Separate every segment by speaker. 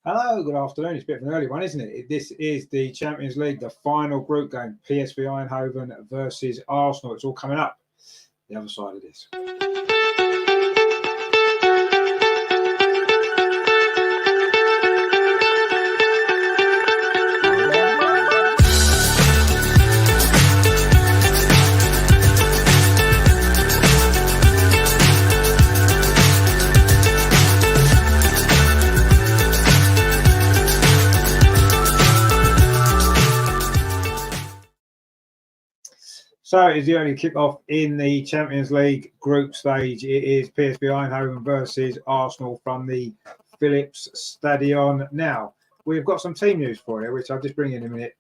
Speaker 1: Hello, good afternoon. It's a bit of an early one, isn't it? This is the Champions League, the final group game, PSV Eindhoven versus Arsenal. It's all coming up the other side of this. So it is the only kick-off in the Champions League group stage. It is PSV Eindhoven versus Arsenal from the Philips Stadion. Now, we've got some team news for you, which I'll just bring in a minute.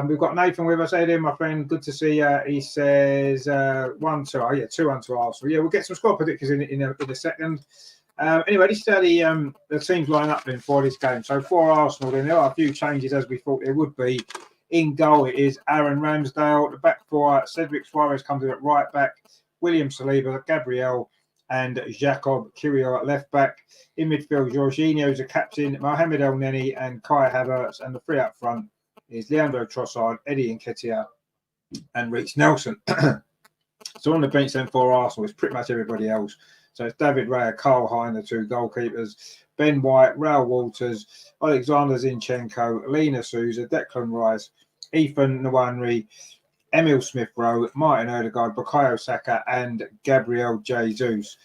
Speaker 1: We've got Nathan with us. Hey there, my friend. Good to see you. He says 1-2. Oh, yeah, 2-1 to Arsenal. Yeah, we'll get some score predictors in a second. Anyway, this is how the teams line up then for this game. So for Arsenal, then there are a few changes as we thought there would be. In goal, it is Aaron Ramsdale. The back four, Cedric Suarez comes in at right back. William Saliba, Gabriel, and Jacob Kiwior at left back. In midfield, Jorginho is the captain, Mohamed El Neni and Kai Havertz. And the three up front is Leandro Trossard, Eddie Nketiah, and Reece Nelson. So on the bench then for Arsenal, it's pretty much everybody else. So it's David Raya, Carl Hein, the two goalkeepers, Ben White, Raul Walters, Alexander Zinchenko, Lena Souza, Declan Rice, Ethan Nwaneri, Emil Smith-Rowe, Martin Odegaard, Bukayo Saka, and Gabriel Jesus.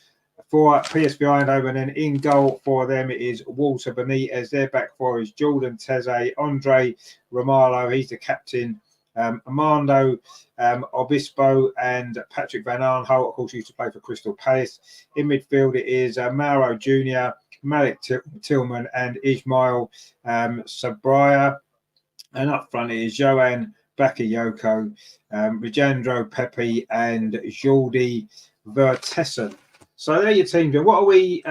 Speaker 1: For PSV Eindhoven, then in goal for them it is Walter Benitez. Their back four is Jordan Teze, Andre Romalo, he's the captain, Armando Obispo, and Patrick Van Aanholt, of course, used to play for Crystal Palace. In midfield it is Mauro Jr., Malik Tillman, and Ismail Sabraya. And up front it is Johan Bakayoko, Rejandro Pepe, and Jordi Vertessen. So there your team. What are we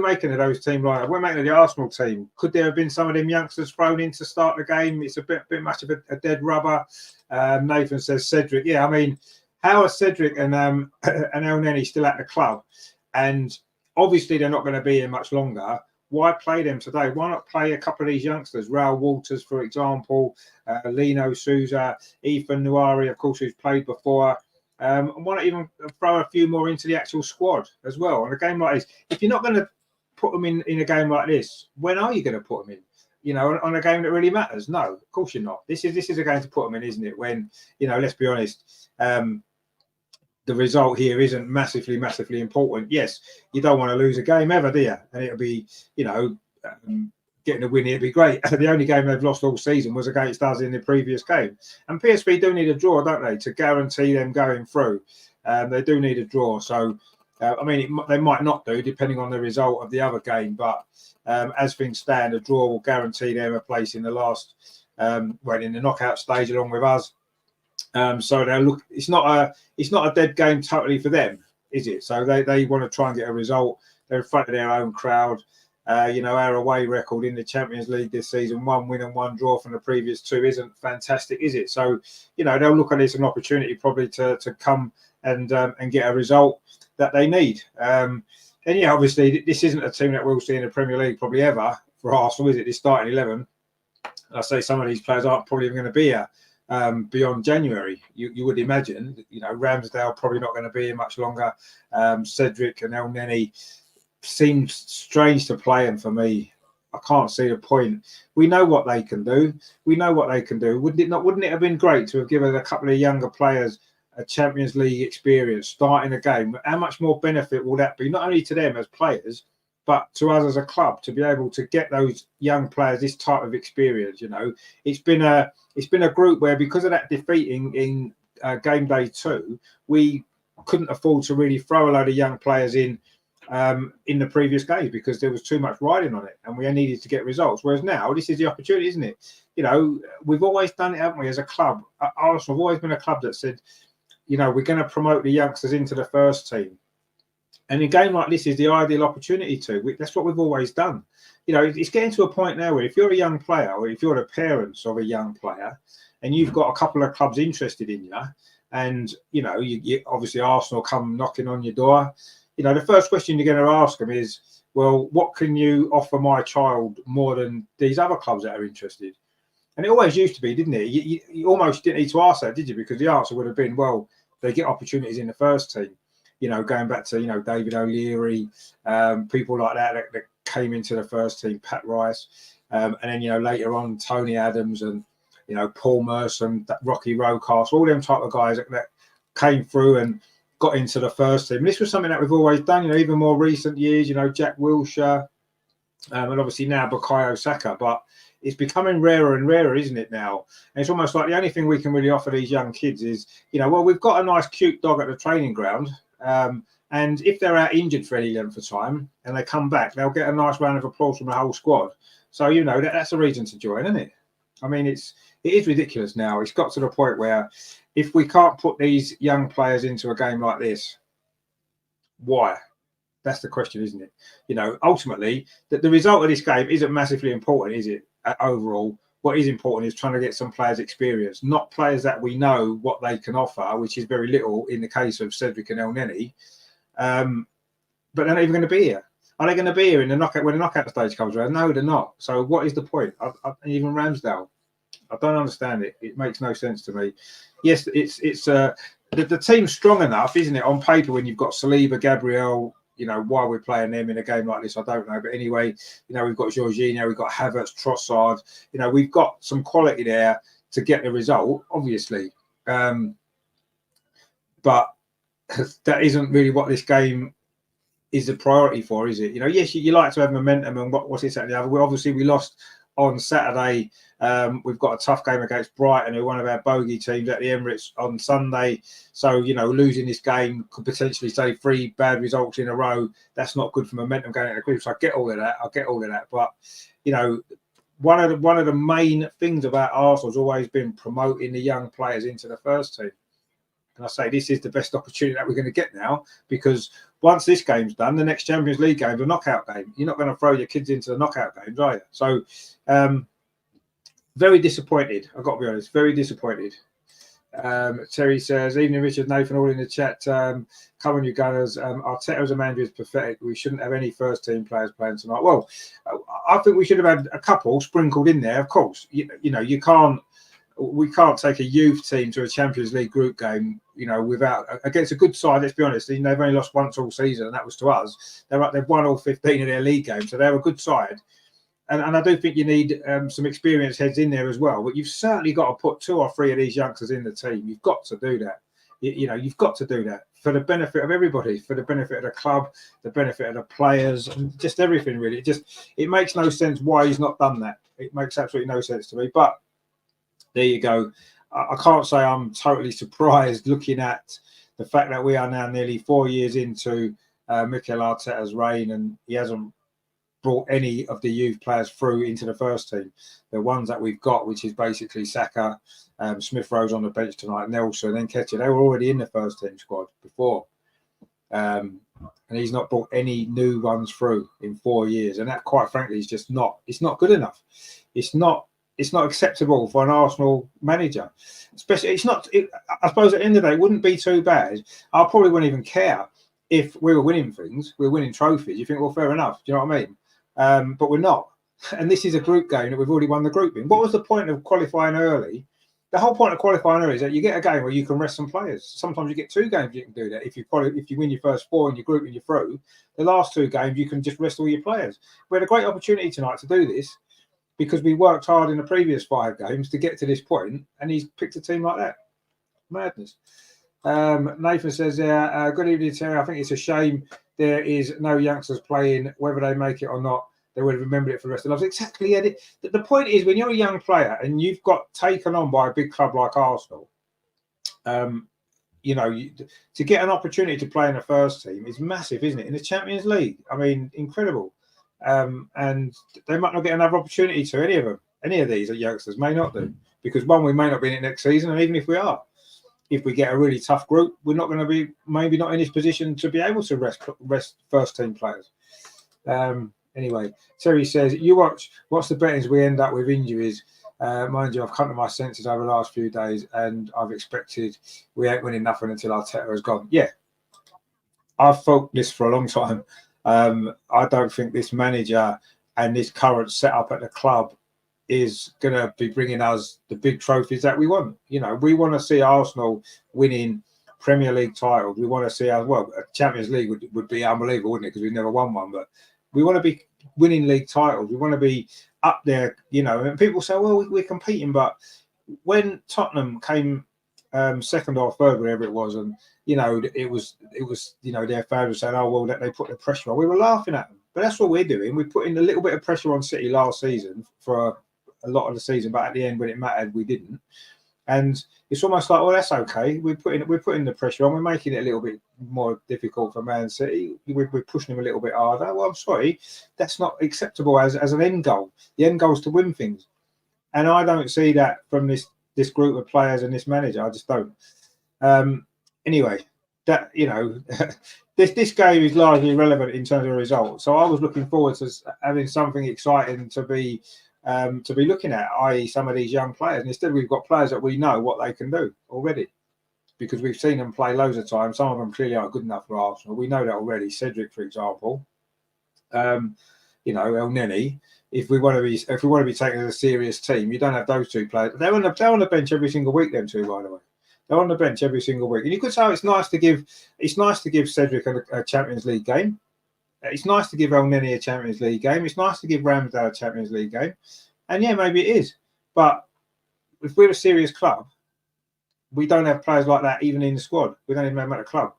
Speaker 1: making of those team lineup? We're making of the Arsenal team. Could there have been some of them youngsters thrown in to start the game? It's a bit much of a dead rubber. Nathan says Cedric. Yeah, I mean, how are Cedric and El Neni still at the club? And obviously they're not going to be here much longer. Why play them today? Why not play a couple of these youngsters? Raul Walters, for example, Lino Souza, Ethan Nwaneri, of course, who's played before. And why not even throw a few more into the actual squad as well? On a game like this, if you're not going to put them in a game like this, when are you going to put them in? You know, on a game that really matters? No, of course you're not. This is a game to put them in, isn't it? When, you know, let's be honest, the result here isn't massively important. Yes, you don't want to lose a game ever, do you? And it'll be, you know, getting a win, it'd be great. The only game they've lost all season was against us in the previous game. And PSV do need a draw, don't they, to guarantee them going through. They do need a draw. So, I mean, they might not do, depending on the result of the other game. But as things stand, a draw will guarantee them a place in the last, in the knockout stage along with us. So they'll look. It's not a dead game totally for them, is it? So they want to try and get a result. They're in front of their own crowd. You know, our away record in the Champions League this season, 1 win and 1 draw from the previous 2, isn't fantastic, is it? So, you know, they'll look at it as an opportunity probably to come and get a result that they need. And yeah, obviously this isn't a team that we'll see in the Premier League probably ever for Arsenal, is it? This starting 11. I say some of these players aren't probably even going to be here beyond January. You would imagine. You know, Ramsdale probably not going to be here much longer. Cedric and El Neni seems strange to play them for me. I can't see the point. We know what they can do. Wouldn't it have been great to have given a couple of younger players a Champions League experience starting a game? How much more benefit will that be, not only to them as players, but to us as a club to be able to get those young players this type of experience, it's been a group where, because of that defeat in game day 2, we couldn't afford to really throw a load of young players in the previous games because there was too much riding on it, and we needed to get results. Whereas now, this is the opportunity, isn't it? We've always done it, haven't we, as a club? Arsenal have always been a club that said, we're going to promote the youngsters into the first team. And a game like this is the ideal opportunity to. That's what we've always done. It's getting to a point now where if you're a young player, or if you're the parents of a young player, and you've got a couple of clubs interested in you, and you obviously Arsenal come knocking on your door, the first question you're going to ask them is, well, what can you offer my child more than these other clubs that are interested? And it always used to be, didn't it? You almost didn't need to ask that, did you? Because the answer would have been, well, they get opportunities in the first team. Going back to, David O'Leary, people like that came into the first team, Pat Rice, and then, later on, Tony Adams and, Paul Merson, Rocky Rocastle, all them type of guys that came through and got into the first team. And this was something that we've always done, even more recent years, Jack Wilshere, and obviously now Bukayo Saka. But it's becoming rarer and rarer, isn't it now? And it's almost like the only thing we can really offer these young kids is, well, we've got a nice, cute dog at the training ground. And if they're out injured for any length of time and they come back, they'll get a nice round of applause from the whole squad. So, that's a reason to join, isn't it? I mean, it is ridiculous now. It's got to the point where if we can't put these young players into a game like this, why? That's the question, isn't it? Ultimately, the result of this game isn't massively important, is it, overall? What is important is trying to get some players experience, not players that we know what they can offer, which is very little in the case of Cedric and El Neni. But they're not even going to be here. Are they going to be here in the knockout when the knockout stage comes around? No, they're not. So what is the point? Even Ramsdale, I don't understand it. It makes no sense to me. Yes, it's the team's strong enough, isn't it, on paper, when you've got Saliba, Gabriel. Why we're playing them in a game like this, I don't know. But anyway, we've got Jorginho, we've got Havertz, Trossard. We've got some quality there to get the result, obviously. But that isn't really what this game is the priority for, is it? Yes, you like to have momentum and what's this at the other. Obviously, we lost on Saturday. We've got a tough game against Brighton, who are one of our bogey teams, at the Emirates on Sunday. So, losing this game could potentially say 3 bad results in a row. That's not good for momentum going into the group. So I get all of that. But, one of the main things about Arsenal has always been promoting the young players into the first team. And I say this is the best opportunity that we're going to get now, because once this game's done, the next Champions League game, the knockout game, you're not going to throw your kids into the knockout games, are you? So, very disappointed. I've got to be honest, very disappointed. Terry says, evening Richard, Nathan, all in the chat. Come on, you Gunners. Arteta as a manager is pathetic. We shouldn't have any first team players playing tonight. Well, I think we should have had a couple sprinkled in there, of course. We can't take a youth team to a Champions League group game, without against a good side. Let's be honest, they've only lost once all season, and that was to us. They've won all 15 of their league games, so they're a good side. And I do think you need some experienced heads in there as well. But you've certainly got to put 2 or 3 of these youngsters in the team. You've got to do that. You've got to do that for the benefit of everybody, for the benefit of the club, the benefit of the players, and just everything, really. It makes no sense why he's not done that. It makes absolutely no sense to me. But there you go. I can't say I'm totally surprised looking at the fact that we are now nearly 4 years into Mikel Arteta's reign, and he hasn't brought any of the youth players through into the first team. The ones that we've got, which is basically Saka, Smith Rowe's on the bench tonight, Nelson, and Nketiah, they were already in the first team squad before. And he's not brought any new ones through in 4 years. And that, quite frankly, is just not, it's not good enough. It's not acceptable for an Arsenal manager. Especially, I suppose at the end of the day, it wouldn't be too bad. I probably wouldn't even care if we were winning things, we were winning trophies. You think, well, fair enough. Do you know what I mean? But we're not. And this is a group game that we've already won the group in. What was the point of qualifying early? The whole point of qualifying early is that you get a game where you can rest some players. Sometimes you get 2 games you can do that. If you win your first 4 in your group and you're through, the last 2 games you can just rest all your players. We had a great opportunity tonight to do this because we worked hard in the previous 5 games to get to this point, and he's picked a team like that. Madness. Nathan says, good evening, Terry. I think it's a shame there is no youngsters playing, whether they make it or not. They would have remembered it for the rest of their lives. Exactly. Eddie. The point is, when you're a young player and you've got taken on by a big club like Arsenal, to get an opportunity to play in the first team is massive, isn't it? In the Champions League, I mean, incredible. And they might not get another opportunity to any of them. Any of these youngsters may not do, because one, we may not be in it next season, and even if we are, if we get a really tough group, we're not going to be maybe not in this position to be able to rest first team players. Anyway, Terry says, what's the bettings we end up with injuries? Mind you, I've come to my senses over the last few days, and I've expected we ain't winning nothing until Arteta has gone. Yeah, I've thought this for a long time. I don't think this manager and this current setup at the club is going to be bringing us the big trophies that we want. We want to see Arsenal winning Premier League titles. We want to see Champions League would be unbelievable, wouldn't it? Because we've never won one, but we want to be winning league titles. We want to be up there, and people say, well, we're competing. But when Tottenham came second or third, whatever it was, and, it was their fans were saying, oh, well, that they put the pressure on. We were laughing at them. But that's what we're doing. We're putting a little bit of pressure on City last season for a lot of the season, but at the end when it mattered, we didn't. And it's almost like, well, that's okay. We're putting the pressure on. We're making it a little bit more difficult for Man City. We're pushing them a little bit harder. Well, I'm sorry, that's not acceptable as an end goal. The end goal is to win things, and I don't see that from this group of players and this manager. I just don't. Anyway, that this game is largely irrelevant in terms of results. So I was looking forward to having something exciting to be looking at, i.e. some of these young players. And instead we've got players that we know what they can do already, because we've seen them play loads of times. Some of them clearly aren't good enough for Arsenal. We know that already. Cedric, for example, El Neni. If we want to be taken as a serious team, you don't have those two players. They're on the bench every single week. Them two, by the way, they're on the bench every single week. And you could say it's nice to give Cedric a Champions League game. It's nice to give El Neni a Champions League game. It's nice to give Ramsdale a Champions League game. And yeah, maybe it is. But if we're a serious club, we don't have players like that even in the squad. We don't even have them at the club.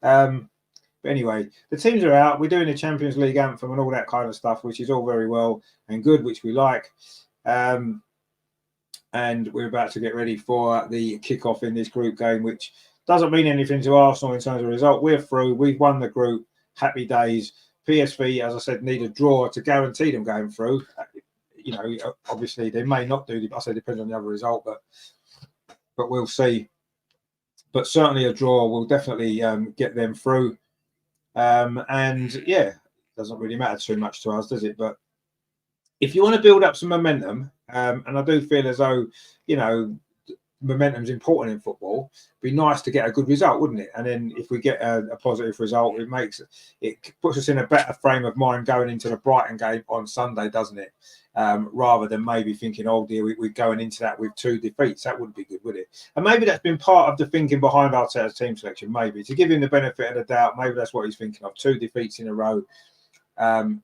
Speaker 1: But anyway, the teams are out. We're doing the Champions League anthem and all that kind of stuff, which is all very well and good, which we like. And we're about to get ready for the kickoff in this group game, which doesn't mean anything to Arsenal in terms of result. We're through. We've won the group. Happy days. PSV, as I said, need a draw to guarantee them going through. Obviously they may not do. I say it depends on the other result, but we'll see. But certainly a draw will definitely get them through. And yeah, doesn't really matter too much to us, does it? But if you want to build up some momentum, and I do feel as though momentum's important in football. It'd be nice to get a good result, wouldn't it? And then if we get a positive result, it puts us in a better frame of mind going into the Brighton game on Sunday, doesn't it? Rather than maybe thinking, oh dear, we're going into that with 2 defeats. That wouldn't be good, would it? And maybe that's been part of the thinking behind Arteta's team selection. Maybe to give him the benefit of the doubt, maybe that's what he's thinking of. 2 defeats in a row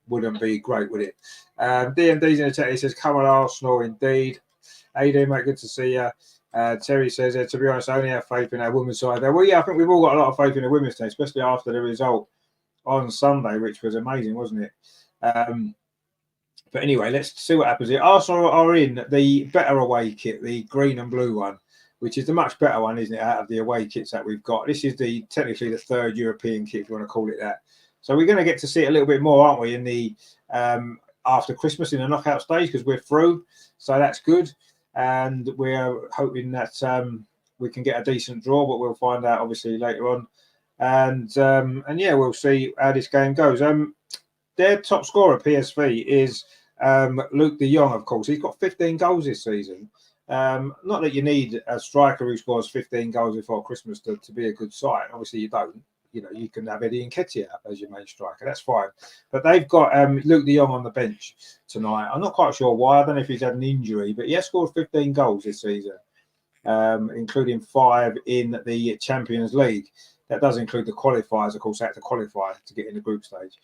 Speaker 1: wouldn't be great, would it? DMD's in the chat. He says, "Come on, Arsenal, indeed." How you doing, mate? Good to see you. Terry says, to be honest, I only have faith in our women's side there. Well, yeah, I think we've all got a lot of faith in the women's team, especially after the result on Sunday, which was amazing, wasn't it? But anyway, let's see what happens here. Arsenal are in the better away kit, the green and blue one, which is the much better one, isn't it, out of the away kits that we've got. This is technically the 3rd European kit, if you want to call it that. So we're going to get to see it a little bit more, aren't we, in the after Christmas in the knockout stage, because we're through. So that's good. And we're hoping that we can get a decent draw, but we'll find out obviously later on. And yeah, we'll see how this game goes. Their top scorer, PSV, is Luke de Jong, of course. He's got 15 goals this season. Not that you need a striker who scores 15 goals before Christmas to be a good side. Obviously, you don't. You can have Eddie Nketiah as your main striker. That's fine. But they've got Luke de Jong on the bench tonight. I'm not quite sure why. I don't know if he's had an injury, but he has scored 15 goals this season, including 5 in the Champions League. That does include the qualifiers, of course. They have to qualify to get in the group stage.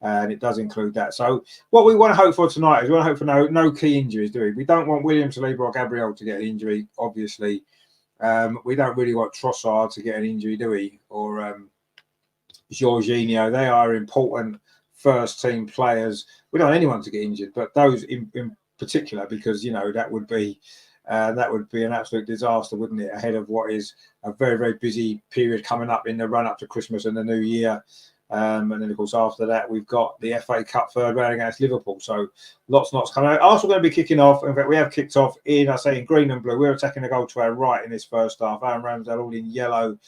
Speaker 1: And it does include that. So what we want to hope for tonight is we want to hope for no key injuries, do we? We don't want William Saliba or Gabriel to get an injury, obviously. We don't really want Trossard to get an injury, do we? Or Jorginho. They are important first team players. We don't want anyone to get injured, but those in particular, because that would be an absolute disaster, wouldn't it? Ahead of what is a very, very busy period coming up in the run up to Christmas and the New Year. And then, of course, after that, we've got the FA Cup third round against Liverpool. So lots coming out. Arsenal going to be kicking off. In fact, we have kicked off in green and blue. We're attacking the goal to our right in this first half. Aaron Ramsdale, all in yellow,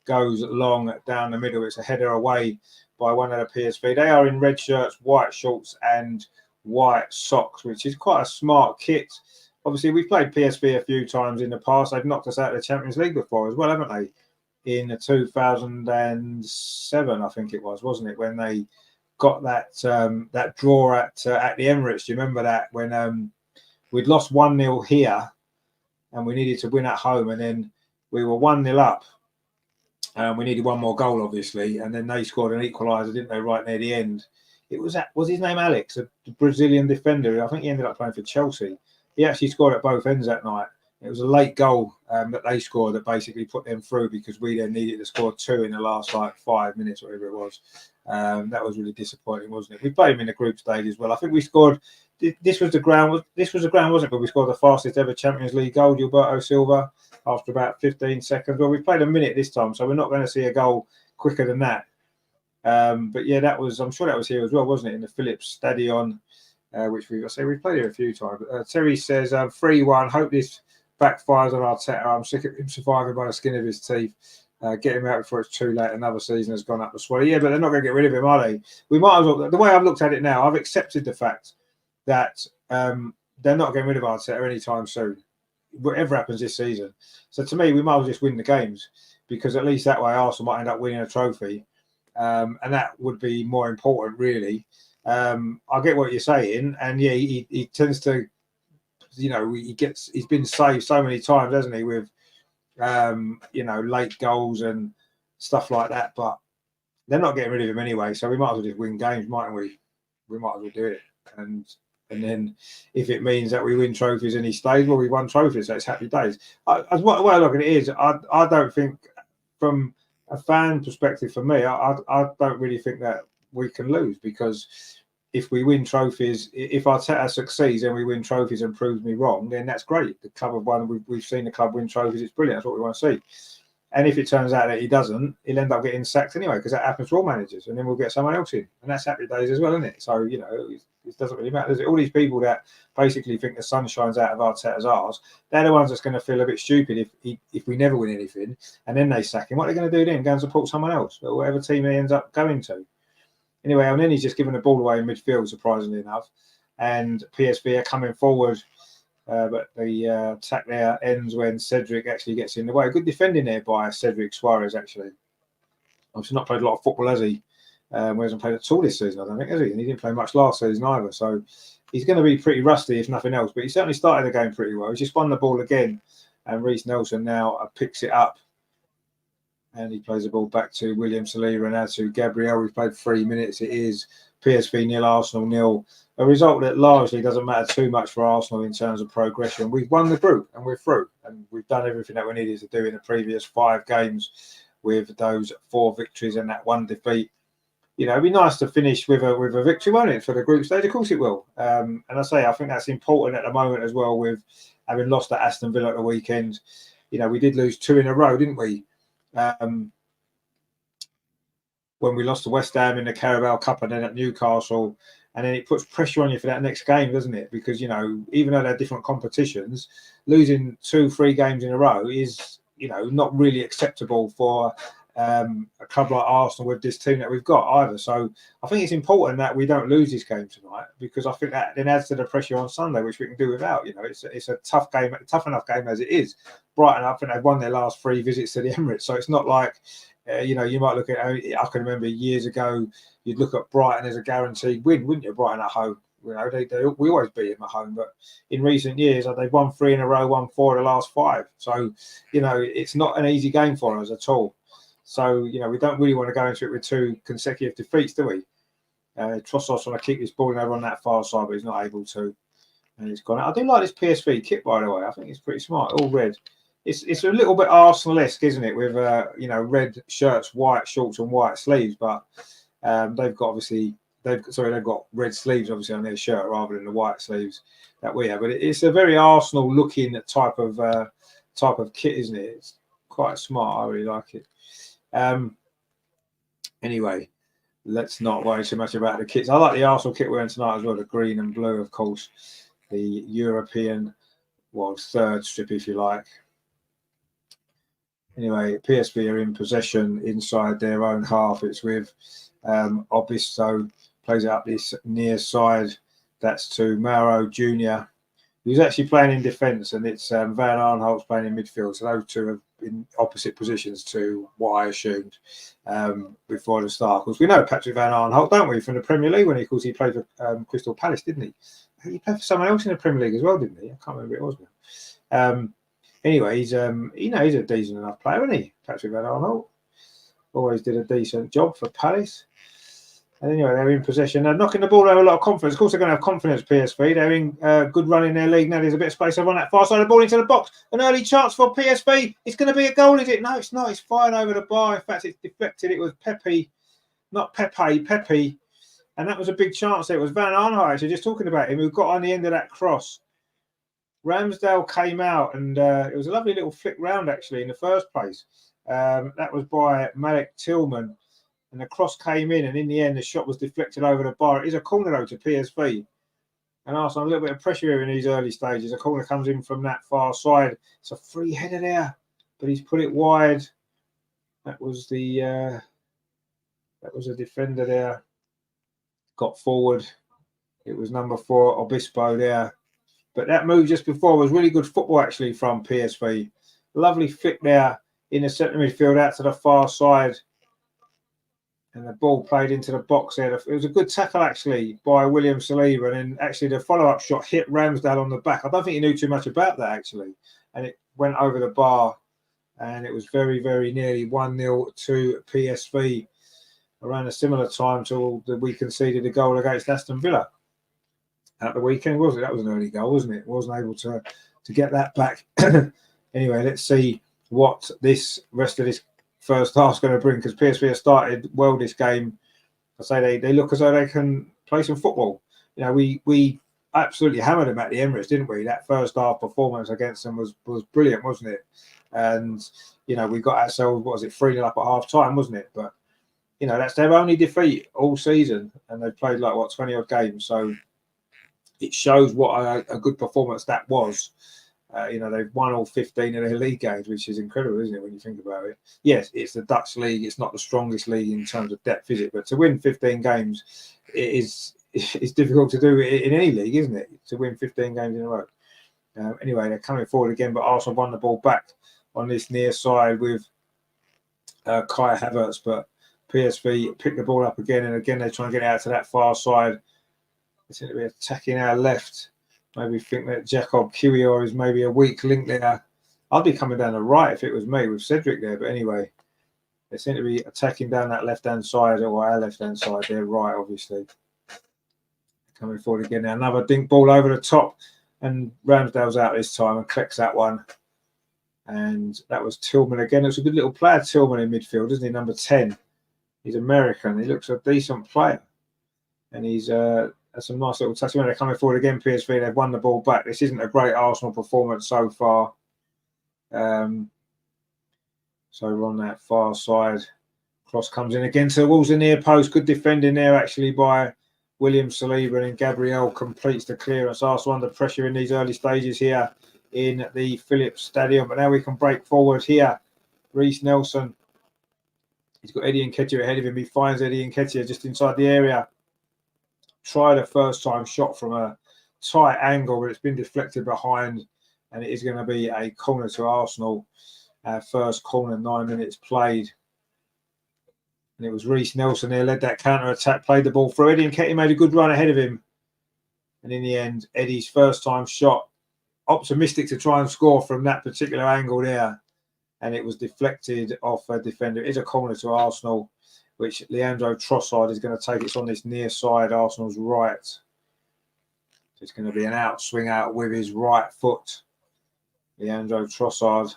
Speaker 1: goes long down the middle. It's a header away by one of the PSV. They are in red shirts, white shorts, and white socks, which is quite a smart kit. Obviously, we've played PSV a few times in the past. They've knocked us out of the Champions League before as well, haven't they? In 2007, I think it was, wasn't it, when they got that draw at the Emirates? Do you remember that, when we'd lost 1-0 here and we needed to win at home, and then we were 1-0 up and we needed one more goal, obviously, and then they scored an equaliser, didn't they, right near the end? It was his name Alex, a Brazilian defender. I think he ended up playing for Chelsea. He actually scored at both ends that night. It was a late goal that they scored that basically put them through, because we then needed to score 2 in the last 5 minutes, whatever it was. That was really disappointing, wasn't it? We played him in the group stage as well. I think we scored. This was the ground, wasn't it? But we scored the fastest ever Champions League goal, Gilberto Silva, after about 15 seconds. Well, we played a minute this time, so we're not going to see a goal quicker than that. But yeah, I'm sure that was here as well, wasn't it? In the Philips Stadion, which we've played here a few times. Terry says 3-1. Hope this backfires on Arteta. I'm sick of him surviving by the skin of his teeth. Get him out before it's too late. Another season has gone up the swallow. Yeah, but they're not going to get rid of him, are they? We might as well. The way I've looked at it now, I've accepted the fact that they're not getting rid of Arteta anytime soon, whatever happens this season. So to me, we might as well just win the games, because at least that way Arsenal might end up winning a trophy, and that would be more important, really. I get what you're saying, and yeah, he tends to. He's been saved so many times, hasn't he, with late goals and stuff like that. But they're not getting rid of him anyway, so we might as well just win games, mightn't we? We might as well do it, and then if it means that we win trophies and he stays, well, we won trophies, so it's happy days. As what I look at it is, I don't think, from a fan perspective, for me, I don't really think that we can lose, because if we win trophies, if Arteta succeeds and we win trophies and proves me wrong, then that's great. The club have won. We've seen the club win trophies. It's brilliant. That's what we want to see. And if it turns out that he doesn't, he'll end up getting sacked anyway, because that happens to all managers. And then we'll get someone else in. And that's happy days as well, isn't it? So, it doesn't really matter. There's all these people that basically think the sun shines out of Arteta's arse. They're the ones that's going to feel a bit stupid if we never win anything. And then they sack him. What are they going to do then? Go and support someone else, or whatever team he ends up going to. Anyway, and then he's just given the ball away in midfield, surprisingly enough. And PSV are coming forward, but the attack there ends when Cedric actually gets in the way. Good defending there by Cedric Suarez, actually. Obviously not played a lot of football, has he? He hasn't played at all this season, I don't think, has he? And he didn't play much last season either. So he's going to be pretty rusty, if nothing else. But he certainly started the game pretty well. He's just won the ball again. And Reece Nelson now picks it up. And he plays the ball back to William Saliba and now to Gabriel. We've played 3 minutes. It is PSV 0, Arsenal 0. A result that largely doesn't matter too much for Arsenal in terms of progression. We've won the group and we're through. And we've done everything that we needed to do in the previous 5 games with those 4 victories and that 1 defeat. It'd be nice to finish with a victory, won't it, for the group stage? Of course it will. And I think that's important at the moment as well, with having lost at Aston Villa at the weekend. We did lose 2 in a row, didn't we? When we lost to West Ham in the Carabao Cup and then at Newcastle, and then it puts pressure on you for that next game, doesn't it? Because even though they're different competitions, losing 2-3 games in a row is not really acceptable for a club like Arsenal with this team that we've got either. So I think it's important that we don't lose this game tonight, because I think that then adds to the pressure on Sunday, which we can do without. It's a tough game, tough enough game as it is. Brighton, I think they've won their last 3 visits to the Emirates, so it's not like you might look at. I can remember years ago, you'd look at Brighton as a guaranteed win, wouldn't you? Brighton at home. We always beat them at home, but in recent years they've won 3 in a row, won 4 of the last 5. So it's not an easy game for us at all. So we don't really want to go into it with 2 consecutive defeats, do we? Trossard's trying to keep this ball over on that far side, but he's not able to, and he's gone out. I do like this PSV kit, by the way. I think it's pretty smart, all red. it's a little bit Arsenal-esque, isn't it? With you know, red shirts, white shorts, and white sleeves, but they've got they've got red sleeves obviously on their shirt rather than the white sleeves that we have. But it's a very Arsenal-looking type of kit, isn't it? It's quite smart. I really like it. Anyway, let's not worry too much about the kits. I like the Arsenal kit we're wearing tonight as well, the green and blue, of course, the European, well, third strip, if you like. Anyway, PSV are in possession inside their own half. It's with Obisto, plays it up this near side. That's to Mauro Jr., who's actually playing in defence, and it's Van Aanholt's playing in midfield. So those two have in opposite positions to what I assumed before the start. Because we know Patrick Van Aanholt, don't we, from the Premier League, when he played for Crystal Palace, didn't he? He played for someone else in the Premier League as well, didn't he? I can't remember who it was now. Anyway, he's he's a decent enough player, isn't he? Patrick Van Aanholt always did a decent job for Palace. And anyway, they're in possession. They're knocking the ball over a lot of confidence. Of course, they're going to have confidence, PSV. They're in good run in their league. Now there's a bit of space over on that far side of the ball into the box. An early chance for PSV. It's going to be a goal, is it? No, it's not. It's fired over the bar. In fact, it's deflected. It was Pepe, not Pepe. And that was a big chance. It was Van Aanholt, so just talking about him, who got on the end of that cross. Ramsdale came out, and it was a lovely little flick round, actually, in the first place. That was by Malik Tillman. And the cross came in, and in the end, the shot was deflected over the bar. It is a corner, though, to PSV. And Arsenal, a little bit of pressure here in these early stages. A corner comes in from that far side. It's a free header there, but he's put it wide. That was a defender there. Got forward. It was number 4, Obispo there. But that move just before was really good football, actually, from PSV. Lovely flick there in the centre midfield out to the far side. And the ball played into the box there. It was a good tackle, actually, by William Saliba. And then actually the follow-up shot hit Ramsdale on the back. I don't think he knew too much about that, actually. And it went over the bar. And it was very, very nearly 1-0 to PSV. Around a similar time to we conceded a goal against Aston Villa at the weekend, was it? That was an early goal, wasn't it? Wasn't able to get that back. Anyway, let's see what this rest of this first half's going to bring, because PSV have started well this game. I say they look as though they can play some football. You know, we absolutely hammered them at the Emirates, didn't we? That first half performance against them was brilliant, wasn't it? And you know, we got ourselves, what was it, 3-0 up at half time, wasn't it? But you know, that's their only defeat all season, and they've played like 20 odd games. So it shows what a good performance that was. You know, they've won all 15 of their league games, which is incredible, isn't it, when you think about it? Yes, it's the Dutch league. It's not the strongest league in terms of depth, is it? But to win 15 games, it's difficult to do in any league, isn't it? To win 15 games in a row. Anyway, they're coming forward again, but Arsenal won the ball back on this near side with Kai Havertz, but PSV picked the ball up again, and again they try and get out to that far side. They seem to be attacking our left. Maybe think that Jacob Kiwior is maybe a weak link there. I'd be coming down the right if it was me with Cedric there. But anyway, they seem to be attacking down that left-hand side, or our left-hand side. They're right, obviously. Coming forward again now. Another dink ball over the top. And Ramsdale's out this time and collects that one. And that was Tillman again. It's a good little player, Tillman, in midfield, isn't he? Number 10. He's American. He looks a decent player. And he's... That's some nice little touch. They're coming forward again, PSV. They've won the ball back. This isn't a great Arsenal performance so far. So we're on that far side. Cross comes in again towards the near post. Good defending there, actually, by William Saliba. And Gabriel completes the clearance. Arsenal under pressure in these early stages here in the Philips Stadium. But now we can break forward here. Reece Nelson. He's got Eddie Nketiah ahead of him. He finds Eddie Nketiah just inside the area. Tried a first-time shot from a tight angle, but it's been deflected behind, and it is going to be a corner to Arsenal. First corner, 9 minutes played. And it was Reece Nelson there, led that counter-attack, played the ball through. Eddie Nketiah made a good run ahead of him. And in the end, Eddie's first-time shot, optimistic to try and score from that particular angle there. And it was deflected off a defender. It is a corner to Arsenal, which Leandro Trossard is going to take. It's on this near side, Arsenal's right. So it's going to be an swing out with his right foot. Leandro Trossard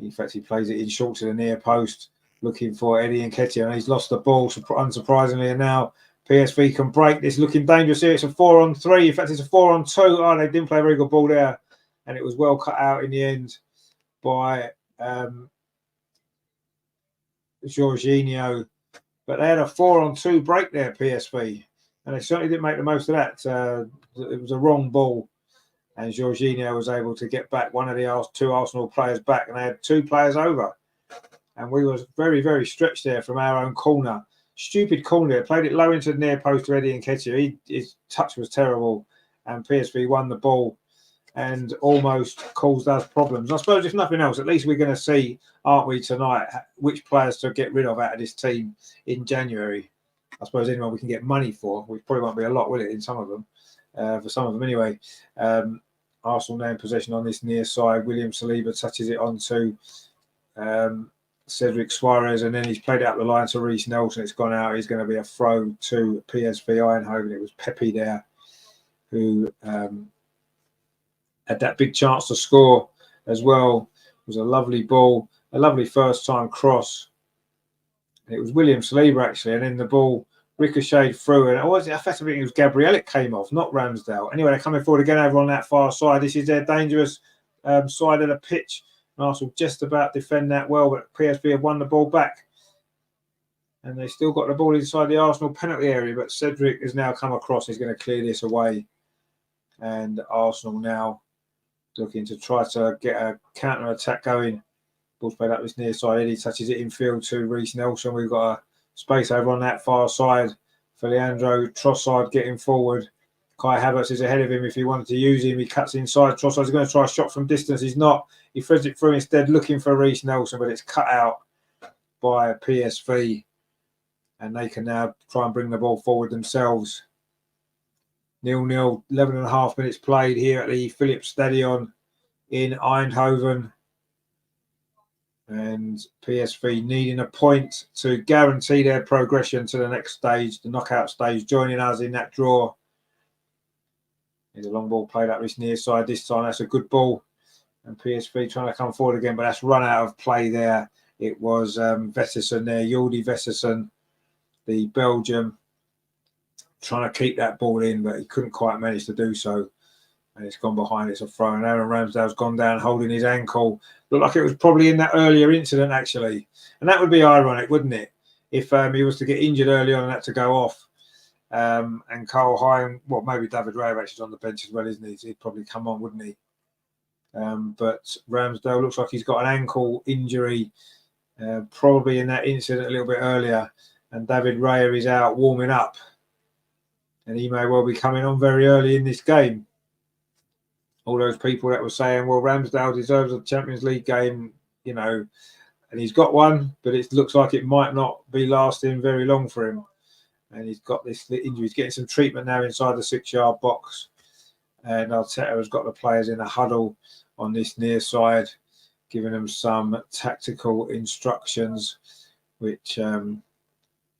Speaker 1: In fact, he plays it in short to the near post, looking for Eddie Nketiah, and he's lost the ball, unsurprisingly. And now PSV can break this, looking dangerous here. It's a 4-on-3. In fact, it's a 4-on-2. Oh, they didn't play a very good ball there. And it was well cut out in the end by Jorginho. But they had a 4-on-2 break there, PSV. And they certainly didn't make the most of that. It was a wrong ball. And Jorginho was able to get back one of the two Arsenal players back. And they had two players over. And we was very, very stretched there from our own corner. Stupid corner. Played it low into the near post to Eddie Nketiah. His touch was terrible. And PSV won the ball and almost caused us problems. I suppose, if nothing else, at least we're going to see, aren't we, tonight, which players to get rid of out of this team in January. I suppose anyone we can get money for, which probably won't be a lot, will it, in some of them? For some of them anyway. Arsenal now in possession on this near side. William Saliba touches it onto Cedric Suarez, and then he's played it up the line to Reece Nelson. It's gone out. He's going to be a throw to PSV Eindhoven. It was Pepe there who had that big chance to score as well. It was a lovely ball, a lovely first-time cross. And it was William Saliba, actually, and then the ball ricocheted through. And it was Gabriel it came off, not Ramsdale. Anyway, they're coming forward again over on that far side. This is their dangerous side of the pitch. And Arsenal just about defend that well, but PSV have won the ball back. And they still got the ball inside the Arsenal penalty area, but Cedric has now come across. He's going to clear this away. And Arsenal now looking to try to get a counter-attack going. Ball's played up this near side. Eddie touches it infield to Reece Nelson. We've got a space over on that far side for Leandro Trossard getting forward. Kai Havertz is ahead of him if he wanted to use him. He cuts inside. Trossard's going to try a shot from distance. He's not. He threads it through instead, looking for Reece Nelson, but it's cut out by PSV. And they can now try and bring the ball forward themselves. 0-0, 11.5 minutes played here at the Philips Stadion in Eindhoven. And PSV needing a point to guarantee their progression to the next stage, the knockout stage, joining us in that draw. There's a long ball played up this near side this time. That's a good ball. And PSV trying to come forward again, but that's run out of play there. It was Vessersen there, Jordi Vessersen, the Belgian, trying to keep that ball in, but he couldn't quite manage to do so. And it's gone behind. It's a throw. And Aaron Ramsdale's gone down holding his ankle. Looked like it was probably in that earlier incident, actually. And that would be ironic, wouldn't it? If he was to get injured early on and had to go off. And Carl Hein, well, maybe David Raya actually on the bench as well, isn't he? He'd probably come on, wouldn't he? But Ramsdale looks like he's got an ankle injury, probably in that incident a little bit earlier. And David Raya is out warming up. And he may well be coming on very early in this game. All those people that were saying, well, Ramsdale deserves a Champions League game, you know, and he's got one, but it looks like it might not be lasting very long for him. And he's got this injury. He's getting some treatment now inside the 6-yard box. And Arteta has got the players in a huddle on this near side, giving them some tactical instructions, which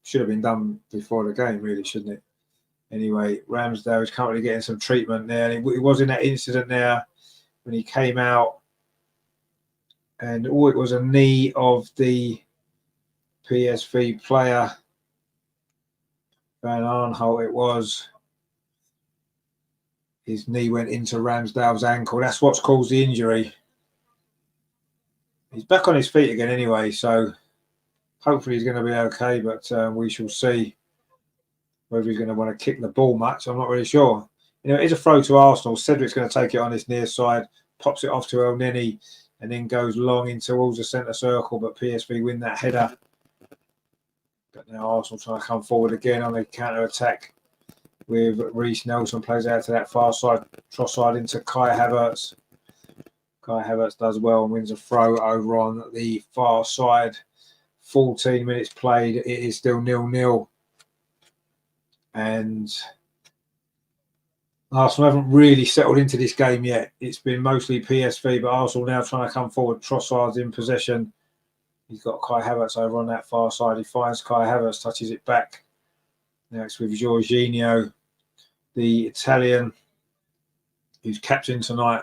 Speaker 1: should have been done before the game, really, shouldn't it? Anyway, Ramsdale is currently getting some treatment there. He was in that incident there when he came out. And it was a knee of the PSV player, Van Aanholt it was. His knee went into Ramsdale's ankle. That's what's caused the injury. He's back on his feet again anyway, so hopefully he's going to be okay, but we shall see. Whether he's going to want to kick the ball much, I'm not really sure. You know, it is a throw to Arsenal. Cedric's going to take it on this near side, pops it off to El Neni, and then goes long in towards the centre circle. But PSV win that header. But now Arsenal trying to come forward again on the counter attack with Reece Nelson plays out to that far side, Trossard into Kai Havertz. Kai Havertz does well and wins a throw over on the far side. 14 minutes played. It is still 0-0. And Arsenal haven't really settled into this game yet. It's been mostly PSV, but Arsenal now trying to come forward. Trossard's in possession. He's got Kai Havertz over on that far side. He finds Kai Havertz, touches it back. Now it's with Jorginho, the Italian, who's captain tonight.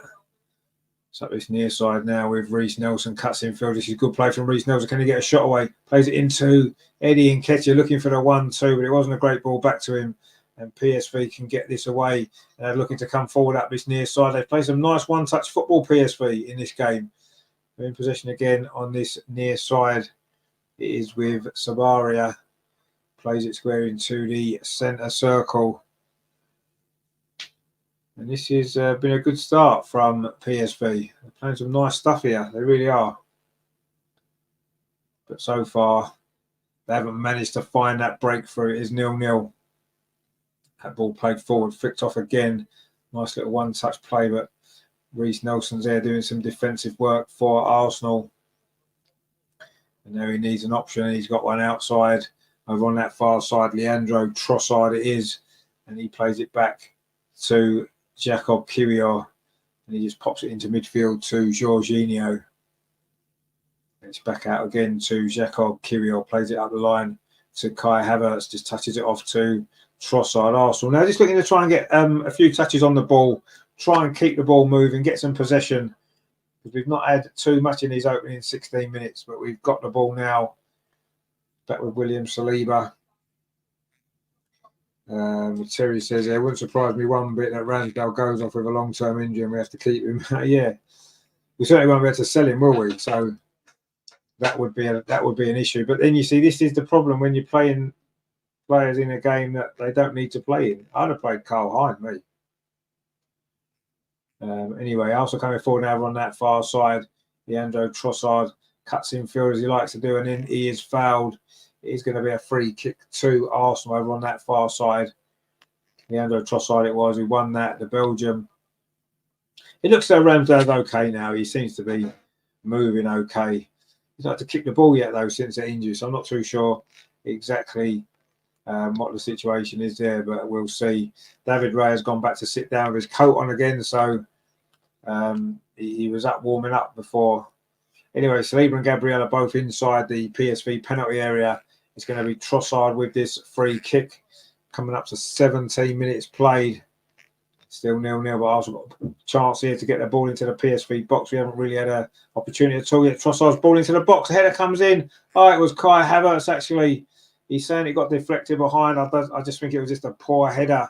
Speaker 1: It's up this near side now with Reece Nelson, cuts in field. This is good play from Reece Nelson. Can he get a shot away? Plays it into Eddie Nketiah, looking for the 1-2, but it wasn't a great ball back to him. And PSV can get this away. They're looking to come forward up this near side. They've played some nice one-touch football, PSV, in this game. They're in possession again on this near side. It is with Sabaria. Plays it square into the centre circle. And this has been a good start from PSV. They're playing some nice stuff here. They really are. But so far, they haven't managed to find that breakthrough. It is 0-0. That ball played forward, flicked off again. Nice little one-touch play, but Reece Nelson's there doing some defensive work for Arsenal. And now he needs an option. He's got one outside. Over on that far side, Leandro Trossard it is. And he plays it back to Jacob Kiwior, and he just pops it into midfield to Jorginho. It's back out again to Jacob Kiwior, plays it up the line to Kai Havertz, just touches it off to Trossard. Arsenal now just looking to try and get a few touches on the ball, try and keep the ball moving, get some possession, because we've not had too much in these opening 16 minutes, but we've got the ball now. Back with William Saliba. Terry says, it wouldn't surprise me one bit that Ramsdale goes off with a long-term injury and we have to keep him. Yeah, we certainly won't be able to sell him, will we? So that would be an issue. But then you see, this is the problem when you're playing players in a game that they don't need to play in. I'd have played Carl Hind, mate. Anyway, also coming forward now on that far side, Leandro Trossard cuts in field as he likes to do, and then he is fouled. It is going to be a free kick to Arsenal over on that far side. Leandro Trossard it was who won that, the Belgium. It looks like Ramsdale's okay now. He seems to be moving okay. He's not had to kick the ball yet, though, since the injury, so I'm not too sure exactly what the situation is there, but we'll see. David Ray has gone back to sit down with his coat on again, so he was up warming up before. Anyway, Saliba and Gabriel are both inside the PSV penalty area. It's going to be Trossard with this free kick coming up to 17 minutes played. Still 0-0, but Arsenal got a chance here to get the ball into the PSV box. We haven't really had an opportunity at all yet. Trossard's ball into the box. The header comes in. Oh, it was Kai Havertz, actually. He's saying it got deflected behind. I just think it was just a poor header.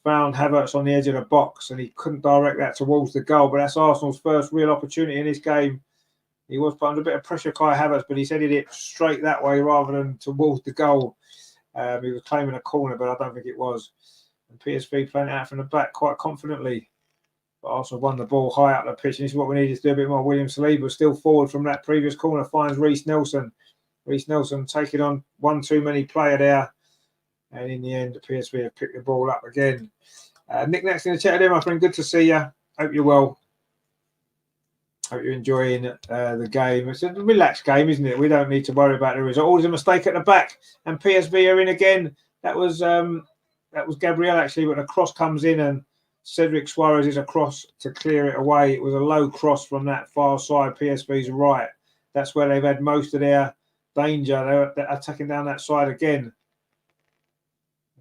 Speaker 1: Found Havertz on the edge of the box, and he couldn't direct that towards the goal. But that's Arsenal's first real opportunity in this game. He was put under a bit of pressure, Kai Havertz, but he's headed it straight that way rather than towards the goal. He was claiming a corner, but I don't think it was. And PSV playing it out from the back quite confidently. But Arsenal won the ball high up the pitch, and this is what we needed to do a bit more. William Saliba still forward from that previous corner, finds Reece Nelson. Reece Nelson taking on one too many player there. And in the end, the PSV have picked the ball up again. Nick Nack's in the chat there, my friend. Good to see you. Hope you're well. Hope you're enjoying the game. It's a relaxed game, isn't it? We don't need to worry about the result. Oh, there's a mistake at the back, and PSV are in again. That was Gabriel actually, but the cross comes in, and Cedric Suarez is across to clear it away. It was a low cross from that far side, PSV's right. That's where they've had most of their danger. They're attacking down that side again.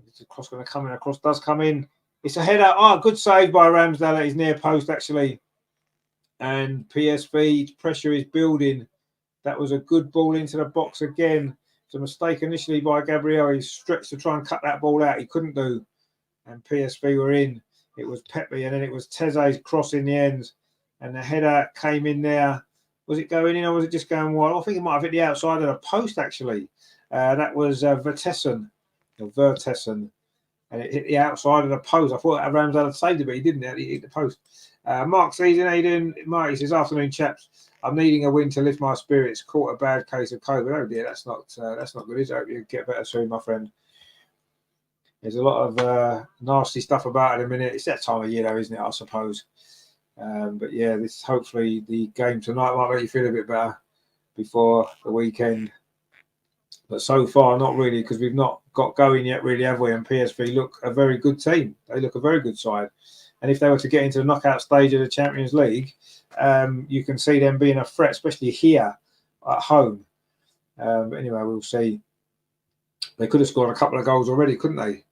Speaker 1: It's a cross going to come in. A cross does come in. It's a header. Oh, good save by Ramsdale at his near post, actually. And PSV's pressure is building. That was a good ball into the box again. It's a mistake initially by Gabriel. He stretched to try and cut that ball out. He couldn't do. And PSV were in. It was Pepe, and then it was Teze's cross in the end. And the header came in there. Was it going in or was it just going wide? I think it might have hit the outside of the post, actually. That was Vertessen. And it hit the outside of the post. I thought Ramsdale had saved it, but he didn't. He hit the post. Mark Season, how you doing? Mark, he says, afternoon, chaps. I'm needing a win to lift my spirits. Caught a bad case of COVID. Oh dear, that's not good, is it? I hope you get better soon, my friend. There's a lot of nasty stuff about it in a minute. It's that time of year, though, isn't it? I suppose. But yeah, this hopefully the game tonight might make you feel a bit better before the weekend. But so far, not really, because we've not got going yet, really, have we? And PSV look a very good team. They look a very good side. And if they were to get into the knockout stage of the Champions League, you can see them being a threat, especially here at home. But anyway, we'll see. They could have scored a couple of goals already, couldn't they?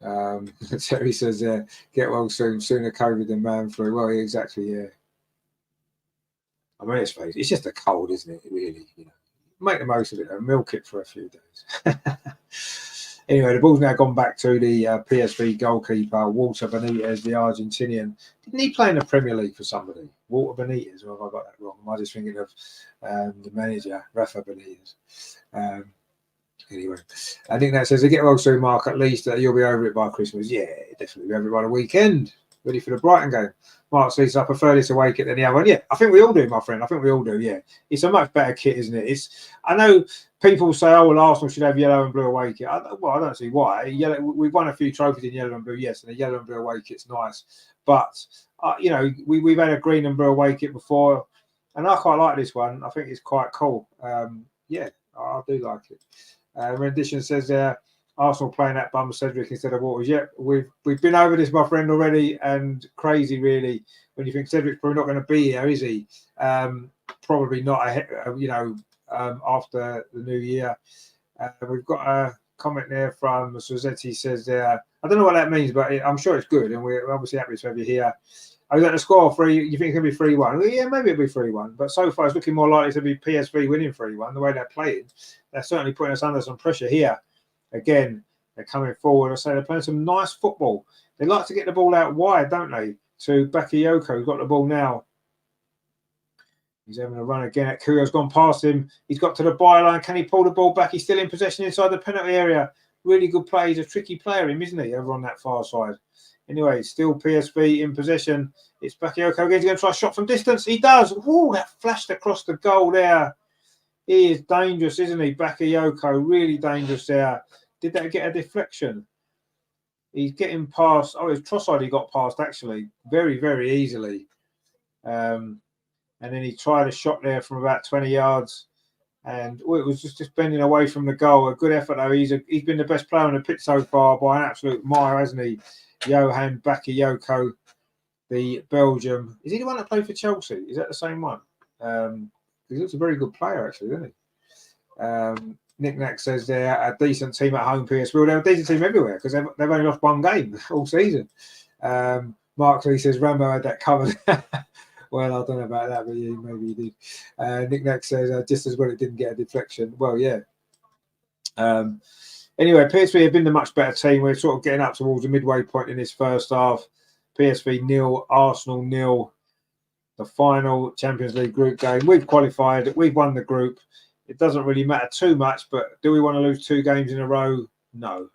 Speaker 1: Terry says, get well soon, sooner COVID than man flu. Well, yeah, exactly, yeah. I mean, it's just a cold, isn't it? Really, you know. Make the most of it and milk it for a few days. Anyway, the ball's now gone back to the PSV goalkeeper, Walter Benitez, the Argentinian. Didn't he play in the Premier League for somebody? Walter Benitez, or have I got that wrong? Am I just thinking of the manager, Rafa Benitez? Anyway, I think that says, get well soon, Mark. At least you'll be over it by Christmas. Yeah, definitely be over it by the weekend. Ready for the Brighton game. Mark says, I prefer this away kit than the other one. Yeah, I think we all do, my friend. I think we all do, yeah. It's a much better kit, isn't it? I know people say, oh, well, Arsenal should have yellow and blue away kit. I don't see why. Yellow, we've won a few trophies in yellow and blue, yes, and the yellow and blue away kit's nice. But, you know, we've had a green and blue away kit before, and I quite like this one. I think it's quite cool. Yeah, I do like it. Rendition says Arsenal playing that bum Cedric instead of Waters. Yeah, we've been over this, my friend, already, and crazy really when you think Cedric's probably not going to be here, is he? Probably not. You know, after the new year. We've got a comment there from Suzetti says I don't know what that means, but I'm sure it's good, and we're obviously happy to have you here. I got the score 3. You think it's going to be 3-1? Well, yeah, maybe it'll be 3-1. But so far, it's looking more likely to be PSV winning 3-1. The way they're playing, they're certainly putting us under some pressure here. Again, they're coming forward. I say they're playing some nice football. They like to get the ball out wide, don't they? To Bakayoko, who's got the ball now. He's having a run again. Kuyo's gone past him. He's got to the byline. Can he pull the ball back? He's still in possession inside the penalty area. Really good play. He's a tricky player, isn't he, over on that far side? Anyway, still PSV in possession. It's Bakayoko again. He's going to try a shot from distance. He does. Woo, that flashed across the goal there. He is dangerous, isn't he? Bakayoko, really dangerous there. Did that get a deflection? He's getting past. Oh, it's Trossard he got past, actually. Very, very easily. And then he tried a shot there from about 20 yards. And it was just bending away from the goal. A good effort, though. He's been the best player on the pitch so far by an absolute mile, hasn't he? Johan Bakayoko, the Belgium. Is he the one that played for Chelsea? Is that the same one? He looks a very good player, actually, doesn't he? Nick Nack says they're a decent team at home, PSV. Well, they're a decent team everywhere because they've only lost one game all season. Mark Lee says Rambo had that covered. Well, I don't know about that, but yeah, maybe he did. Nick Nack says just as well it didn't get a deflection. Well, yeah. Anyway, PSV have been the much better team. We're sort of getting up towards the midway point in this first half. PSV 0, Arsenal 0. The final Champions League group game. We've qualified. We've won the group. It doesn't really matter too much, but do we want to lose 2 games in a row? No.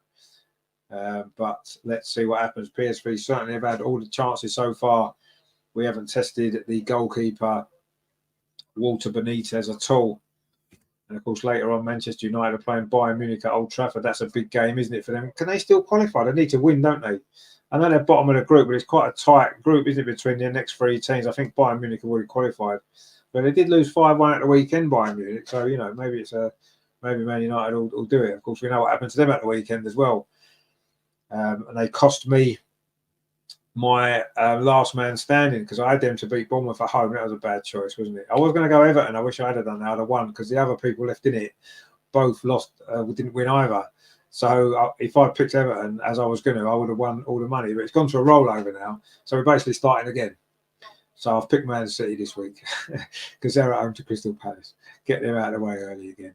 Speaker 1: But let's see what happens. PSV certainly have had all the chances so far. We haven't tested the goalkeeper, Walter Benitez, at all. And of course, later on, Manchester United are playing Bayern Munich at Old Trafford. That's a big game, isn't it, for them? Can they still qualify? They need to win, don't they? I know they're bottom of the group, but it's quite a tight group, isn't it, between the next 3 teams? I think Bayern Munich have already qualified. But they did lose 5-1 at the weekend, Bayern Munich. So, you know, maybe maybe Man United will do it. Of course, we know what happened to them at the weekend as well. And they cost me my last man standing because I had them to beat Bournemouth at home. That was a bad choice, wasn't it? I was going to go Everton. I wish I had done that. I'd have won because the other people left in it both lost, didn't win either. So if I picked Everton as I was going to, I would have won all the money. But it's gone to a rollover now. So we're basically starting again. So I've picked Man City this week because they're at home to Crystal Palace. Get them out of the way early again.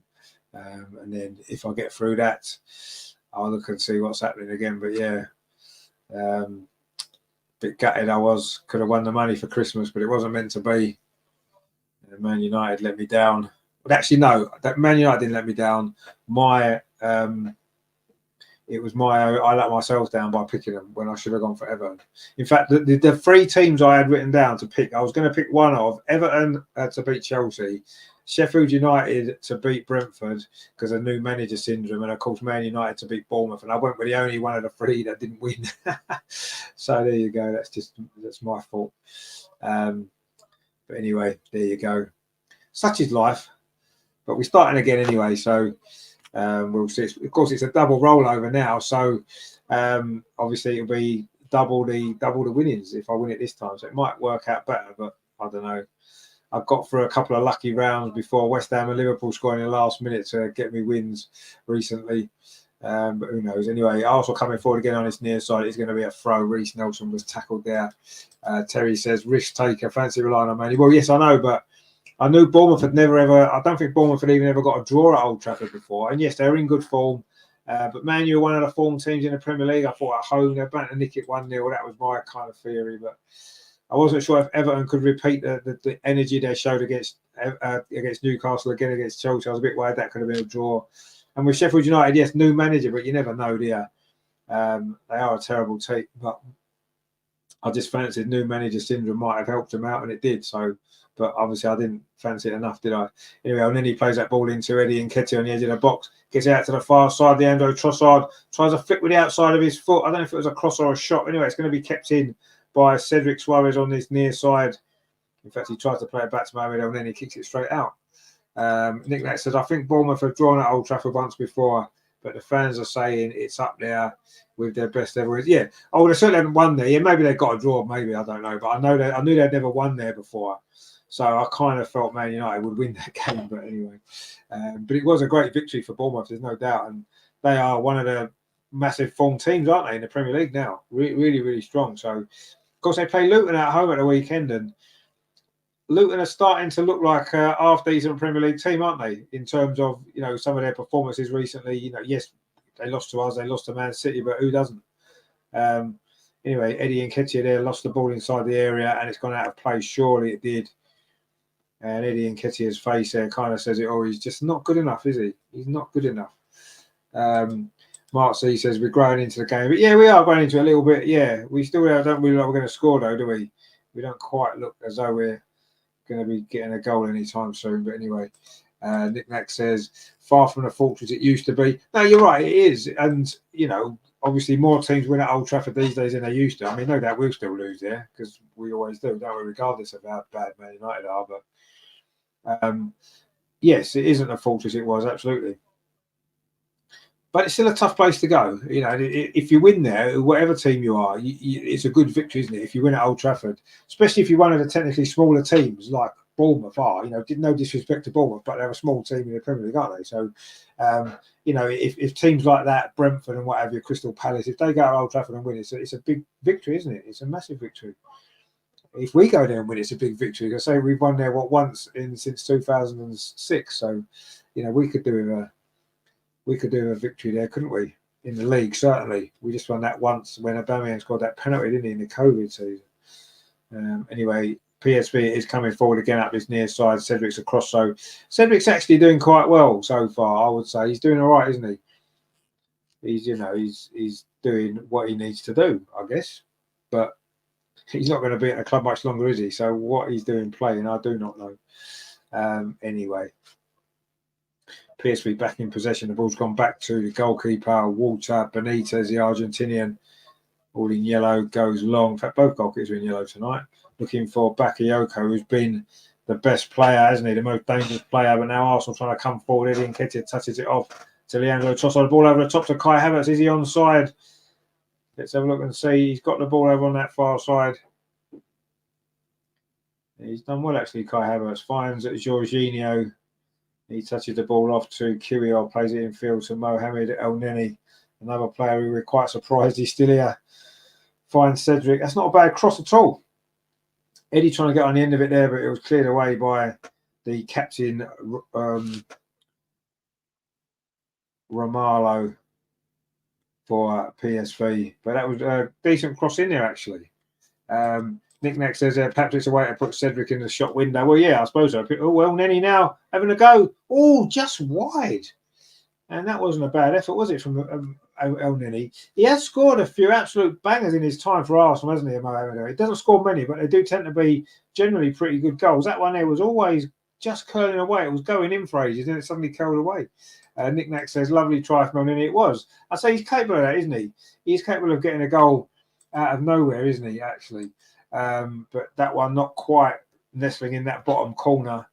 Speaker 1: And then if I get through that, I'll look and see what's happening again. But yeah, bit gutted I was. Could have won the money for Christmas, but it wasn't meant to be. Man United let me down. But actually, no, that Man United didn't let me down. It was I let myself down by picking them when I should have gone for Everton. In fact, the 3 teams I had written down to pick, I was going to pick one of Everton to beat Chelsea, Sheffield United to beat Brentford because of new manager syndrome, and of course Man United to beat Bournemouth. And I went with the only one of the 3 that didn't win. So there you go. That's my fault. But anyway, there you go. Such is life. But we're starting again anyway, so. We'll see. Of course, it's a double rollover now, so obviously it'll be double the winnings if I win it this time. So it might work out better, but I don't know. I've got through a couple of lucky rounds before West Ham and Liverpool scoring in the last minute to get me wins recently. But who knows? Anyway, Arsenal coming forward again on his near side. It's going to be a throw. Reece Nelson was tackled there. Terry says, risk taker, fancy relying on Manny. Well, yes, I know, but I knew Bournemouth had never ever, I don't think Bournemouth had even ever got a draw at Old Trafford before. And yes, they're in good form. But Man U are one of the form teams in the Premier League. I thought at home they're bound to nick it 1-0. That was my kind of theory. But I wasn't sure if Everton could repeat the energy they showed against Newcastle, again against Chelsea. I was a bit worried that could have been a draw. And with Sheffield United, yes, new manager, but you never know, do you? They are a terrible team. But I just fancied new manager syndrome might have helped them out, and it did. So, but obviously I didn't fancy it enough, did I? Anyway, and then he plays that ball into Eddie Nketiah on the edge of the box, gets out to the far side. Leandro Trossard tries a flick with the outside of his foot. I don't know if it was a cross or a shot. Anyway, it's going to be kept in by Cedric Suarez on this near side. In fact, he tries to play it back to Mohamed, and then he kicks it straight out. Nick Nack says, I think Bournemouth have drawn at Old Trafford once before, but the fans are saying it's up there with their best ever. Yeah, they certainly haven't won there. Yeah, maybe they got a draw, maybe, I don't know. But I knew they'd never won there before. So I kind of felt Man United would win that game. But anyway, but it was a great victory for Bournemouth, there's no doubt. And they are one of the massive form teams, aren't they, in the Premier League now? Really, really strong. So, of course, they play Luton at home at the weekend, and Luton are starting to look like a half-decent Premier League team, aren't they? In terms of, some of their performances recently. Yes, they lost to us, they lost to Man City, but who doesn't? Anyway, Eddie Nketiah there lost the ball inside the area, and it's gone out of play. Surely it did. And Eddie Nketiah's face there kind of says it all. He's just not good enough, is he? He's not good enough. Mark C says we're growing into the game. But yeah, we are growing into it a little bit. Yeah, we still don't really look like we're going to score, though, do we? We don't quite look as though we're going to be getting a goal anytime soon. But anyway, Nick Nack says, far from the fortress it used to be. No, you're right, it is. And, obviously more teams win at Old Trafford these days than they used to. I mean, no doubt we'll still lose there because we always do, don't we, regardless of how bad Man United are. But yes, it isn't a fortress it was, absolutely. But it's still a tough place to go. If you win there, whatever team you are, it's a good victory, isn't it? If you win at Old Trafford, especially if you're one of the technically smaller teams like Bournemouth are. No disrespect to Bournemouth, but they're a small team in the Premier League, aren't they? So, if teams like that, Brentford and what have you, Crystal Palace, if they go to Old Trafford and win, it's a big victory, isn't it? It's a massive victory. If we go there and win, it's a big victory. I say we've won there once since 2006. So, we could do a victory there, couldn't we? In the league, certainly. We just won that once when Aubameyang scored that penalty, didn't he, in the COVID season? Anyway, PSV is coming forward again up this near side. Cedric's across. So Cedric's actually doing quite well so far, I would say. He's doing all right, isn't he? He's doing what he needs to do, I guess. But he's not going to be at the club much longer, is he? So what he's doing playing, I do not know. Anyway. PSV back in possession. The ball's gone back to the goalkeeper, Walter Benitez, the Argentinian. All in yellow, goes long. In fact, both goalkeepers are in yellow tonight. Looking for Bakayoko, who's been the best player, hasn't he? The most dangerous player. But now Arsenal trying to come forward. Eddie Nketiah touches it off to Leandro Trossard. The ball over the top to Kai Havertz. Is he onside? Let's have a look and see. He's got the ball over on that far side. He's done well, actually, Kai Havertz. Finds Jorginho. He touches the ball off to Kyrgios, plays it in field to Mohamed El-Neni, another player who we're quite surprised he's still here. Finds Cedric. That's not a bad cross at all. Eddie trying to get on the end of it there, but it was cleared away by the captain, Romalo, for PSV. But that was a decent cross in there, actually. Nick Nack says perhaps it's a way to put Cedric in the shot window. Well, yeah, I suppose so. Oh, well, Nenny now having a go. Oh, just wide. And that wasn't a bad effort, was it, from El Nenny? He has scored a few absolute bangers in his time for Arsenal, hasn't he, Mohamed? He doesn't score many, but they do tend to be generally pretty good goals. That one there was always just curling away. It was going in for ages, and it suddenly curled away. Nick Nack says, lovely try from El Nenny. It was. I say he's capable of that, isn't he? He's capable of getting a goal out of nowhere, isn't he, actually? But that one not quite nestling in that bottom corner.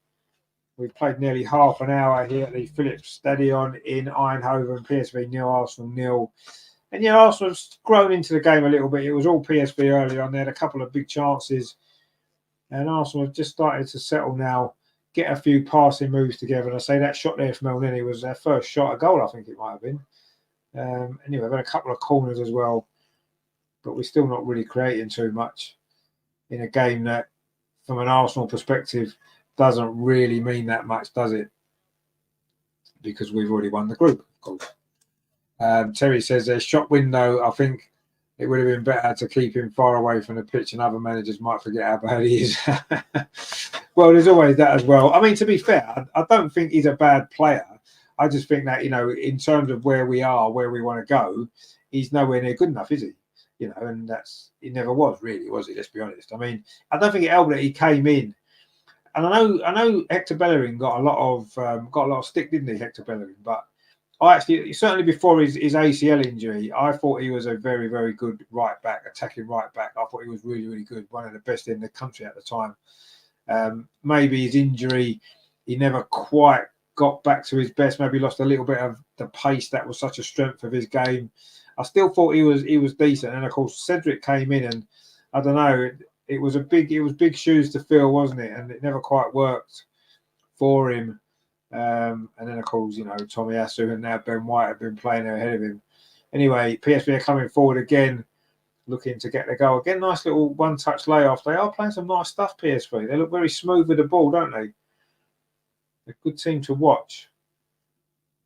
Speaker 1: We've played nearly half an hour here at the Philips Stadion in Eindhoven. PSV 0, Arsenal 0. And yeah, Arsenal's grown into the game a little bit. It was all PSV early on. They had a couple of big chances. And Arsenal have just started to settle now, get a few passing moves together. And I say that shot there from El Neni was their first shot at goal, I think it might have been. Anyway, we've had a couple of corners as well, but we're still not really creating too much in a game that, from an Arsenal perspective, doesn't really mean that much, does it? Because we've already won the group, of course. Terry says their shop window, I think it would have been better to keep him far away from the pitch, and other managers might forget how bad he is. Well, there's always that as well. I mean, to be fair, I don't think he's a bad player. I just think that, in terms of where we are, where we want to go, he's nowhere near good enough, is he? And he never was really, was he? Let's be honest. I mean, I don't think it helped that he came in, and I know Hector Bellerin got a lot of stick, didn't he, Hector Bellerin? But I actually, certainly before his ACL injury, I thought he was a very, very good right back, attacking right back. I thought he was really, really good, one of the best in the country at the time. Maybe his injury, he never quite got back to his best. Maybe lost a little bit of the pace that was such a strength of his game. I still thought he was decent, and of course Cedric came in, and I don't know, it was big shoes to fill, wasn't it? And it never quite worked for him. And then of course, Tomiyasu and now Ben White have been playing ahead of him. Anyway, PSV are coming forward again, looking to get the goal. Again, nice little one-touch layoff. They are playing some nice stuff, PSV. They look very smooth with the ball, don't they? A good team to watch.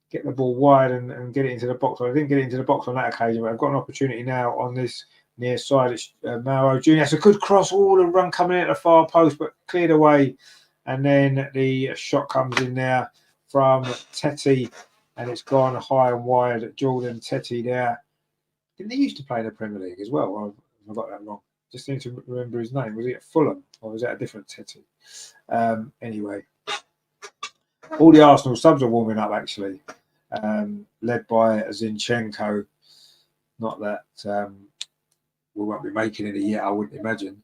Speaker 1: Get the ball wide and get it into the box. I didn't get it into the box on that occasion, but I've got an opportunity now on this near side. It's Mauro Jr. It's a good cross. All the run coming in at the far post, but cleared away. And then the shot comes in there from Teti, and it's gone high and wide. Jordan Teti there. Didn't he used to play in the Premier League as well? I got that wrong. Just need to remember his name. Was he at Fulham or was that a different Teti? Anyway, all the Arsenal subs are warming up actually, led by Zinchenko. Not that we won't be making any yet, I wouldn't imagine.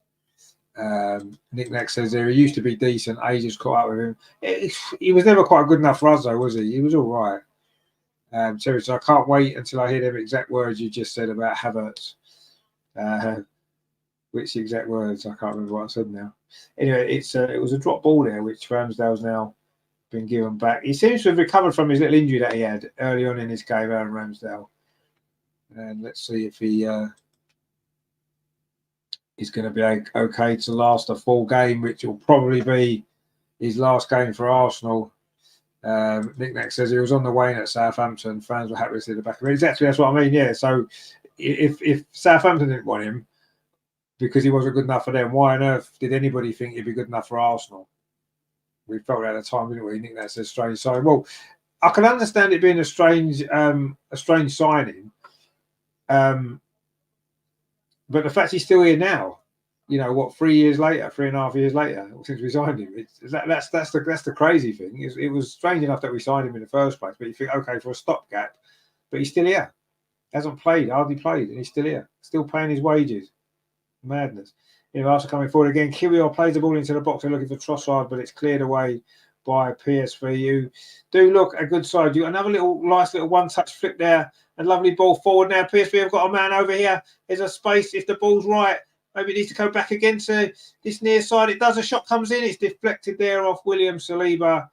Speaker 1: Nick Nack says there he used to be decent. Ages caught up with him. He was never quite good enough for us though, was he? He was all right. Terry, so I can't wait until I hear them exact words you just said about Havertz. Which exact words? I can't remember what I said now. Anyway, it was a drop ball there, which Ramsdale's now been given back. He seems to have recovered from his little injury that he had early on in this game, Aaron Ramsdale. And let's see if he is going to be okay to last a full game, which will probably be his last game for Arsenal. Nick Nack says he was on the wane at Southampton. Fans were happy to see the back of him. Exactly, that's what I mean. Yeah. So if Southampton didn't want him because he wasn't good enough for them, why on earth did anybody think he'd be good enough for Arsenal? We felt that at the time, didn't we? Nick Nack says strange signing. Well, I can understand it being a strange signing, but the fact he's still here now. 3 years later, 3.5 years later, since we signed him, that's the crazy thing. It was strange enough that we signed him in the first place, but you think, okay, for a stopgap, but he's still here. Hasn't played, hardly played, and he's still here, still paying his wages. Madness. Also coming forward again, Kirill plays the ball into the box. They're looking for Trossard, but it's cleared away by PSV. You do look a good side. You another nice little one-touch flip there, a lovely ball forward now. PSV have got a man over here. There's a space if the ball's right. Maybe it needs to go back again to this near side. It does. A shot comes in. It's deflected there off William Saliba.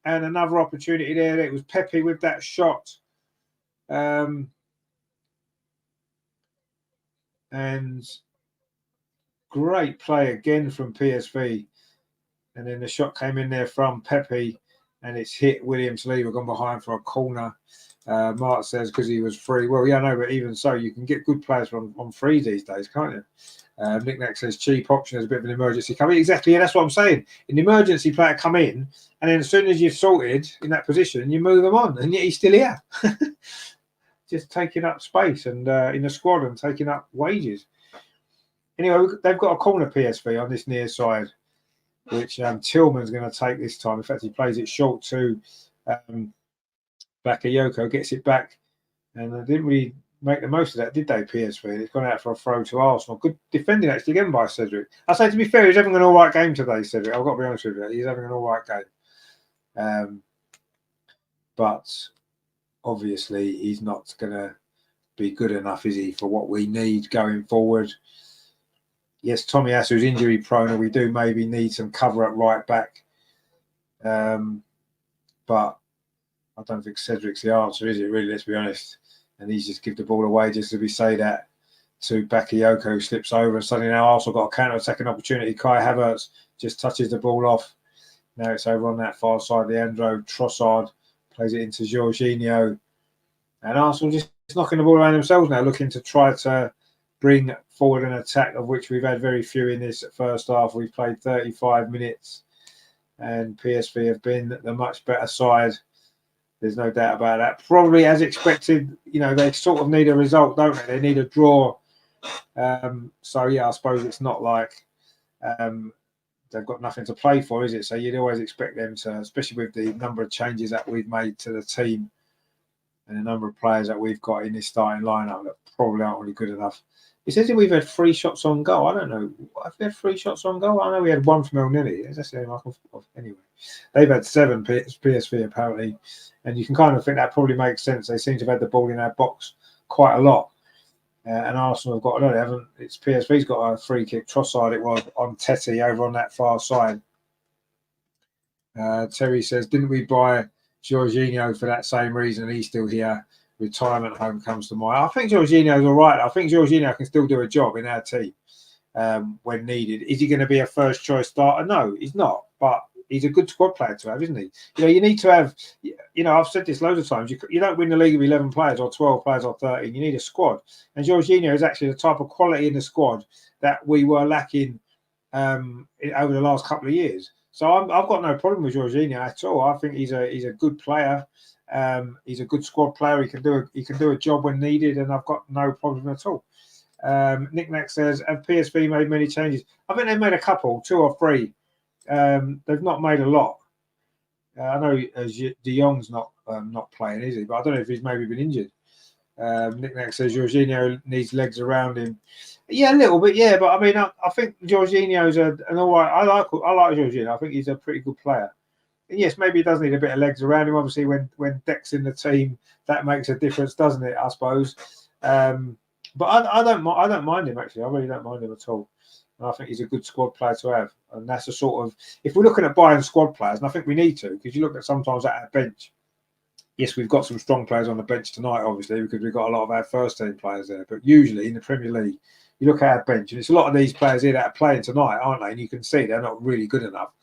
Speaker 1: And another opportunity there. It was Pepe with that shot. And great play again from PSV. And then the shot came in there from Pepe. And it's hit William Saliba, gone behind for a corner. Mark says because he was free. Well, yeah, no, but even so, you can get good players on free these days, can't you? Nick Nack says cheap option is a bit of an emergency coming. Exactly, yeah, that's what I'm saying. An emergency player come in, and then as soon as you've sorted in that position, you move them on, and yet he's still here, just taking up space and in the squad and taking up wages. Anyway, they've got a corner PSV on this near side, which Tillman's going to take this time. In fact, he plays it short to Bakayoko, gets it back, and they didn't really make the most of that, did they, PSV? It's gone out for a throw to Arsenal. Good defending, actually, again by Cedric. I say, to be fair, he's having an all right game today, Cedric. I've got to be honest with you. He's having an all right game. But obviously, he's not going to be good enough, is he, for what we need going forward? Yes, Tomiyasu's injury prone, and we do maybe need some cover at right back. But I don't think Cedric's the answer, is it, really? Let's be honest. and he's just give the ball away just as we say that to Bakayoko, who slips over, and suddenly now Arsenal got a counter-attacking opportunity. Kai Havertz just touches the ball off. Now it's over on that far side. Leandro Trossard plays it into Jorginho, and Arsenal just knocking the ball around themselves now, looking to try to bring forward an attack, of which we've had very few in this first half. We've played 35 minutes, and PSV have been the much better side. There's no doubt about that. Probably as expected, they sort of need a result, don't they? They need a draw. So, yeah, I suppose it's not like they've got nothing to play for, is it? So you'd always expect them to, especially with the number of changes that we've made to the team and the number of players that we've got in this starting lineup that probably aren't really good enough. It says that we've had 3 shots on goal. I don't know. Have we had 3 shots on goal? I know we had 1 from El Nini. That's the only anyway. They've had 7 PSV apparently, and you can kind of think that probably makes sense. They seem to have had the ball in our box quite a lot. And Arsenal have got, no, they haven't. It's PSV's got a free kick. Trossard it was on Tete over on that far side. Terry says, didn't we buy Jorginho for that same reason? He's still here. Retirement home comes to mind. I think Jorginho's all right. I think Jorginho can still do a job in our team when needed. Is he going to be a first choice starter? No, he's not. But he's a good squad player to have, isn't he? You need to have, I've said this loads of times, you don't win the league of 11 players or 12 players or 13. You need a squad. And Jorginho is actually the type of quality in the squad that we were lacking over the last couple of years. So I've got no problem with Jorginho at all. I think he's a good player. He's a good squad player. He can do a job when needed, and I've got no problem at all. Nick Nack says, have PSV made many changes? I think they've made a couple, 2 or 3. They've not made a lot. I know De Jong's not playing, is he? But I don't know if he's maybe been injured. Nick Nack says Jorginho needs legs around him. Yeah, a little bit, yeah. But I mean, I think Jorginho's an all right. I like Jorginho. I think he's a pretty good player. And yes, maybe he does need a bit of legs around him. Obviously, when Deck's in the team, that makes a difference, doesn't it? I suppose. But I don't mind him actually. I really don't mind him at all. And I think he's a good squad player to have. And that's a sort of, if we're looking at buying squad players, and I think we need to, because you look at sometimes at our bench. Yes, we've got some strong players on the bench tonight, obviously, because we've got a lot of our first team players there. But usually in the Premier League, you look at our bench, and it's a lot of these players here that are playing tonight, aren't they? And you can see they're not really good enough.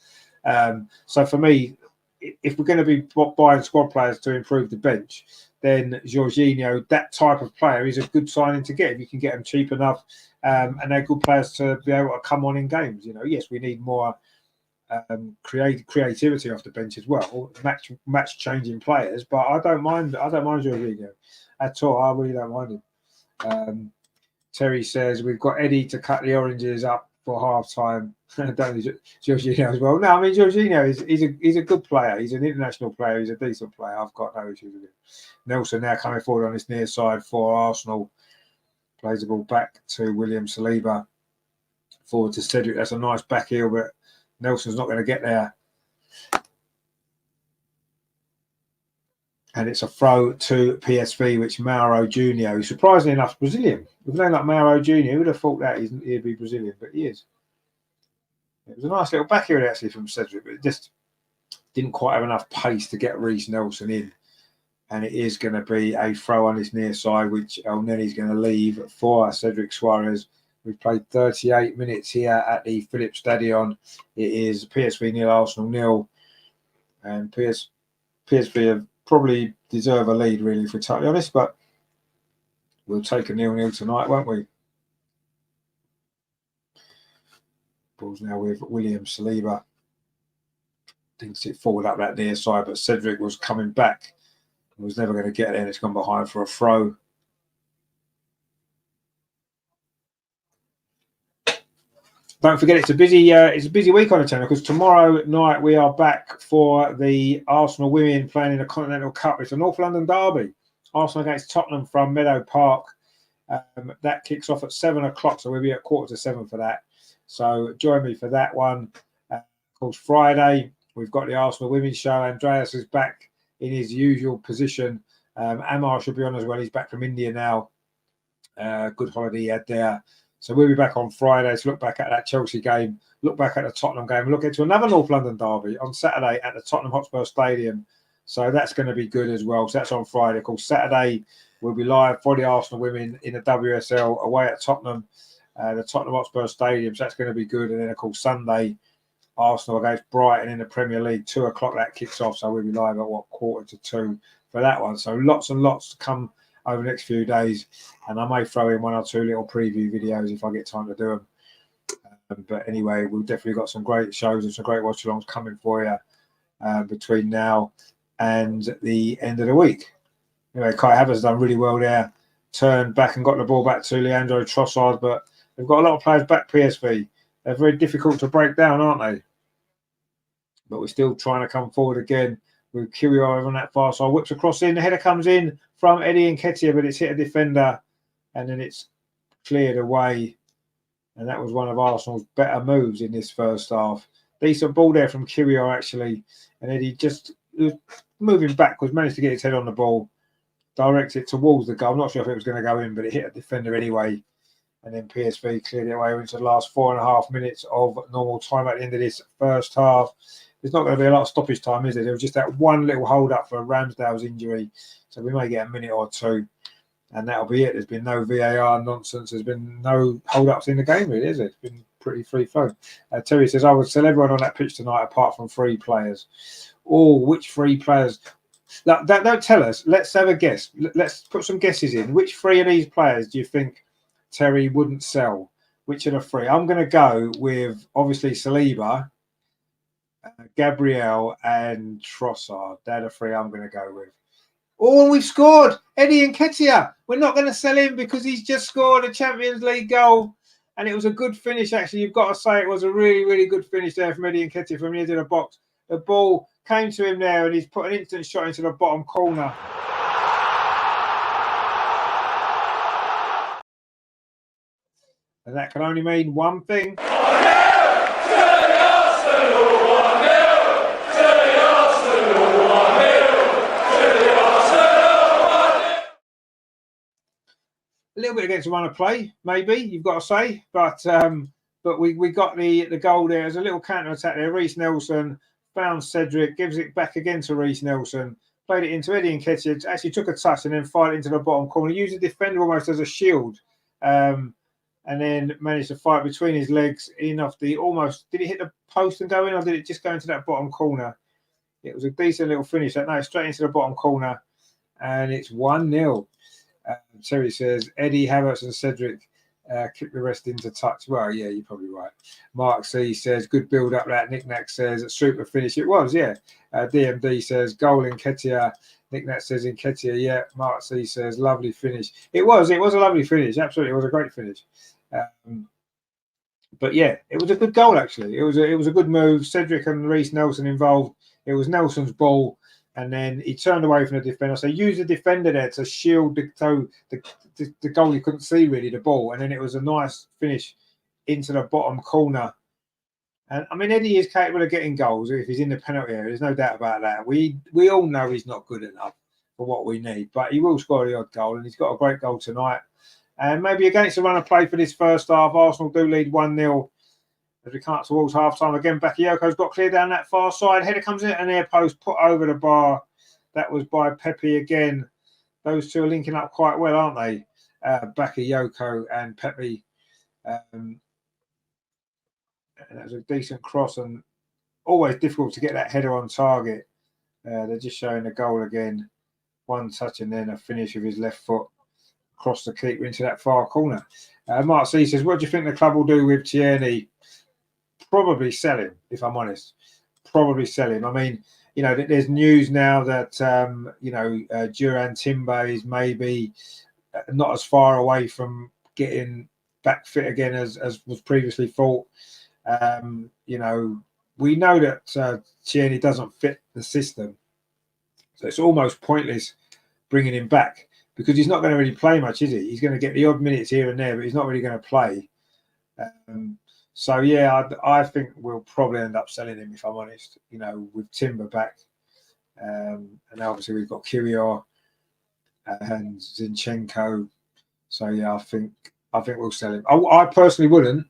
Speaker 1: So for me, if we're going to be buying squad players to improve the bench, then Jorginho, that type of player, is a good signing to get if you can get them cheap enough, and they're good players to be able to come on in games. Yes, we need more creativity off the bench as well, match changing players. But I don't mind Jorginho at all. I really don't mind him. Terry says we've got Eddie to cut the oranges up for half time. Don't Jorginho as well. No, I mean Jorginho he's a good player. He's an international player. He's a decent player. I've got no issues with him. Nelson now coming forward on his near side for Arsenal. Plays the ball back to William Saliba. Forward to Cedric. That's a nice back heel, but Nelson's not going to get there. And it's a throw to PSV, which Mauro Jr., who's surprisingly enough Brazilian. With a name like Mauro Jr., who would have thought that he'd be Brazilian, but he is. It was a nice little back heel actually from Cedric, but it just didn't quite have enough pace to get Reece Nelson in. And it is going to be a throw on his near side, which El Neni's going to leave for Cedric Suarez. We've played 38 minutes here at the Philips Stadion. It is PSV 0, Arsenal 0. And PSV have probably deserve a lead, really, if we're totally honest, but we'll take a 0-0 tonight, won't we? Ball's now with William Saliba. Thinks it forward up that near side, but Cedric was coming back. He was never going to get there, and it's gone behind for a throw. Don't forget, it's a busy week on the channel, because tomorrow night we are back for the Arsenal women playing in the Continental Cup. It's a North London derby. Arsenal against Tottenham from Meadow Park. That kicks off at 7 o'clock, so we'll be at 6:45 for that. So join me for that one. Of course, Friday we've got the Arsenal women's show. Andreas is back in his usual position. Amar should be on as well. He's back from India now. Good holiday he had there. So we'll be back on Friday to look back at that Chelsea game, look back at the Tottenham game, and look into another North London derby on Saturday at the Tottenham Hotspur Stadium. So that's going to be good as well. So that's on Friday. Of course, Saturday, We'll be live for the Arsenal women in the WSL away at Tottenham, the Tottenham Hotspur Stadium. So that's going to be good. And then, of course, Sunday, Arsenal against Brighton in the Premier League, 2 o'clock that kicks off. So we'll be live at 1:45 for that one. So lots and lots to come over the next few days. And I may throw in 1 or 2 little preview videos if I get time to do them. But anyway, we've definitely got some great shows and some great watch-alongs coming for you between now and the end of the week. Anyway, Kai Havertz has done really well there. Turned back and got the ball back to Leandro Trossard. But they've got a lot of players back, PSV. They're very difficult to break down, aren't they? But we're still trying to come forward again with Kyrgios over on that far side. Whips across in. The header comes in from Eddie Nketiah, but it's hit a defender. And then it's cleared away. And that was one of Arsenal's better moves in this first half. Decent ball there from Kyrgios, actually. And Eddie just moving backwards, managed to get his head on the ball, direct it towards the goal. I'm not sure if it was going to go in, but it hit a defender anyway. And then PSV cleared it away into the last 4.5 minutes of normal time at the end of this first half. There's not going to be a lot of stoppage time, is there? There was just that one little hold-up for Ramsdale's injury. So we may get a minute or two. And that'll be it. There's been no VAR nonsense. There's been no hold-ups in the game, really, is it? It's been pretty free-flowing. Terry says, I would sell everyone on that pitch tonight apart from 3 players. Oh, which 3 players? Don't tell us. Let's have a guess. Let's put some guesses in. Which 3 of these players do you think Terry wouldn't sell? Which are the 3? I'm going to go with, obviously, Saliba, Gabriel, and Trossard. They're the 3 I'm going to go with. Oh, we've scored. Eddie Nketiah. We're not going to sell him because he's just scored a Champions League goal. And it was a good finish, actually. You've got to say it was a really, really good finish there from Eddie Nketiah from the edge of the box. The ball came to him there and he's put an instant shot into the bottom corner. And that can only mean one thing. A little bit against the run of play, maybe you've got to say, but we got the goal there. There's a little counter attack there. Reece Nelson found Cedric, gives it back again to Reece Nelson, played it into Eddie Nketiah, actually took a touch and then fired it into the bottom corner. Used the defender almost as a shield, and then managed to fight between his legs in off the almost. Did it hit the post and go in, or did it just go into that bottom corner? It was a decent little finish. No, straight into the bottom corner, and it's 1-0. Terry says Eddie, Havertz and Cedric kick the rest into touch. Well, yeah, you're probably right. Mark C says good build up. That Nick says super finish. It was, yeah. DMD says goal in Nketiah. Nick says in Nketiah, yeah. Mark C says lovely finish. It was a lovely finish. Absolutely, it was a great finish. But yeah, it was a good goal actually. It was a good move. Cedric and Reece Nelson involved. It was Nelson's ball. And then he turned away from the defender. So use the defender there to shield the goal. You couldn't see really the ball. And then it was a nice finish into the bottom corner. And I mean, Eddie is capable of getting goals if he's in the penalty area. There's no doubt about that. We all know he's not good enough for what we need, but he will score the odd goal. And he's got a great goal tonight. And maybe against the run of play for this first half, Arsenal do lead 1-0. As we come towards half-time again, Bakayoko's got clear down that far side. Header comes in at an air post, put over the bar. That was by Pepe again. Those 2 are linking up quite well, aren't they? Bakayoko and Pepe. And that was a decent cross and always difficult to get that header on target. They're just showing the goal again. One touch and then a finish with his left foot across the keeper into that far corner. Mark C says, what do you think the club will do with Tierney? Probably sell him, if I'm honest. Probably sell him. I mean, you know, there's news now that, Duran Timber is maybe not as far away from getting back fit again as was previously thought. We know that Tierney doesn't fit the system. So it's almost pointless bringing him back because he's not going to really play much, is he? He's going to get the odd minutes here and there, but he's not really going to play. So, yeah, I think we'll probably end up selling him, if I'm honest, with Timber back. And obviously we've got Kyrgios and Zinchenko. So, yeah, I think we'll sell him. I personally wouldn't.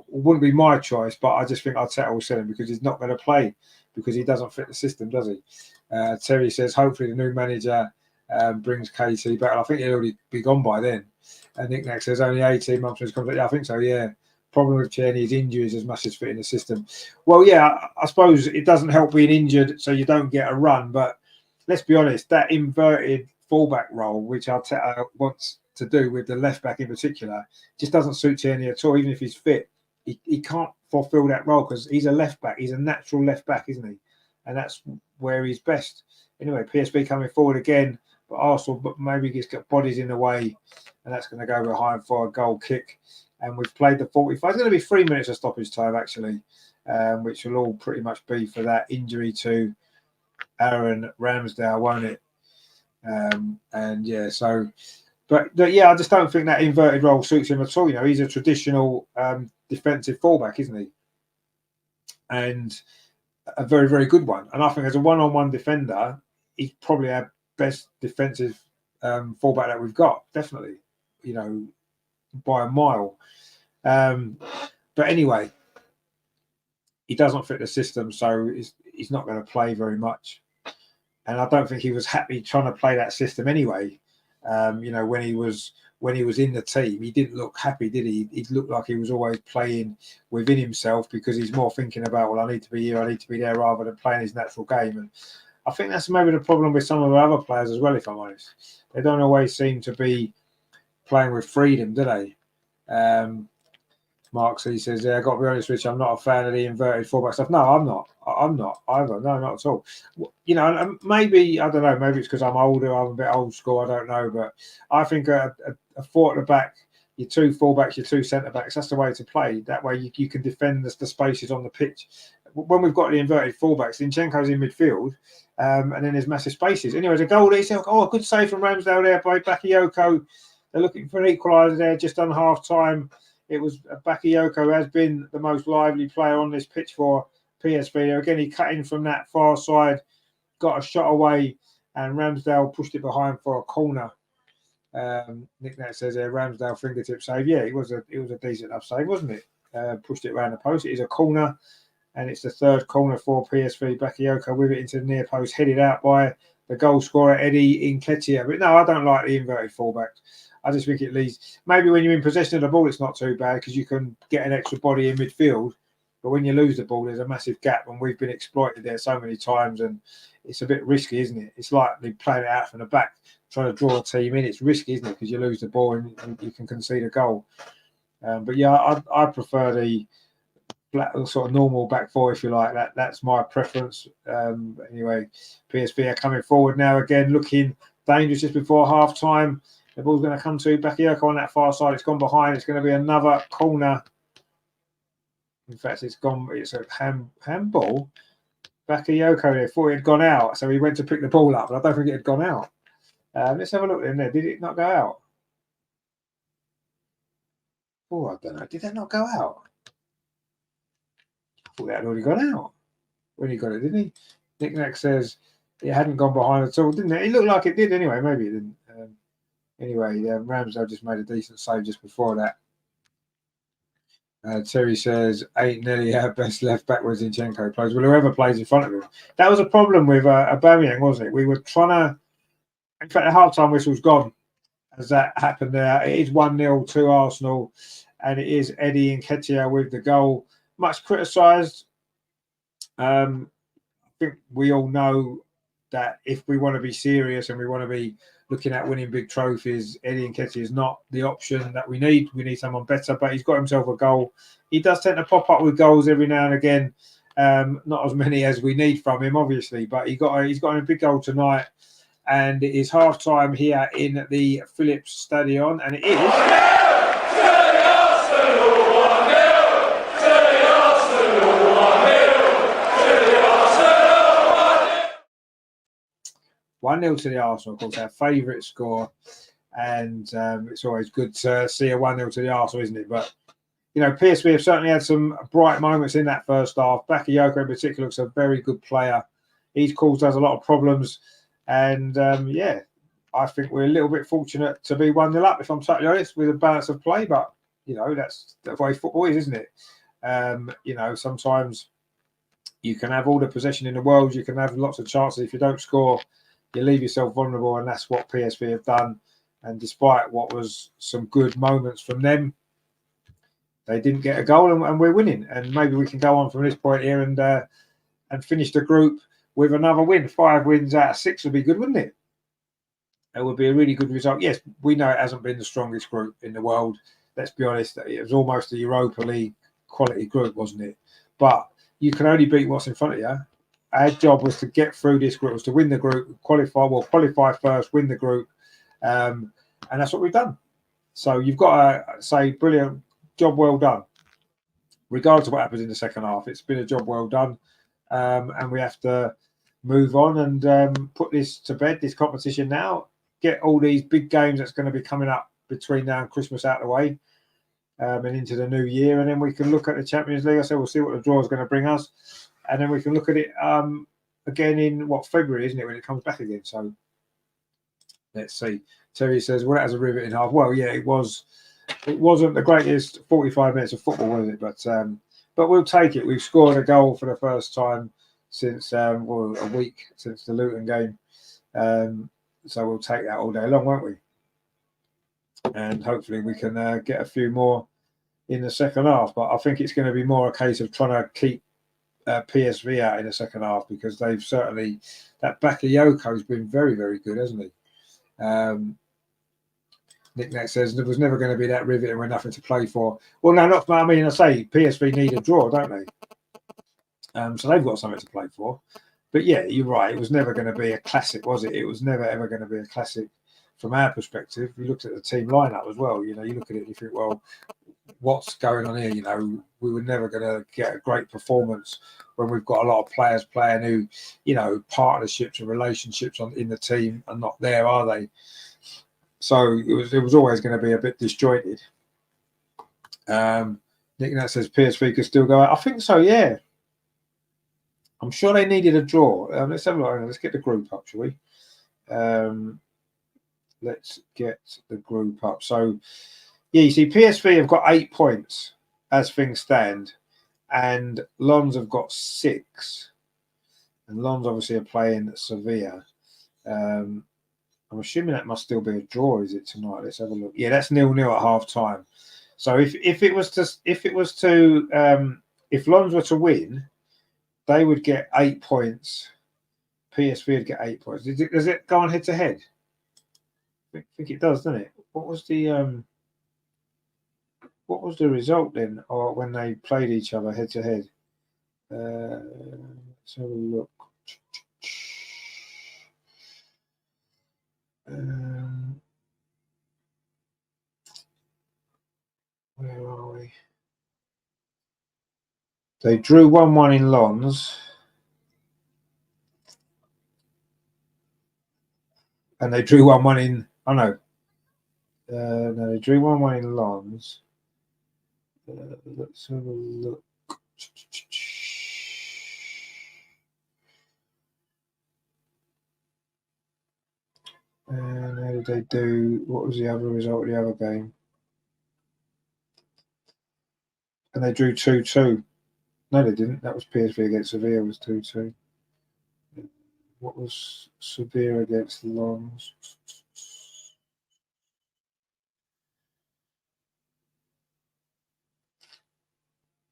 Speaker 1: Wouldn't be my choice, but I just think I'd say we'll sell him because he's not going to play because he doesn't fit the system, does he? Terry says, hopefully the new manager brings KT back. I think he'll already be gone by then. And Nick Nack says only 18 months from his contract. Yeah, I think so, yeah. Problem with Tierney is injuries as much as fitting the system. Well, yeah, I suppose it doesn't help being injured so you don't get a run. But let's be honest, that inverted fullback role, which Arteta wants to do with the left back in particular, just doesn't suit Tierney at all, even if he's fit. He can't fulfill that role because he's a left back. He's a natural left back, isn't he? And that's where he's best. Anyway, PSV coming forward again, but Arsenal maybe just got bodies in the way, and that's going to go behind for a goal kick. And we've played the 45. It's going to be 3 minutes of stoppage time, actually, which will all pretty much be for that injury to Aaron Ramsdale, won't it? And yeah, so, but yeah, I just don't think that inverted role suits him at all. You know, he's a traditional defensive fullback, isn't he? And a very, very good one. And I think as a one-on-one defender, he's probably our best defensive fullback that we've got, definitely, you know, by a mile. But anyway, he doesn't fit the system, so he's not going to play very much. And I don't think he was happy trying to play that system anyway. You know, when he was in the team, he didn't look happy, did he? He looked like he was always playing within himself because he's more thinking about, well, I need to be here, I need to be there, rather than playing his natural game. And I think that's maybe the problem with some of the other players as well, if I'm honest. They don't always seem to be playing with freedom, do they? Mark C says, "Yeah, I got to be honest with you, I'm not a fan of the inverted fullback stuff." No, I'm not either. No, not at all. You know, maybe, I don't know, maybe it's because I'm older, I'm a bit old school, I don't know. But I think a four at the back, your two fullbacks, your two centre backs, that's the way to play. That way you can defend the spaces on the pitch. When we've got the inverted fullbacks, Zinchenko's in midfield, and then there's massive spaces. Anyway, there's a goal there. Oh, a good save from Ramsdale there by Bakayoko. They're looking for an equaliser there just on half time. It was Bakayoko has been the most lively player on this pitch for PSV. Again, he cut in from that far side, got a shot away, and Ramsdale pushed it behind for a corner. Nick Nat says there, Ramsdale fingertip save. Yeah, it was a decent enough save, wasn't it? Pushed it around the post. It is a corner, and it's the third corner for PSV. Bakayoko with it into the near post, headed out by the goal scorer Eddie Nketiah. But no, I don't like the inverted fullback. I just think it leads. Maybe when you're in possession of the ball, it's not too bad because you can get an extra body in midfield. But when you lose the ball, there's a massive gap, and we've been exploited there so many times, and it's a bit risky, isn't it? It's like they playing it out from the back, trying to draw a team in. It's risky, isn't it? Because you lose the ball and you can concede a goal. But yeah, I prefer the sort of normal back four, if you like. That's my preference. Anyway, PSV are coming forward now again, looking dangerous just before half time. The ball's going to come to Bakayoko on that far side. It's gone behind. It's going to be another corner. In fact, it's gone. It's a handball. Bakayoko there thought it had gone out, so he went to pick the ball up, but I don't think it had gone out. Let's have a look in there. Did it not go out? Oh, I don't know. Did that not go out? I thought that had already gone out when he got it, didn't he? Nick Nack says it hadn't gone behind at all, didn't it? It looked like it did anyway. Maybe it didn't. Anyway, Ramsdale just made a decent save just before that. Terry says, ain't nearly our best left back when Zinchenko plays. Well, whoever plays in front of him. That was a problem with Aubameyang, wasn't it? We were trying to... In fact, the half-time whistle's gone as that happened there. It is 1-0 to Arsenal, and it is Eddie Nketiah with the goal. Much criticised. I think we all know that if we want to be serious and we want to be looking at winning big trophies, Eddie Nketiah is not the option that we need. We need someone better, but he's got himself a goal. He does tend to pop up with goals every now and again. Not as many as we need from him, obviously, but he's got a big goal tonight. And it is half time here in the Philips Stadion, and it is. 1-0 to the Arsenal, of course, our favourite score. And it's always good to see a 1-0 to the Arsenal, isn't it? But, you know, PSV have certainly had some bright moments in that first half. Bakayoko in particular looks a very good player. He's caused us a lot of problems. And, yeah, I think we're a little bit fortunate to be 1-0 up, if I'm totally honest, with a balance of play. But, you know, that's the way football is, isn't it? You know, sometimes you can have all the possession in the world. You can have lots of chances. If you don't score, you leave yourself vulnerable, and that's what PSV have done. And despite what was some good moments from them, they didn't get a goal, and we're winning. And maybe we can go on from this point here and finish the group with another win. 5 wins out of 6 would be good, wouldn't it? It would be a really good result. Yes, we know it hasn't been the strongest group in the world. Let's be honest, it was almost a Europa League quality group, wasn't it? But you can only beat what's in front of you. Our job was to get through this group, was to win the group, qualify first, win the group, and that's what we've done. So you've got to say, brilliant, job well done. Regardless of what happens in the second half, it's been a job well done, and we have to move on and put this to bed, this competition now, get all these big games that's going to be coming up between now and Christmas out of the way, and into the new year, and then we can look at the Champions League. I said we'll see what the draw is going to bring us, and then we can look at it again in February, isn't it, when it comes back again? So let's see. Terry says, well, that was a riveting half. Well, yeah, it was. It wasn't the greatest 45 minutes of football, was it? But we'll take it. We've scored a goal for the first time since a week since the Luton game. So we'll take that all day long, won't we? And hopefully we can get a few more in the second half. But I think it's going to be more a case of trying to keep PSV out in the second half, because they've certainly, that Bakayoko has been very, very good, hasn't he? Nick Nack says there was never going to be that riveting with nothing to play for. Well, no, not. I mean, I say PSV need a draw, don't they? So they've got something to play for. But yeah, you're right. It was never going to be a classic, was it? It was never ever going to be a classic from our perspective. You looked at the team lineup as well. You know, you look at it and you think, well, what's going on here? You know, we were never going to get a great performance when we've got a lot of players playing who, you know, partnerships and relationships in the team are not there, are they? So it was always going to be a bit disjointed. Nick Nat says PSV could still go out. I think so, yeah. I'm sure they needed a draw. Let's have a look. Let's get the group up, shall we? Let's get the group up. So, yeah, you see, PSV have got 8 points as things stand, and Lons have got 6. And Lons obviously are playing Sevilla. I'm assuming that must still be a draw, is it, tonight? Let's have a look. Yeah, that's 0-0 at half time. So if Lons were to win, they would get 8 points. PSV would get 8 points. Does it go on head to head? I think it does, doesn't it? What was the result then, or when they played each other head to head? Let's have a look. Where are we? They drew 1-1 in Lons, and they drew 1-1 in. Oh no, no, they drew 1-1 in Lons. Let's have a look. And how did they do? What was the other result of the other game? And they drew 2-2. No, they didn't. That was PSV against Sevilla, was 2-2. What was Sevilla against Lons?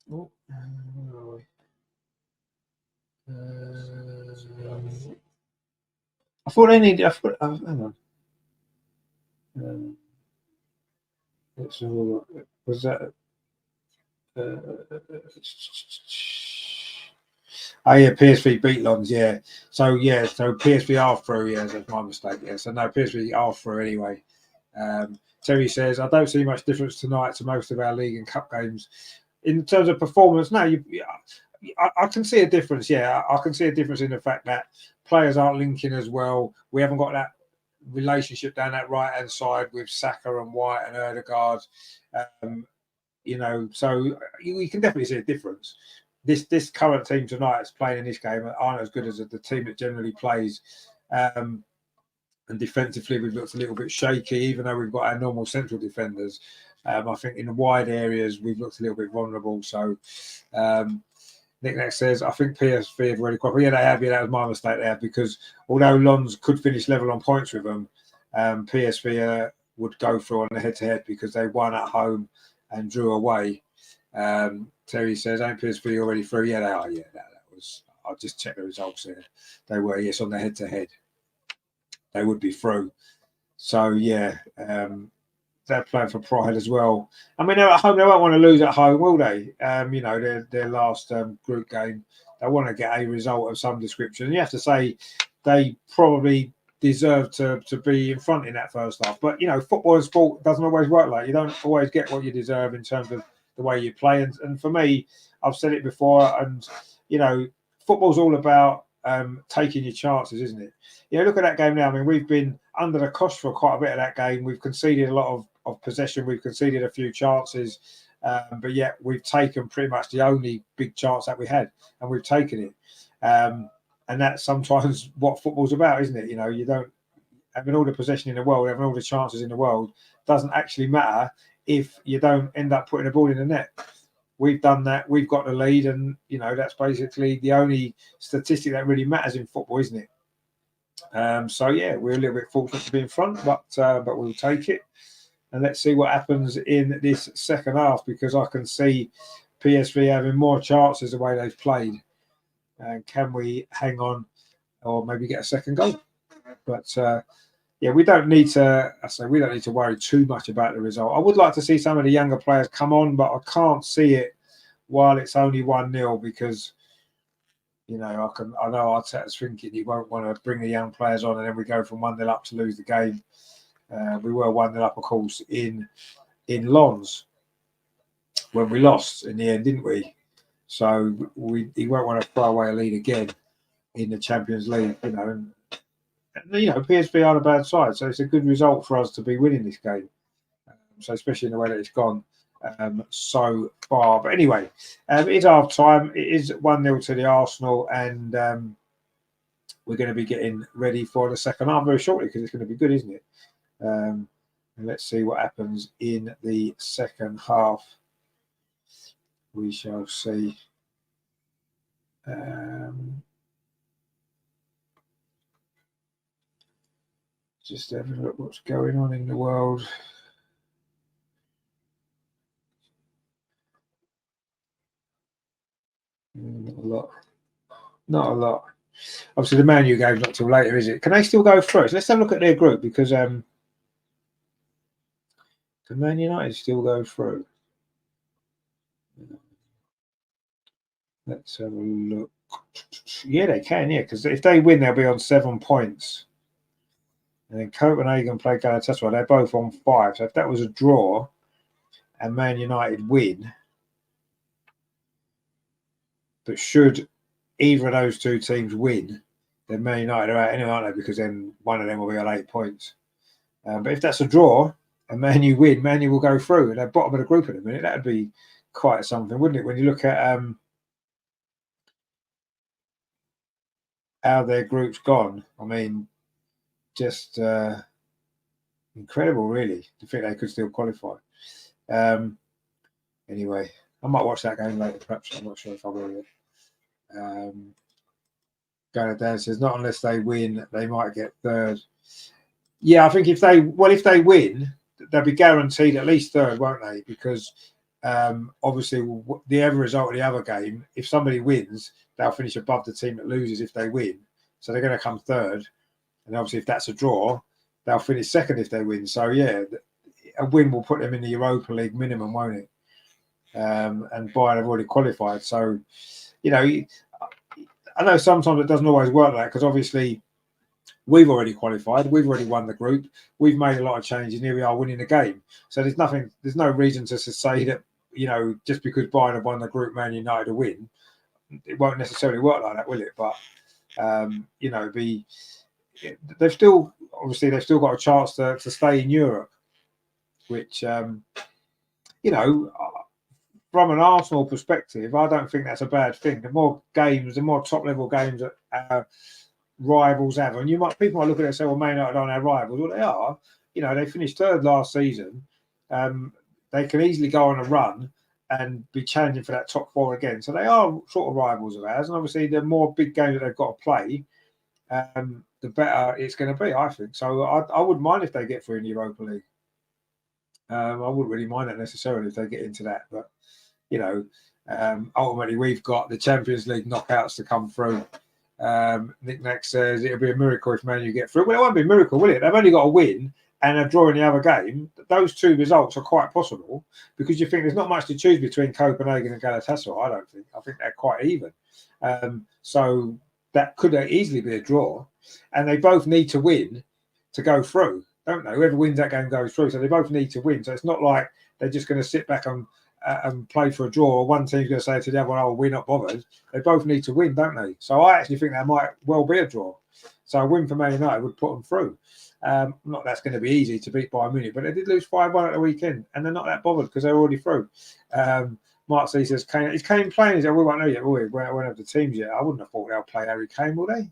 Speaker 1: Oh, where are we? I thought they needed. Hang on. Let's have a look. Was that? Oh yeah, PSV beat Lons. Yeah. So PSV are through. Yeah, that's my mistake. Yeah. So no, PSV are through anyway. Terry says, I don't see much difference tonight to most of our league and cup games in terms of performance. No, I can see a difference. Yeah, I can see a difference in the fact that players aren't linking as well. We haven't got that relationship down that right hand side with Saka and White and Ødegaard. You know, so you can definitely see a difference. This current team tonight is playing in this game aren't as good as the team that generally plays. And defensively, we've looked a little bit shaky, even though we've got our normal central defenders. I think in the wide areas, we've looked a little bit vulnerable. So, Nick next says, I think PSV have already qualified. Yeah, they have. Yeah, that was my mistake there, because although Lons could finish level on points with them, PSV would go through on the head-to-head because they won at home and drew away. Terry says, ain't PSV already through? Yeah, they are. Yeah, that was. I'll just check the results here. They were, yes, on the head-to-head. They would be through. So, yeah, they're playing for pride as well. I mean, they're at home. They won't want to lose at home, will they? You know, their last group game. They want to get a result of some description. And you have to say they probably deserve to be in front in that first half. But, you know, football and sport doesn't always work like that. You don't always get what you deserve in terms of the way you play. And for me, I've said it before, and, you know, football's all about taking your chances, isn't it? You know, look at that game now. I mean, we've been under the cosh for quite a bit of that game. We've conceded a lot of possession. We've conceded a few chances, but yet we've taken pretty much the only big chance that we had, and we've taken it. And that's sometimes what football's about, isn't it? You know, you don't having all the possession in the world, having all the chances in the world doesn't actually matter if you don't end up putting the ball in the net. We've done that. We've got the lead, and you know that's basically the only statistic that really matters in football, isn't it? So yeah, we're a little bit fortunate to be in front, but we'll take it, and let's see what happens in this second half, because I can see PSV having more chances the way they've played. And can we hang on, or maybe get a second goal? But yeah, we don't need to. I say we don't need to worry too much about the result. I would like to see some of the younger players come on, but I can't see it while it's only 1-0, because you know I know Arteta's thinking he won't want to bring the young players on, and then we go from 1-0 up to lose the game. We were 1-0 up, of course, in Lons when we lost in the end, didn't we? So he won't want to throw away a lead again in the Champions League, you know. And you know, PSV aren't a bad side, so it's a good result for us to be winning this game. So especially in the way that it's gone so far. But anyway, it's half time. It is 1-0 to the Arsenal, and we're going to be getting ready for the second half very shortly, because it's going to be good, isn't it? And let's see what happens in the second half. We shall see. Just having a look what's going on in the world. Not a lot. Not a lot. Obviously, the Man U game's not till later, is it? Can they still go through? So let's have a look at their group, because can Man United still go through? Let's have a look. Yeah, they can, yeah, because if they win, they'll be on 7 points. And then Copenhagen play Galatasaray. They're both on 5. So if that was a draw and Man United win, but should either of those two teams win, then Man United are out anyway, aren't they? Because then one of them will be on 8 points. But if that's a draw and Man U win, Man U will go through. They're bottom of the group at the minute. That would be quite something, wouldn't it? When you look at how their group's gone, I mean, just incredible, really, to think they could still qualify. Anyway, I might watch that game later, perhaps. I'm not sure if I will yet. Going down says, not unless they win, they might get third. Yeah, I think if they win, they'll be guaranteed at least third, won't they? Because obviously, the other result of the other game, if somebody wins, they'll finish above the team that loses if they win. So they're going to come third. And obviously, if that's a draw, they'll finish second if they win. So, yeah, a win will put them in the Europa League minimum, won't it? And Bayern have already qualified. So, you know, I know sometimes it doesn't always work like that, because obviously we've already qualified. We've already won the group. We've made a lot of changes, and here we are winning the game. So there's no reason to say that, you know, just because Bayern have won the group, Man United will win. It won't necessarily work like that, will it? But, you know, they've still got a chance to stay in Europe, which, you know, from an Arsenal perspective, I don't think that's a bad thing. The more games, the more top-level games that our rivals have, and people might look at it and say, "Well, Man United aren't our rivals." Well, they are. You know, they finished third last season. They can easily go on a run and be challenging for that top four again. So they are sort of rivals of ours, and obviously the more big games that they've got to play, the better it's going to be, I think. So I wouldn't mind if they get through in the Europa League. I wouldn't really mind that necessarily if they get into that, but ultimately we've got the Champions League knockouts to come through. Nick Nack says it'll be a miracle if Man U get through. Well, it won't be a miracle, will it? They've only got to win and a draw in the other game. Those two results are quite possible because you think there's not much to choose between Copenhagen and Galatasaray. I don't think. I think they're quite even. So that could easily be a draw, and they both need to win to go through, don't they? Whoever wins that game goes through. So they both need to win. So it's not like they're just going to sit back and play for a draw. One team's going to say to the other one, "Oh, we're not bothered." They both need to win, don't they? So I actually think that might well be a draw. So a win for Man United would put them through. Not that's going to be easy to beat Bayern Munich, but they did lose 5-1 at the weekend, and they're not that bothered because they're already through. Mark C says, "Is Kane playing?" He said, "We won't know yet, will we? We won't have the teams yet." I wouldn't have thought they'll play Harry Kane, will they?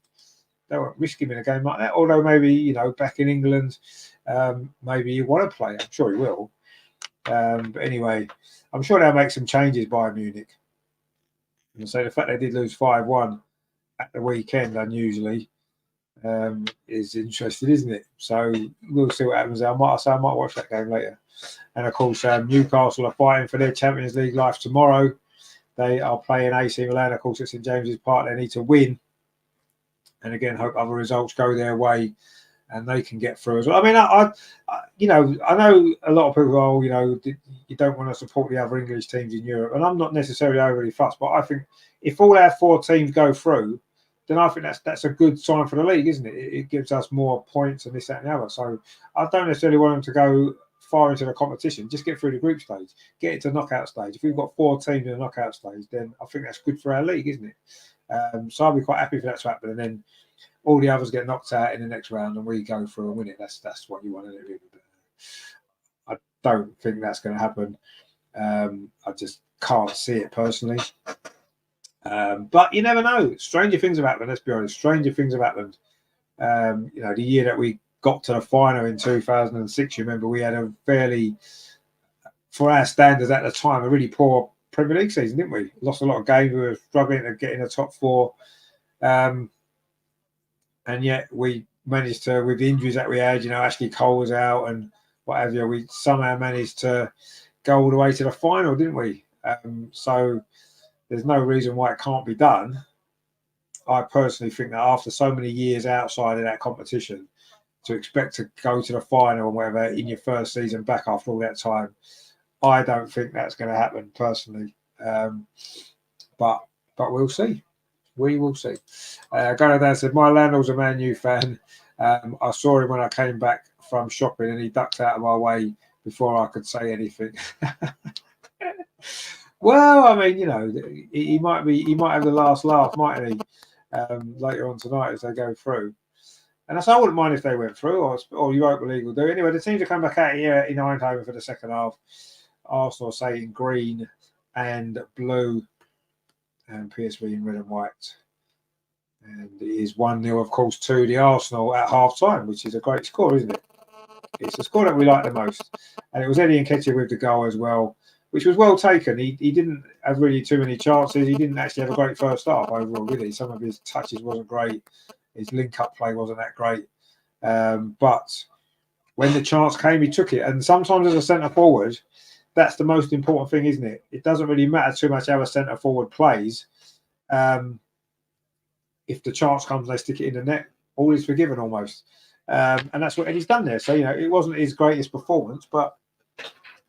Speaker 1: They won't risk him in a game like that. Although maybe back in England, maybe he want to play. I'm sure he will. But anyway, I'm sure they'll make some changes by Munich. And so the fact they did lose 5-1 at the weekend, unusually, is interesting, isn't it? So we'll see what happens. I might watch that game later. And of course, Newcastle are fighting for their Champions League life tomorrow. They are playing AC Milan. Of course, at St James's Park. They need to win, and again, hope other results go their way, and they can get through as well. I mean, I know a lot of people. You don't want to support the other English teams in Europe, and I'm not necessarily overly fussed. But I think if all our 4 teams go through, then I think that's a good sign for the league, isn't it? It gives us more points and this, that, and the other. So I don't necessarily want them to go far into the competition. Just get through the group stage, get into the knockout stage. If we've got 4 teams in the knockout stage, then I think that's good for our league, isn't it? So I'll be quite happy for that to happen. And then all the others get knocked out in the next round, and we go through and win it. That's what you want to do. I don't think that's going to happen. I just can't see it personally. But you never know. Stranger things have happened. Let's be honest. Stranger things have happened. The year that we got to the final in 2006, you remember we had a fairly, for our standards at the time, a really poor Premier League season, didn't we? Lost a lot of games. We were struggling to get in the top 4. And yet we managed to, with the injuries that we had, Ashley Cole was out and what have you, we somehow managed to go all the way to the final, didn't we? So there's no reason why it can't be done. I personally think that after so many years outside of that competition, to expect to go to the final and whatever in your first season back after all that time, I don't think that's going to happen personally. But we'll see. We will see. Ganadan said, "My landlord's a Man U fan. I saw him when I came back from shopping and he ducked out of my way before I could say anything." Well, I mean, he might have the last laugh, mightn't he? Later on tonight as they go through. And I wouldn't mind if they went through, or Europa League will do. Anyway, the teams are coming back out here in Eindhoven for the second half. Arsenal say in green and blue, and PSV in red and white. And it is 1-0, of course, to the Arsenal at half time, which is a great score, isn't it? It's a score that we like the most. And it was Eddie Nketiah with the goal as well, which was well taken. He didn't have really too many chances. He didn't actually have a great first half overall, did he? Some of his touches wasn't great. His link-up play wasn't that great. But when the chance came, he took it. And sometimes as a centre-forward, that's the most important thing, isn't it? It doesn't really matter too much how a centre-forward plays. If the chance comes, they stick it in the net. All is forgiven almost. And that's what Eddie's done there. So, it wasn't his greatest performance, but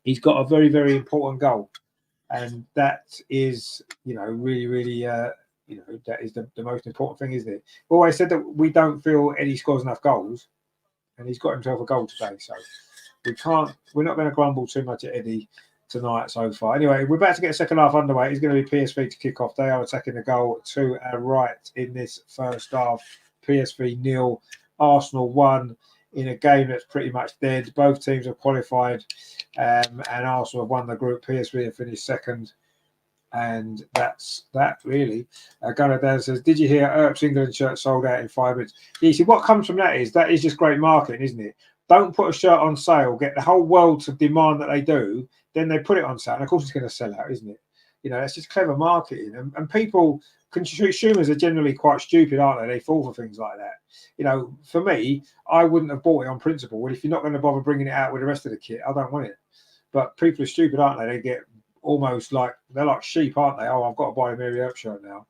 Speaker 1: he's got a very, very important goal. And that is, really, really... that is the most important thing, isn't it? We've always said that we don't feel Eddie scores enough goals, and he's got himself a goal today. So we're not going to grumble too much at Eddie tonight so far. Anyway, we're about to get a second half underway. It's going to be PSV to kick off. They are attacking the goal to our right in this first half. PSV 0, Arsenal 1 in a game that's pretty much dead. Both teams have qualified, and Arsenal have won the group. PSV have finished second. And that's that, really. Gunnar Dan says, "Did you hear Earp's England shirt sold out in 5 minutes?" You see, what comes from that is just great marketing, isn't it? don't put a shirt on sale, get the whole world to demand that they do, then they put it on sale. And of course, it's going to sell out, isn't it? You know, that's just clever marketing. And people, consumers are generally quite stupid, aren't they? They fall for things like that. You know, for me, I wouldn't have bought it on principle. Well, if you're not going to bother bringing it out with the rest of the kit, I don't want it. But people are stupid, aren't they? They get almost like, they're like sheep, aren't they? Oh, I've got to buy a Mary Earp shirt now.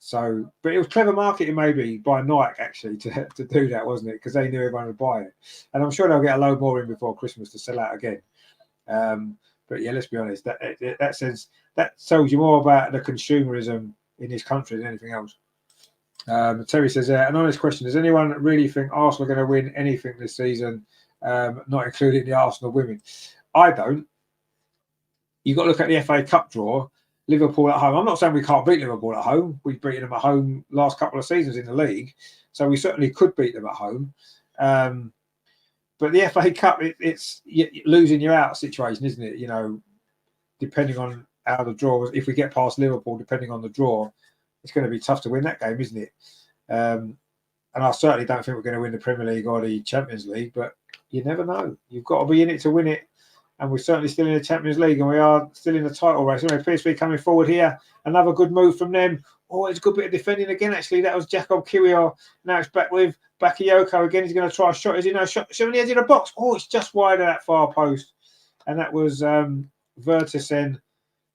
Speaker 1: So, but it was clever marketing maybe by Nike actually to do that, wasn't it? Because they knew everyone would buy it. And I'm sure they'll get a load more in before Christmas to sell out again. But yeah, let's be honest, that tells you more about the consumerism in this country than anything else. Terry says, an honest question, does anyone really think Arsenal are going to win anything this season, not including the Arsenal women? I don't. You've got to look at the FA Cup draw. Liverpool at home. I'm not saying we can't beat Liverpool at home. We've beaten them at home last couple of seasons in the league, so we certainly could beat them at home. But the FA Cup, it's losing your out situation, isn't it? You know, depending on how the draw was. If we get past Liverpool, depending on the draw, it's going to be tough to win that game, isn't it? And I certainly don't think we're going to win the Premier League or the Champions League, but you never know. You've got to be in it to win it. And we're certainly still in the Champions League, and we are still in the title race. Anyway, PSV coming forward here. Another good move from them. Oh, it's a good bit of defending again, actually. That was Jacob Kiwior. Now it's back with Bakayoko again. He's going to try a shot. Is he no shot? Showing the edge of the box. Oh, it's just wide of that far post. And that was Vertisen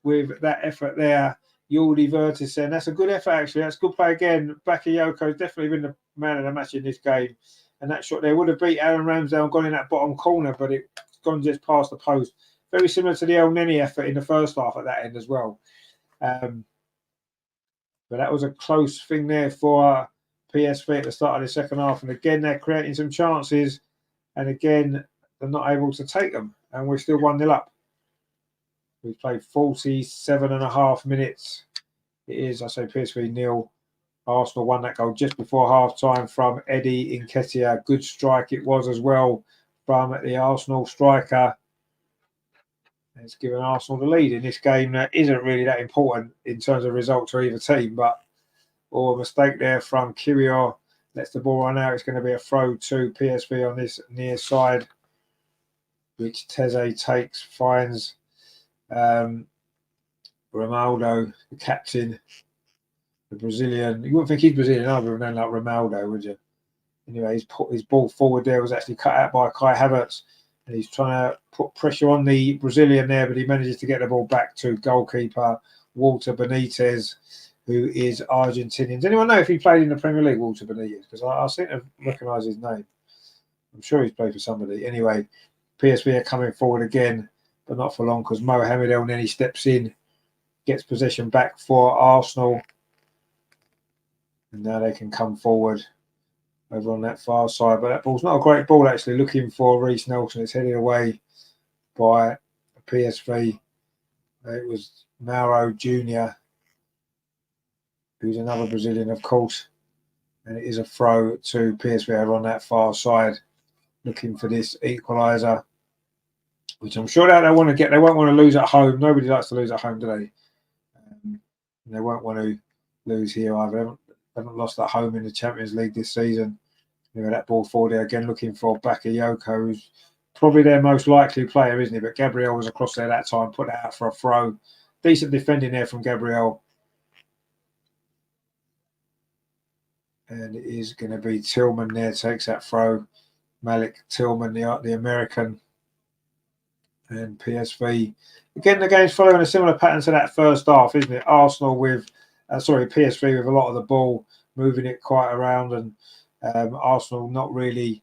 Speaker 1: with that effort there. Yuldi Vertisen. That's a good effort, actually. That's good play again. Bakayoko has definitely been the man of the match in this game. And that shot there would have beat Aaron Ramsdale and gone in that bottom corner, but it's gone just past the post. Very similar to the El Neni effort in the first half at that end as well. But that was a close thing there for PSV at the start of the second half. And again, they're creating some chances. And again, they're not able to take them. And we're still 1-0 up. We've played 47 and a half minutes. It is, I say, PSV 0. Arsenal won that goal just before half-time from Eddie Nketiah. Good strike it was as well from the Arsenal striker. It's given Arsenal the lead in this game that isn't really that important in terms of results for either team, but a mistake there from Kiwior. Lets the ball run out. It's going to be a throw to PSV on this near side, which Teze takes, finds Ronaldo, the captain, the Brazilian. You wouldn't think he's Brazilian either, with a name like Ronaldo, would you? Anyway, his ball forward there was actually cut out by Kai Havertz. And he's trying to put pressure on the Brazilian there, but he manages to get the ball back to goalkeeper Walter Benitez, who is Argentinian. Does anyone know if he played in the Premier League, Walter Benitez? Because I seem to recognise his name. I'm sure he's played for somebody. Anyway, PSV are coming forward again, but not for long, because Mohamed El Neni steps in, gets possession back for Arsenal. And now they can come forward over on that far side. But that ball's not a great ball, actually, looking for Reece Nelson. It's headed away by PSV. It was Mauro Jr., who's another Brazilian, of course. And it is a throw to PSV over on that far side, looking for this equaliser, which I'm sure they want to get. They won't want to lose at home. Nobody likes to lose at home, do they? They won't want to lose here either. They haven't lost at home in the Champions League this season. Anyway, that ball forward there again, looking for Bakayoko, who's probably their most likely player, isn't he? But Gabriel was across there that time, put that out for a throw. Decent defending there from Gabriel. And it is going to be Tillman there, takes that throw. Malik Tillman, the American. And PSV. Again, the game's following a similar pattern to that first half, isn't it? Arsenal with, PSV with a lot of the ball, moving it quite around, and Arsenal not really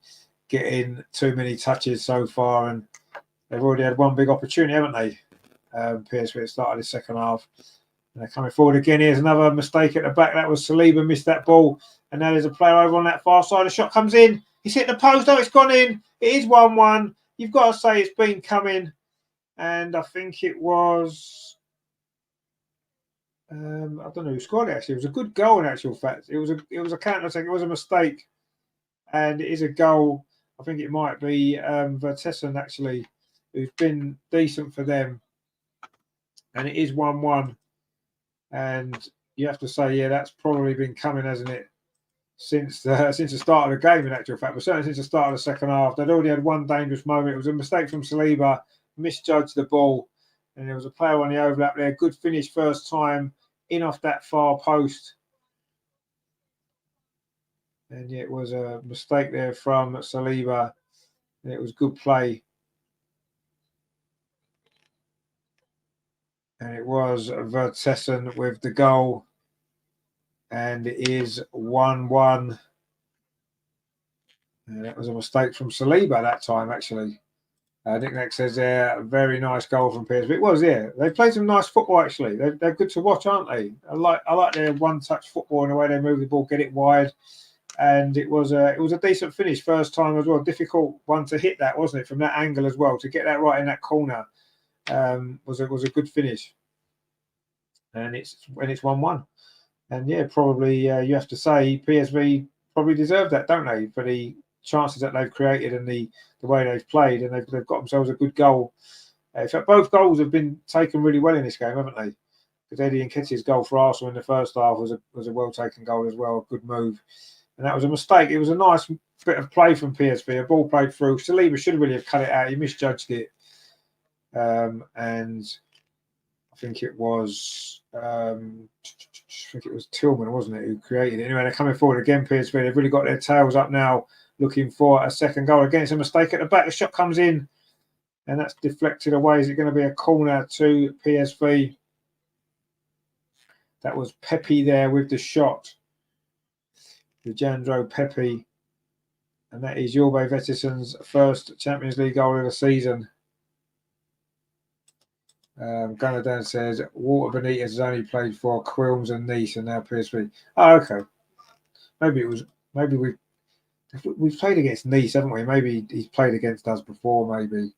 Speaker 1: getting too many touches so far, and they've already had one big opportunity, haven't they? PSV at the start of the second half. And they're coming forward again. Here's another mistake at the back. That was Saliba, missed that ball. And now there's a player over on that far side. The shot comes in. He's hit the post. Oh, it's gone in. It is 1-1. You've got to say it's been coming. And I think it was... I don't know who scored it, actually. It was a good goal in actual fact. It was a counter-attack. It was a mistake. And it is a goal. I think it might be Vertesen, actually, who's been decent for them. And it is 1-1. And you have to say, yeah, that's probably been coming, hasn't it? since the start of the game, in actual fact, but certainly since the start of the second half. They'd already had one dangerous moment. It was a mistake from Saliba, misjudged the ball, and there was a player on the overlap there. Good finish first time, in off that far post. And it was a mistake there from Saliba. And it was good play. And it was Vertessen with the goal. And it is 1-1. And that was a mistake from Saliba that time, actually. Nick Neck says there, a very nice goal from PSV. It was, yeah. They played some nice football, actually. They're good to watch, aren't they? I like their one-touch football and the way they move the ball, get it wide. And it was a decent finish first time as well. Difficult one to hit that, wasn't it, from that angle as well. To get that right in that corner was a good finish. And it's 1-1. And yeah, probably you have to say PSV probably deserve that, don't they, for the chances that they've created and the way they've played, and they've got themselves a good goal. In fact, both goals have been taken really well in this game, haven't they? Because Eddie Nketiah's goal for Arsenal in the first half was a well taken goal as well, a good move. And that was a mistake. It was a nice bit of play from PSV. A ball played through. Saliba should really have cut it out. He misjudged it. And I think it was Tillman, wasn't it, who created it. Anyway, they're coming forward again, PSV. They've really got their tails up now, looking for a second goal. Again, it's a mistake at the back. The shot comes in, and that's deflected away. Is it going to be a corner to PSV? That was Pepe there with the shot. Jandro Pepe, and that is Jorge Vettersen's first Champions League goal of the season. Gunnar Dan says Walter Benitez has only played for Quilmes and Nice, and now PSV. Oh, okay. Maybe we've played against Nice, haven't we? Maybe he's played against us before. Maybe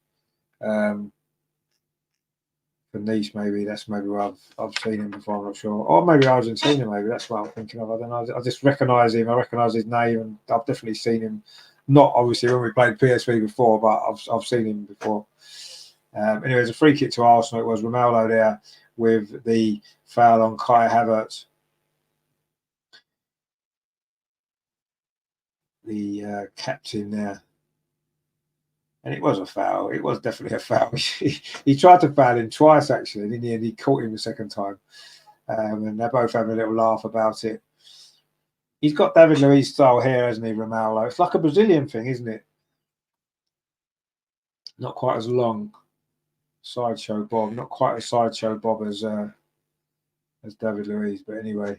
Speaker 1: for Nice, maybe that's maybe where I've seen him before. I'm not sure, or maybe Argentina. Maybe that's what I'm thinking of. I don't know. I just recognise him. I recognise his name, and I've definitely seen him. Not obviously when we played PSV before, but I've seen him before. Anyway, it's a free kick to Arsenal. It was Ronaldo there with the foul on Kai Havertz. The captain there. And it was a foul. It was definitely a foul. He tried to foul him twice, actually. And in the end, he caught him the second time. And they're both having a little laugh about it. He's got David Luiz style hair, hasn't he, Ronaldo? It's like a Brazilian thing, isn't it? Not quite as long. Sideshow Bob. Not quite a sideshow Bob as David Luiz. But anyway,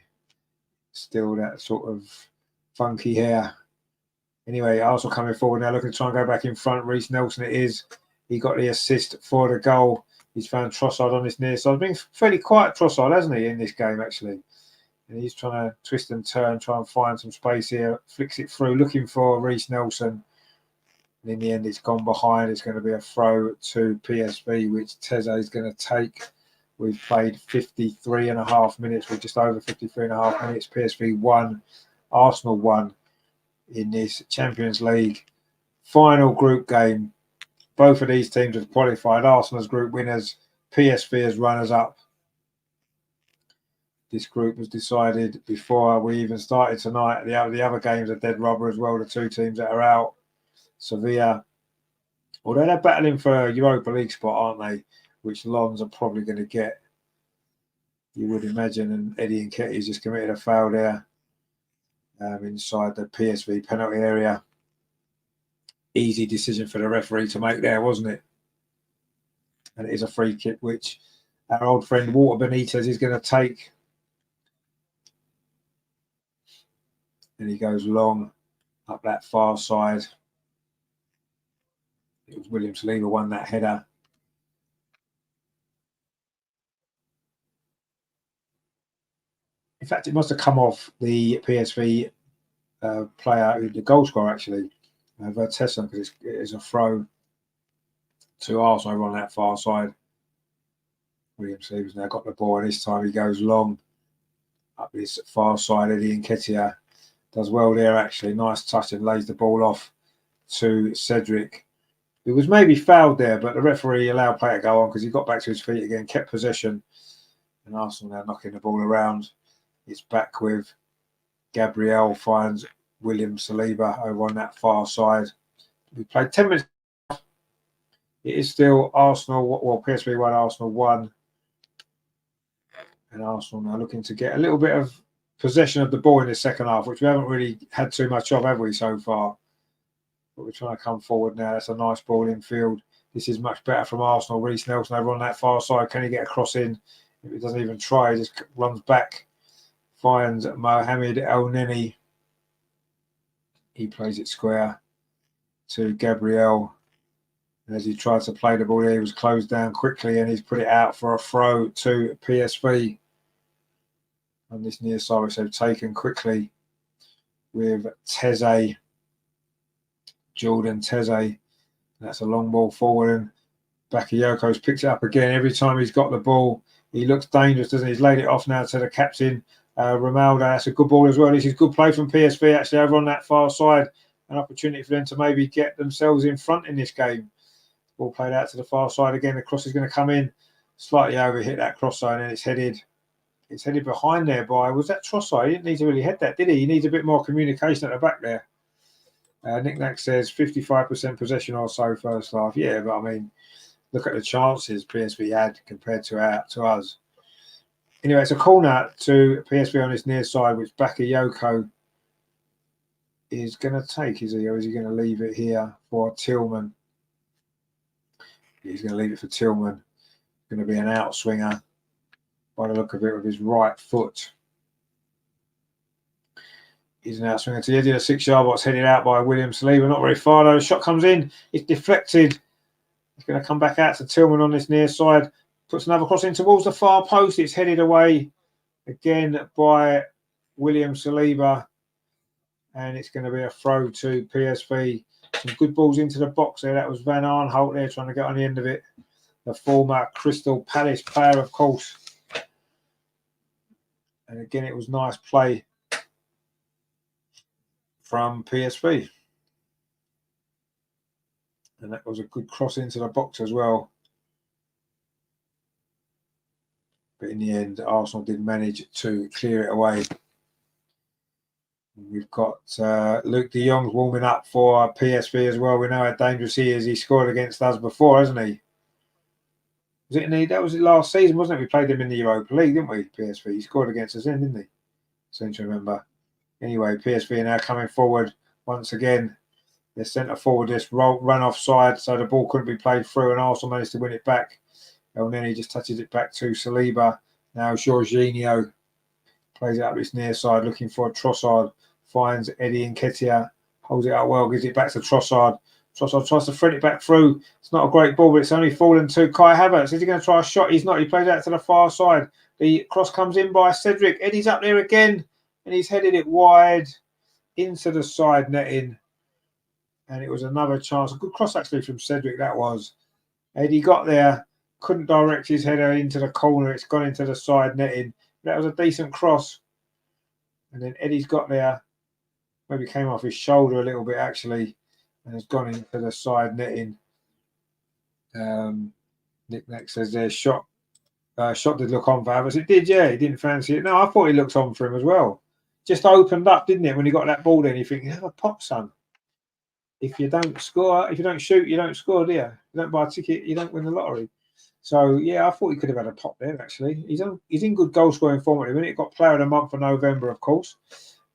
Speaker 1: still that sort of funky hair. Anyway, Arsenal coming forward now, looking to try and go back in front. Reece Nelson, it is. He got the assist for the goal. He's found Trossard on his near side. Been fairly quiet, Trossard, hasn't he, in this game, actually? And he's trying to twist and turn, try and find some space here. Flicks it through, looking for Reece Nelson. And in the end, it's gone behind. It's going to be a throw to PSV, which Teze is going to take. We've played 53 and a half minutes. We're just over 53 and a half minutes. PSV 1, Arsenal 1. In this Champions League final group game. Both of these teams have qualified. Arsenal as group winners, PSV as runners-up. This group was decided before we even started tonight. The other games are dead rubber as well, the two teams that are out. Sevilla, although they're battling for a Europa League spot, aren't they? Which Lons are probably going to get, you would imagine. And Eddie Nketiah's just committed a foul there. Inside the PSV penalty area. Easy decision for the referee to make there, wasn't it? And it is a free kick, which our old friend Walter Benitez is going to take. And he goes long up that far side. It was William Saliba won that header. In fact, it must have come off the PSV player, the goal scorer actually, Vertessen, because it is a throw to Arsenal over on that far side. William Saliba's now got the ball, and this time he goes long up this far side. Eddie Nketiah does well there, actually. Nice touch, and lays the ball off to Cedric. He was maybe fouled there, but the referee allowed play to go on because he got back to his feet again, kept possession. And Arsenal now knocking the ball around. It's back with Gabriel finds William Saliba over on that far side. We played 10 minutes. It is still Arsenal, well, PSV 1, Arsenal 1. And Arsenal now looking to get a little bit of possession of the ball in the second half, which we haven't really had too much of, have we, so far? But we're trying to come forward now. That's a nice ball in field. This is much better from Arsenal. Reece Nelson over on that far side. Can he get a cross in? If he doesn't even try, he just runs back. Finds Mohamed El Neni. He plays it square to Gabriel. And as he tries to play the ball there, he was closed down quickly and he's put it out for a throw to PSV. On this near side, which they've taken quickly with Teze. Jordan Teze. That's a long ball forward, and Bakayoko's picked it up again. Every time he's got the ball, he looks dangerous, doesn't he? He's laid it off now to the captain, Romaldo. That's a good ball as well. This is good play from PSV, actually, over on that far side. An opportunity for them to maybe get themselves in front in this game. Ball played out to the far side again. The cross is going to come in, slightly over, hit that cross zone, and it's headed behind there by, was that Trossard? He didn't need to really head that, did he? He needs a bit more communication at the back there. Nick Nack says 55% possession or so first half. Yeah, but I mean, look at the chances PSV had compared to us. Anyway, it's a corner to PSV on this near side, which Bakayoko is going to take, is he? Or is he going to leave it here for Tillman? He's going to leave it for Tillman. Going to be an outswinger by the look of it with his right foot. He's an outswinger to the edge of the 6-yard box, headed out by William Saliba. Not very far though. The shot comes in. It's deflected. It's going to come back out to Tillman on this near side. Puts another cross in towards the far post. It's headed away again by William Saliba. And it's going to be a throw to PSV. Some good balls into the box there. That was Van Arnholt there trying to get on the end of it. The former Crystal Palace player, of course. And again, it was nice play from PSV. And that was a good cross into the box as well. But in the end, Arsenal did manage to clear it away. We've got Luke de Jong's warming up for PSV as well. We know how dangerous he is. He scored against us before, hasn't he? That was it last season, wasn't it? We played him in the Europa League, didn't we, PSV? He scored against us then, didn't he? Seem to remember. Anyway, PSV are now coming forward once again. Their centre forward just run offside, so the ball couldn't be played through, and Arsenal managed to win it back. El Neni just touches it back to Saliba. Now Jorginho plays it up this near side, looking for Trossard. Finds Eddie Nketiah, holds it up well, gives it back to Trossard. Trossard tries to thread it back through. It's not a great ball, but it's only fallen to Kai Havertz. Is he going to try a shot? He's not. He plays out to the far side. The cross comes in by Cedric. Eddie's up there again, and he's headed it wide into the side netting. And it was another chance. A good cross, actually, from Cedric, that was. Eddie got there, couldn't direct his header into the corner. It's gone into the side netting. That was a decent cross. And then Eddie's got there. Maybe came off his shoulder a little bit, actually, and has gone into the side netting. Nick Nack says there's shot did look on for Havertz. It did, yeah. He didn't fancy it. No, I thought he looked on for him as well. Just opened up, didn't it? When he got that ball in, you think, you have a pop, son. If you don't score, if you don't shoot, you don't score, do you? If you don't buy a ticket, you don't win the lottery. So, yeah, I thought he could have had a pop there, actually. He's in good goal scoring form at the minute. He got player of the month for November, of course.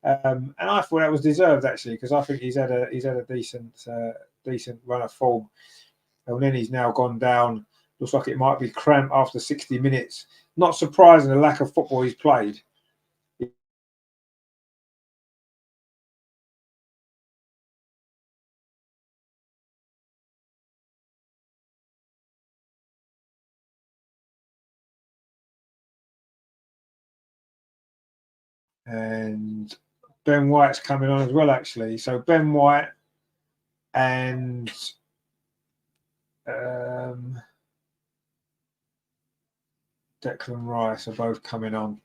Speaker 1: And I thought that was deserved, actually, because I think he's had a decent run of form. And then he's now gone down. Looks like it might be cramp after 60 minutes. Not surprising, the lack of football he's played. And Ben White's coming on as well, actually. So Ben White and Declan Rice are both coming on.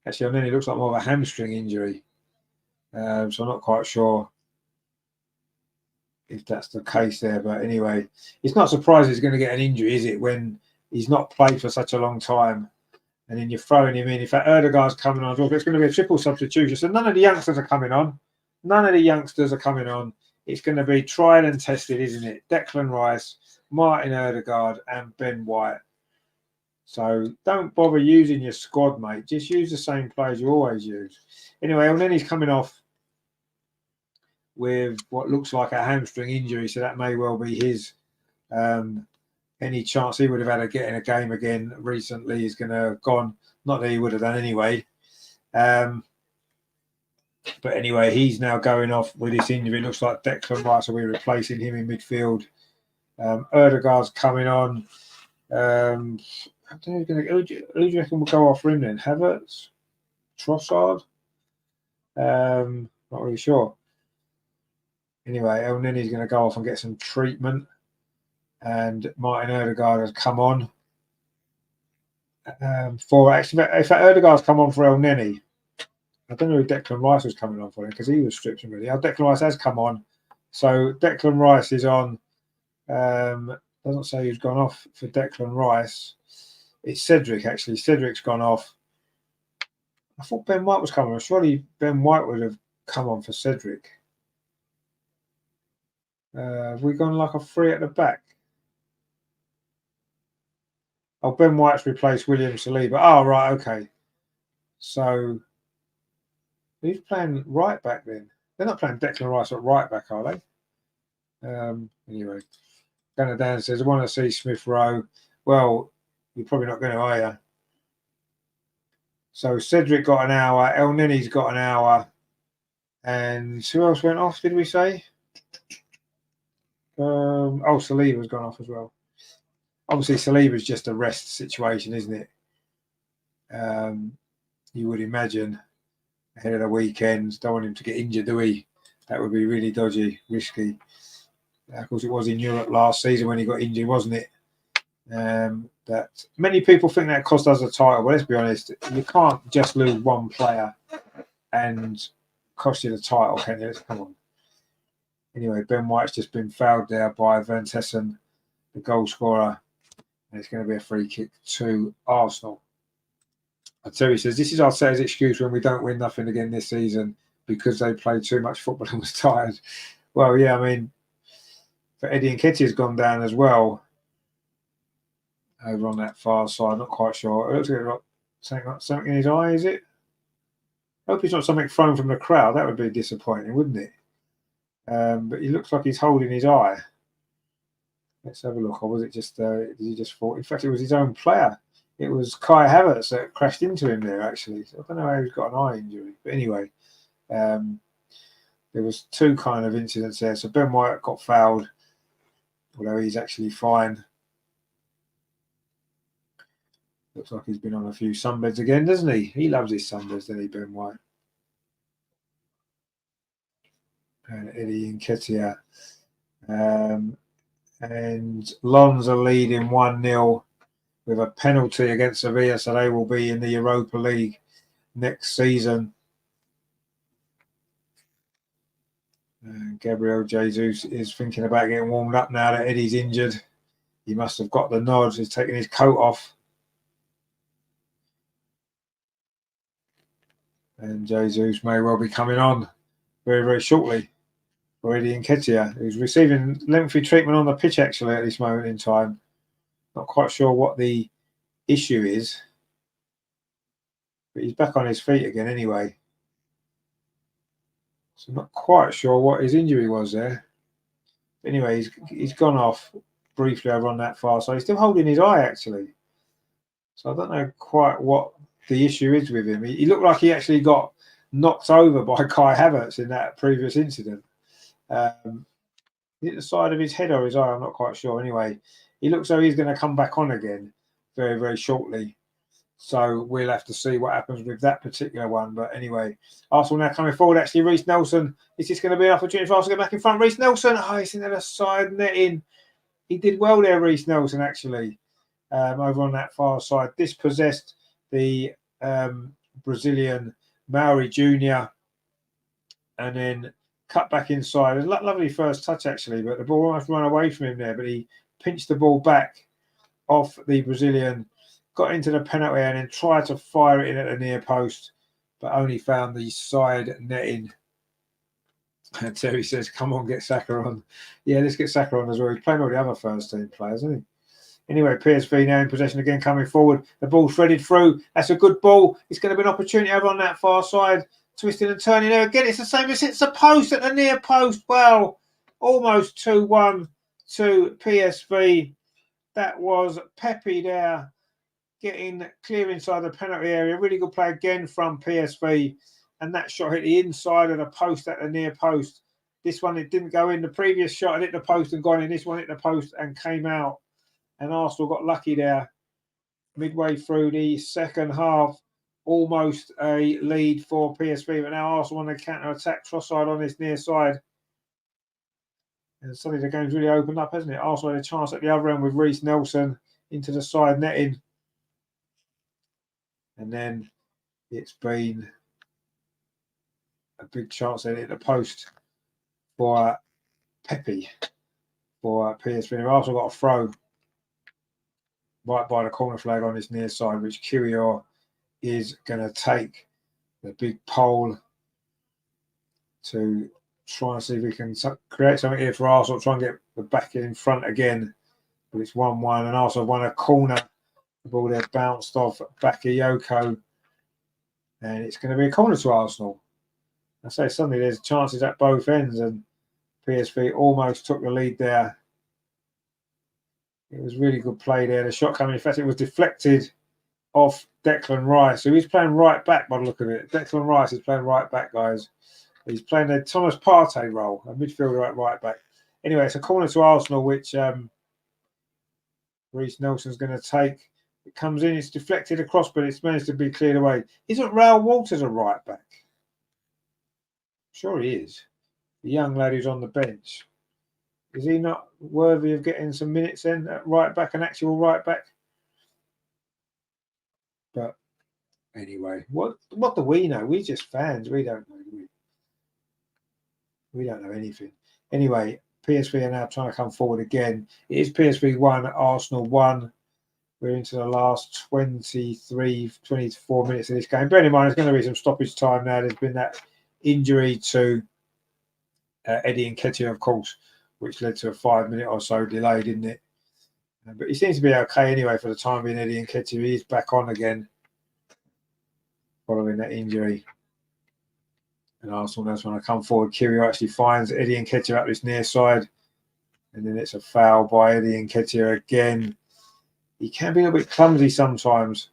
Speaker 1: Actually, I mean, it looks like more of a hamstring injury. So I'm not quite sure if that's the case there. But anyway, it's not surprising he's going to get an injury, is it, when he's not played for such a long time? and then you're throwing him in. In fact, Erdegaard's coming on as well. It's going to be a triple substitution. So none of the youngsters are coming on. None of the youngsters are coming on. It's going to be tried and tested, isn't it? Declan Rice, Martin Erdegaard, and Ben White. So don't bother using your squad, mate. Just use the same players you always use. Anyway, and then he's coming off with what looks like a hamstring injury, so that may well be his. Any chance he would have had of getting a game again recently is going to have gone. Not that he would have done anyway. But anyway, he's now going off with this injury. It looks like Declan Rice will be replacing him in midfield. Erdegaard's coming on. I don't know who do you reckon will go off for him then? Havertz? Trossard? Not really sure. Anyway, El Neni's going to go off and get some treatment. And Martin Erdegaard has come on. If Erdegaard's come on for El Neni, I don't know who Declan Rice was coming on for him because he was stripped already. Declan Rice has come on. So Declan Rice is on. Doesn't say who's gone off for Declan Rice. It's Cedric, actually. Cedric's gone off. I thought Ben White was coming on. Surely Ben White would have come on for Cedric. Have we gone like a three at the back? Oh, Ben White's replaced William Saliba. Oh, right, okay. So, who's playing right back then? They're not playing Declan Rice at right back, are they? Anyway, Gunnar Dan says, I want to see Smith Rowe. Well, you're probably not going to, are you? So, Cedric got an hour. El Neni's got an hour. And who else went off, did we say? Saliba's gone off as well. Obviously, Saliba's just a rest situation, isn't it? You would imagine ahead of the weekend. Don't want him to get injured, do we? That would be really dodgy, risky. Of course, it was in Europe last season when he got injured, wasn't it? That many people think that cost us a title. But let's be honest, you can't just lose one player and cost you the title, can you? Come on. Anyway, Ben White's just been fouled there by Van Tessen, the goal scorer. And it's going to be a free kick to Arsenal. Terry says, this is our Arteta's excuse when we don't win nothing again this season because they played too much football and was tired. Well, yeah, I mean, for Eddie Nketiah's gone down as well over on that far side. Not quite sure. It looks like something in his eye, is it? I hope it's not something thrown from the crowd. That would be disappointing, wouldn't it? But he looks like he's holding his eye. Let's have a look. Or was it just, did he just fall? In fact, it was his own player. It was Kai Havertz that crashed into him there, actually. So I don't know how he's got an eye injury. But anyway, there was two kind of incidents there. So Ben White got fouled, although he's actually fine. Looks like he's been on a few sunbeds again, doesn't he? He loves his sunbeds, doesn't he, Ben White? And Eddie Nketiah. And Lons are leading 1-0 with a penalty against Sevilla, so they will be in the Europa League next season. And Gabriel Jesus is thinking about getting warmed up now that Eddie's injured. He must have got the nod. He's taking his coat off. And Jesus may well be coming on very, very shortly. For Eddie Nketiah, who's receiving lengthy treatment on the pitch actually at this moment in time. Not quite sure what the issue is, but he's back on his feet again anyway. So not quite sure what his injury was there. But anyway, he's gone off briefly over on that far side. He's still holding his eye actually. So I don't know quite what the issue is with him. He looked like he actually got knocked over by Kai Havertz in that previous incident. Hit the side of his head or his eye, I'm not quite sure. Anyway, he looks like he's going to come back on again very, very shortly. So we'll have to see what happens with that particular one. But anyway, Arsenal now coming forward. Actually, Reece Nelson, is this going to be an opportunity for Arsenal to get back in front? Reece Nelson, he's in the side netting. He did well there, Reece Nelson, actually, over on that far side. Dispossessed the Brazilian Mauri Jr. and then cut back inside. A lovely first touch, actually, but the ball almost ran away from him there. But he pinched the ball back off the Brazilian got into the penalty area and then tried to fire it in at the near post, but only found the side netting. And Terry says, come on, get Saka on. Yeah, let's get Saka on as well. He's playing all the other first team players, isn't he? Anyway, PSV now in possession again, coming forward. The ball threaded through. That's a good ball. It's going to be an opportunity over on that far side. Twisting and turning there. Again, it's the same as hits the post at the near post. Well, almost 2-1 to PSV. That was Pepe there, getting clear inside the penalty area. Really good play again from PSV. And that shot hit the inside of the post at the near post. This one, it didn't go in. The previous shot hit the post and gone in. This one hit the post and came out. And Arsenal got lucky there. Midway through the second half, almost a lead for PSV. But now Arsenal want to counter-attack. Trossard on this near side. And suddenly the game's really opened up, hasn't it? Arsenal had a chance at the other end with Reece Nelson into the side netting. And then it's been a big chance at it at the post for Pepe for PSV. Arsenal got a throw right by the corner flag on this near side, which Kyrgios is going to take the big pole to try and see if we can create something here for Arsenal, try and get the back in front again. But it's 1-1, and Arsenal won a corner. The ball there bounced off Bakayoko, and it's going to be a corner to Arsenal. I say suddenly there's chances at both ends, and PSV almost took the lead there. It was really good play there. The shot coming, in fact, it was deflected off Declan Rice, who is playing right back by the look of it. Declan Rice is playing right back, guys. He's playing the Thomas Partey role, a midfielder at right back. Anyway, it's a corner to Arsenal, which Reece Nelson's going to take. It comes in, it's deflected across, but it's managed to be cleared away. Isn't Raul Walters a right back? Sure he is. The young lad who's on the bench. Is he not worthy of getting some minutes then at right back, an actual right back? But anyway, what do we know? We're just fans. We don't know. We don't know anything. Anyway, PSV are now trying to come forward again. It is PSV 1, Arsenal 1. We're into the last 24 minutes of this game. Bear in mind, there's going to be some stoppage time now. There's been that injury to Eddie Nketiah, of course, which led to a 5-minute or so delay, didn't it? But he seems to be okay anyway for the time being. Eddie Nketiah, he's back on again following that injury. And Arsenal knows when I come forward. Kyrgios actually finds Eddie Nketiah up this near side. And then it's a foul by Eddie Nketiah again. He can be a little bit clumsy sometimes.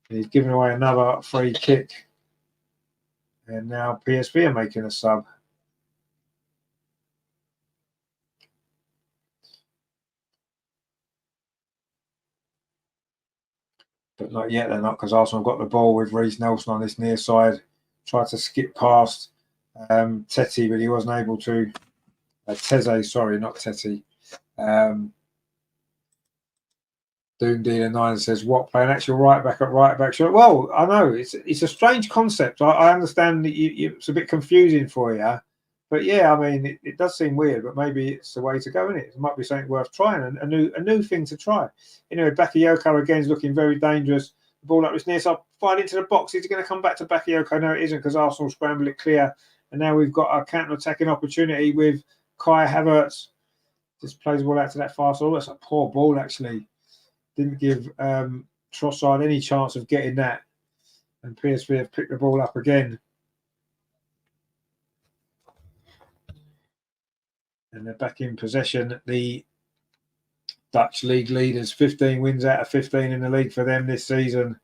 Speaker 1: And he's given away another free kick. And now PSV are making a sub. But not yet, they're not, because Arsenal got the ball with Reece Nelson on this near side. Tried to skip past Tete, but he wasn't able to. Teze, sorry, not Tete. Doom Dealer 9 says, what, play an actual right back at right back? Sure. Well, I know, it's a strange concept. I understand that it's a bit confusing for you. But yeah, I mean, it does seem weird, but maybe it's the way to go, isn't it? It might be something worth trying, a new thing to try. Anyway, Bakayoko again is looking very dangerous. The ball up this near side, fired into the box. Is it going to come back to Bakayoko? No, it isn't, because Arsenal scramble it clear. And now we've got our counter-attacking opportunity with Kai Havertz. Just plays the ball out to that far side. Oh, that's a poor ball, actually. Didn't give Trossard any chance of getting that. And PSV have picked the ball up again. And they're back in possession. The Dutch league leaders, 15 wins out of 15 in the league for them this season.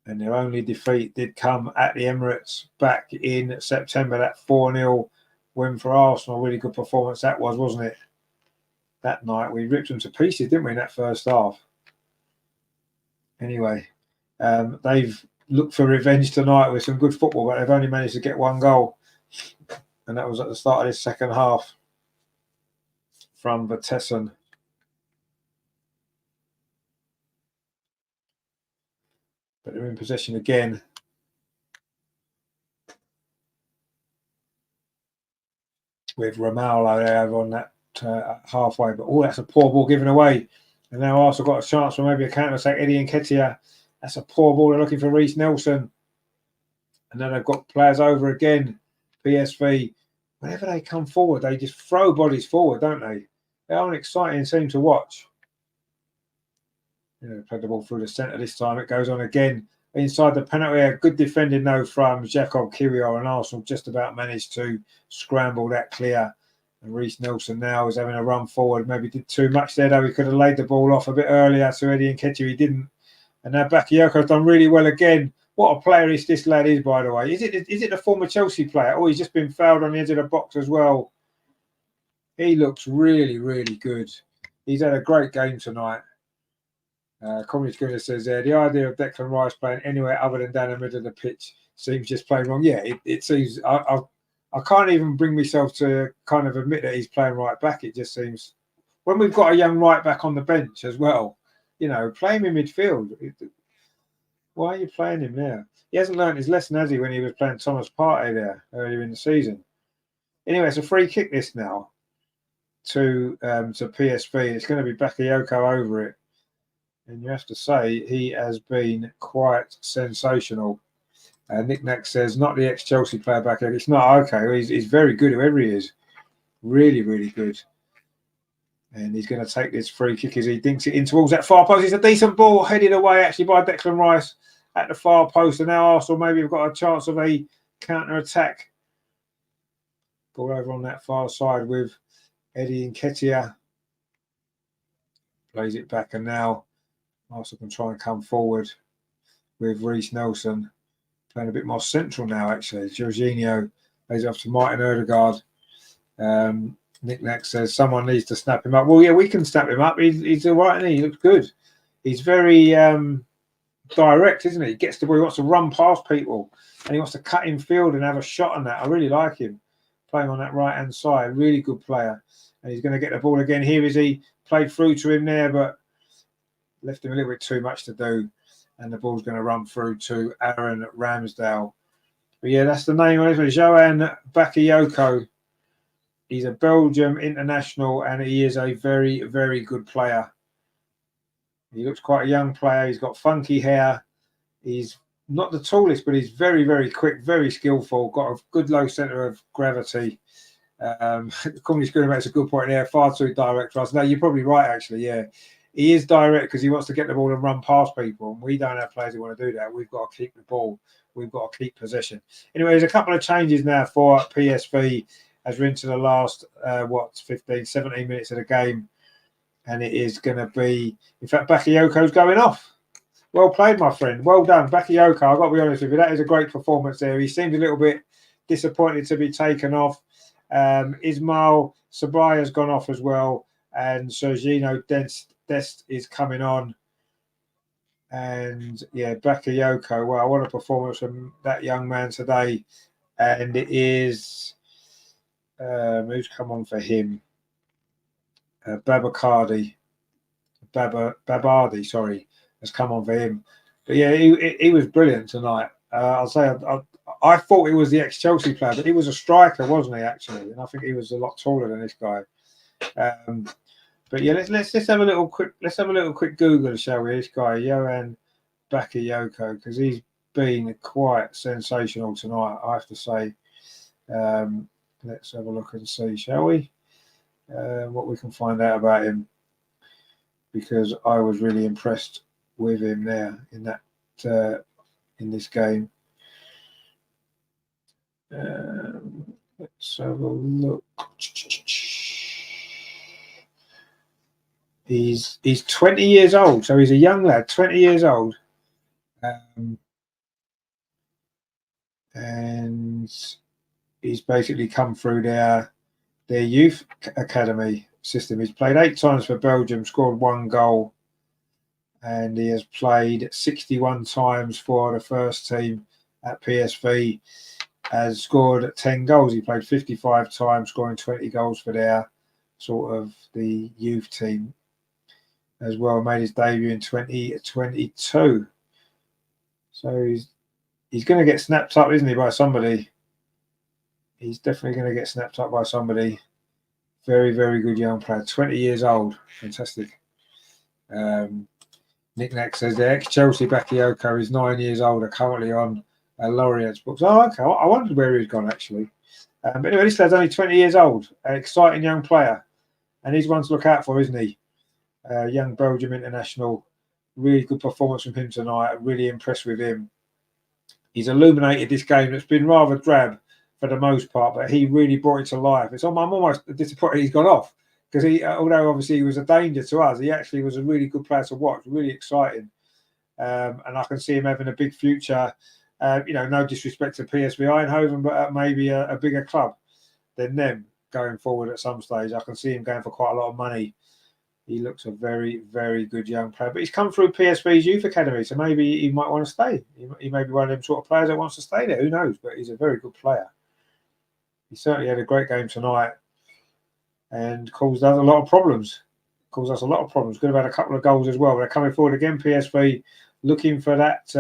Speaker 1: And their only defeat did come at the Emirates back in September. That 4-0 win for Arsenal. Really good performance that was, wasn't it? That night we ripped them to pieces, didn't we, in that first half? Anyway, they've looked for revenge tonight with some good football, but they've only managed to get one goal. And that was at the start of this second half from Vitesse. But they're in possession again. With Romario over on that halfway. But that's a poor ball given away. And now Arsenal got a chance for maybe a counter-attack. Eddie Nketiah. That's a poor ball. They're looking for Reece Nelson. And then they've got players over again. PSV. Whenever they come forward, they just throw bodies forward, don't they? They are an exciting team to watch. Played the ball through the centre this time. It goes on again inside the penalty area. Good defending though from Jacob Kiwior, and Arsenal just about managed to scramble that clear. And Reece Nelson now is having a run forward. Maybe did too much there though. He could have laid the ball off a bit earlier to Eddie Nketiah. He didn't. And now Bakayoko's done really well again. What a player this lad is, by the way. Is it a former Chelsea player? Oh, he's just been fouled on the edge of the box as well. He looks really, really good. He's had a great game tonight. Communist Goodness says there, the idea of Declan Rice playing anywhere other than down the middle of the pitch seems just plain wrong. Yeah, it seems. I can't even bring myself to kind of admit that he's playing right back. It just seems when we've got a young right back on the bench as well, play him in midfield. Why are you playing him there? He hasn't learned his lesson, has he, when he was playing Thomas Partey there earlier in the season? Anyway, it's a free kick this now to PSV. It's going to be Bakayoko over it. And you have to say, he has been quite sensational. Nick Nack says, not the ex-Chelsea player back there. It's not okay. He's very good, whoever he is. Really, really good. And he's going to take this free kick as he dinks it in towards that far post. It's a decent ball headed away, actually, by Declan Rice at the far post. And now Arsenal maybe have got a chance of a counter-attack. Ball over on that far side with Eddie Nketiah. Plays it back, and now Arsenal can try and come forward with Reece Nelson. Playing a bit more central now, actually. Jorginho plays it off to Martin Ødegaard. Nick Nack says someone needs to snap him up. Well, yeah, we can snap him up. He's all right, and he looks good. He's very direct, isn't he? He gets the ball. He wants to run past people, and he wants to cut in field and have a shot on that. I really like him playing on that right-hand side. Really good player. And he's going to get the ball again. Here is he. Played through to him there, but left him a little bit too much to do. And the ball's going to run through to Aaron Ramsdale. But yeah, that's the name of it. Johan Bakayoko. He's a Belgium international, and he is a very, very good player. He looks quite a young player. He's got funky hair. He's not the tallest, but he's very, very quick, very skillful, got a good low centre of gravity. Communist Screen makes a good point there. Far too direct for us. No, you're probably right, actually. Yeah, he is direct because he wants to get the ball and run past people. And we don't have players who want to do that. We've got to keep the ball. We've got to keep possession. Anyway, there's a couple of changes now for PSV as we're into the last, 15, 17 minutes of the game. And it is going to be, in fact, Bakayoko's going off. Well played, my friend. Well done, Bakayoko. I've got to be honest with you. That is a great performance there. He seemed a little bit disappointed to be taken off. Ismail Sabri has gone off as well, and Sergino Dest is coming on. And yeah, Bakayoko. Well, what a performance from that young man today. And it is who's come on for him? Babardi, sorry, has come on for him. But yeah, he was brilliant tonight. I'll say I thought he was the ex-Chelsea player, but he was a striker, wasn't he? Actually, and I think he was a lot taller than this guy. But yeah, let's have a little quick Google, shall we? This guy, Johan Bakayoko, because he's been quite sensational tonight, I have to say. Let's have a look and see, shall we? What we can find out about him, because I was really impressed with him there in that in this game. Let's have a look. He's 20 years old, so he's a young lad, 20 years old, and he's basically come through their youth academy system. He's played 8 times for Belgium, scored 1 goal, and he has played 61 times for the first team at PSV, has scored 10 goals. He played 55 times, scoring 20 goals for their sort of the youth team as well. Made his debut in 2022. So he's going to get snapped up, isn't he, by somebody? He's definitely going to get snapped up by somebody. Very, very good young player. 20 years old. Fantastic. Nick Nack says the ex-Chelsea Bakayoko is 9 years older, currently on Lorient's books. Oh, okay. I wondered where he'd gone, actually. But anyway, this lad's only 20 years old, an exciting young player. And he's one to look out for, isn't he? Young Belgium international. Really good performance from him tonight. Really impressed with him. He's illuminated this game that's been rather drab for the most part, but he really brought it to life. I'm almost disappointed he's gone off because although obviously he was a danger to us, he actually was a really good player to watch, really exciting. And I can see him having a big future. No disrespect to PSV Eindhoven, but maybe a bigger club than them going forward at some stage. I can see him going for quite a lot of money. He looks a very, very good young player. But he's come through PSV's youth academy, so maybe he might want to stay. He may be one of them sort of players that wants to stay there. Who knows? But he's a very good player. He certainly had a great game tonight and caused us a lot of problems. Could have had a couple of goals as well. They're coming forward again, PSV, looking for that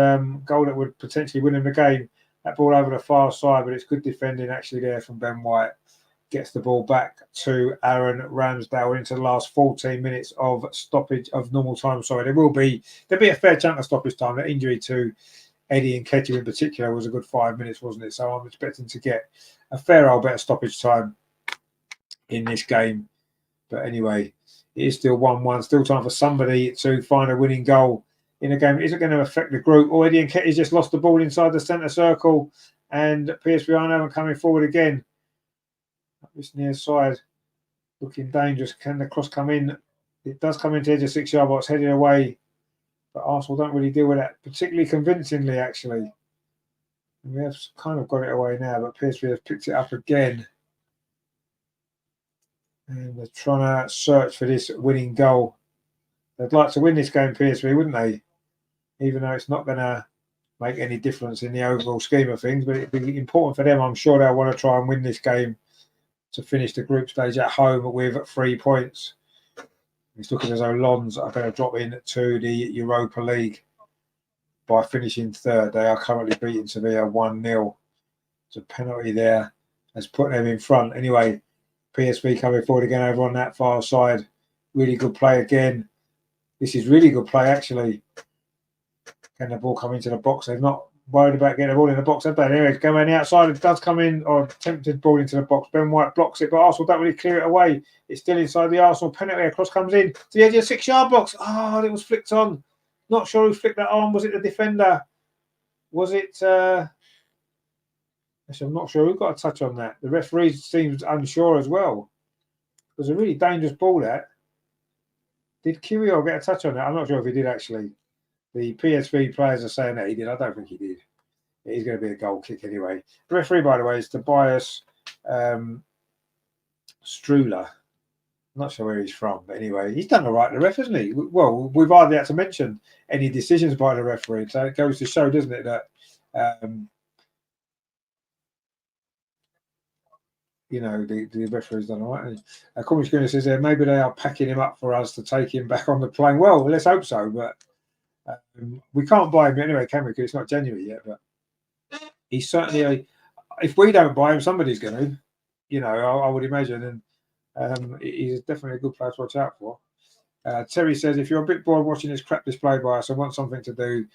Speaker 1: goal that would potentially win them the game. That ball over the far side, but it's good defending actually there from Ben White. Gets the ball back to Aaron Ramsdale into the last 14 minutes of stoppage of normal time. Sorry, there'll be a fair chunk of stoppage time. The injury to Eddie and Nketiah in particular was a good 5 minutes, wasn't it? So I'm expecting to get a fair old bit of stoppage time in this game. But anyway, it is still 1-1. Still time for somebody to find a winning goal in a game. Is it going to affect the group? Eddie and Nketiah just lost the ball inside the centre circle, and PSV Eindhoven coming forward again. This near side looking dangerous. Can the cross come in? It does come into the edge of 6-yard box, heading away. But Arsenal don't really deal with that particularly convincingly, actually. And we have kind of got it away now, but PSV have picked it up again. And they're trying to search for this winning goal. They'd like to win this game, PSV, wouldn't they? Even though it's not going to make any difference in the overall scheme of things. But it'd be important for them. I'm sure they'll want to try and win this game to finish the group stage at home with 3 points. It's looking as though Lons are going to drop into the Europa League by finishing third. They are currently beating Sevilla 1-0. It's a penalty there has put them in front. Anyway, PSV coming forward again over on that far side. Really good play again. This is really good play, actually. Can the ball come into the box? They've not worried about getting the ball in the box, have they? Anyway, going around the outside, it does come in, or attempted ball into the box. Ben White blocks it, but Arsenal don't really clear it away. It's still inside the Arsenal penalty. A cross comes in to the edge of the 6-yard box. Oh, it was flicked on. Not sure who flicked that on. Was it the defender? Was it... Actually, I'm not sure who got a touch on that. The referee seems unsure as well. It was a really dangerous ball, that. Did Kyrgios get a touch on that? I'm not sure if he did, actually. The PSV players are saying that he did. I don't think he did. It is going to be a goal kick anyway. The referee, by the way, is Tobias Struler. I'm not sure where he's from, but anyway, he's done all right, the ref, hasn't he? Well, we've hardly had to mention any decisions by the referee, so it goes to show, doesn't it, that the referee's done all right. Cormish Gunner says there, maybe they are packing him up for us to take him back on the plane. Well, let's hope so, but we can't buy him anyway, can we? Because it's not January yet, but he's certainly if we don't buy him, somebody's going to, I would imagine, and he's definitely a good player to watch out for. Terry says, if you're a bit bored watching this crap display by us and want something to do,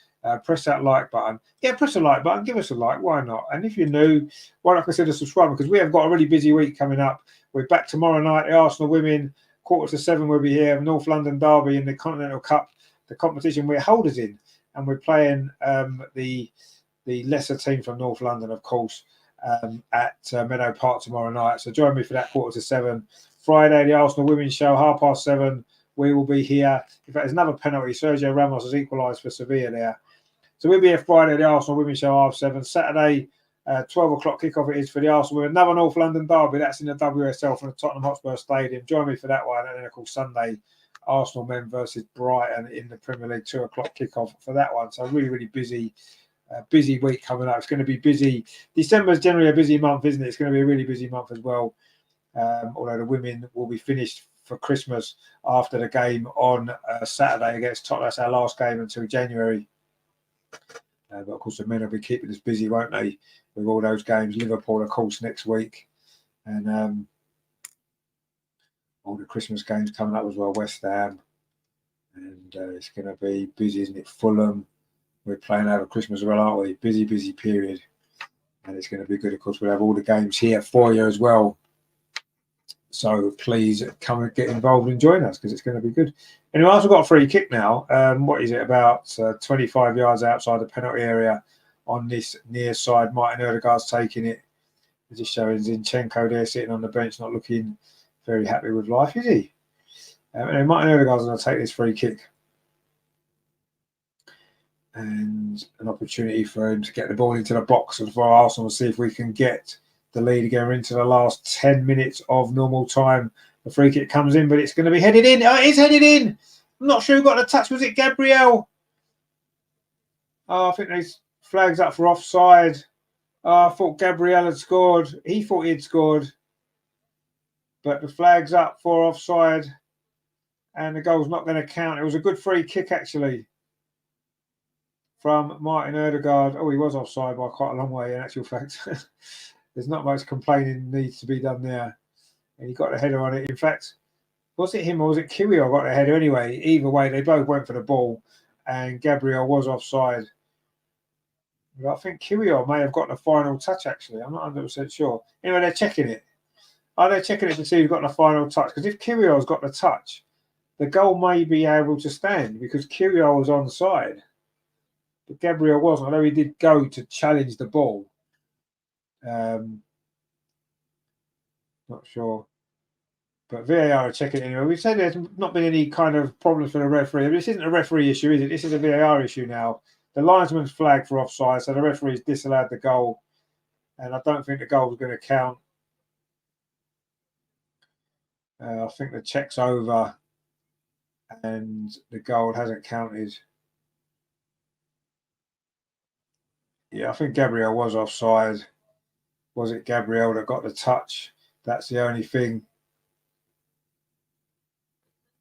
Speaker 1: press that like button. Yeah, press the like button, give us a like, why not? And if you're new, why not consider subscribing? Because we have got a really busy week coming up. We're back tomorrow night, the Arsenal women, 6:45 we'll be here, North London Derby in the Continental Cup, the competition we're holders in, and we're playing the lesser team from North London, of course, at Meadow Park tomorrow night. So join me for that 6:45. Friday, the Arsenal Women's Show, 7:30. We will be here. In fact, there's another penalty. Sergio Ramos has equalised for Sevilla there. So we'll be here Friday, the Arsenal Women's Show, 7:30. Saturday, 12 o'clock kickoff it is for the Arsenal Women. Another North London derby. That's in the WSL from the Tottenham Hotspur Stadium. Join me for that one. And then, of course, Sunday, Arsenal men versus Brighton in the Premier League, 2 o'clock kickoff for that one. So really, really busy week coming up. It's going to be busy. December is generally a busy month, isn't it? It's going to be a really busy month as well. Although the women will be finished for Christmas after the game on Saturday against Tottenham. That's our last game until January. But of course, the men will be keeping us busy, won't they, with all those games? Liverpool, of course, next week. And all the Christmas games coming up as well, West Ham. And it's going to be busy, isn't it? Fulham, we're playing over Christmas as well, aren't we? Busy period. And it's going to be good. Of course, we'll have all the games here for you as well. So please come and get involved and join us because it's going to be good. Anyway, I've got a free kick now. What is it? About 25 yards outside the penalty area on this near side. Martin Odegaard's taking it. Just showing Zinchenko there sitting on the bench, not looking very happy with life, is he? And Martin Odegaard's going to take this free kick. And an opportunity for him to get the ball into the box and for Arsenal to see if we can get the lead again into the last 10 minutes of normal time. The free kick comes in, but it's going to be headed in. Oh, it is headed in. I'm not sure who got the touch. Was it Gabriel? Oh, I think there's flags up for offside. Oh, I thought Gabriel had scored. He thought he'd scored. But the flag's up for offside. And the goal's not going to count. It was a good free kick, actually, from Martin Odegaard. Oh, he was offside by quite a long way, in actual fact. There's not much complaining needs to be done there. And he got a header on it. In fact, was it him or was it Kiwior got a header anyway? Either way, they both went for the ball. And Gabriel was offside. But I think Kiwior may have got the final touch, actually. I'm not 100% sure. Anyway, they're checking it. Are they checking it to see who's got the final touch? Because if Kiwior's got the touch, the goal may be able to stand because Kiwior was onside. But Gabriel wasn't, although he did go to challenge the ball. Not sure. But VAR are checking it anyway. We've said there's not been any kind of problems for the referee. This isn't a referee issue, is it? This is a VAR issue now. The linesman's flagged for offside, so the referee's disallowed the goal. And I don't think the goal was going to count. I think the check's over and the goal hasn't counted. Yeah, I think Gabriel was offside. Was it Gabriel that got the touch? That's the only thing.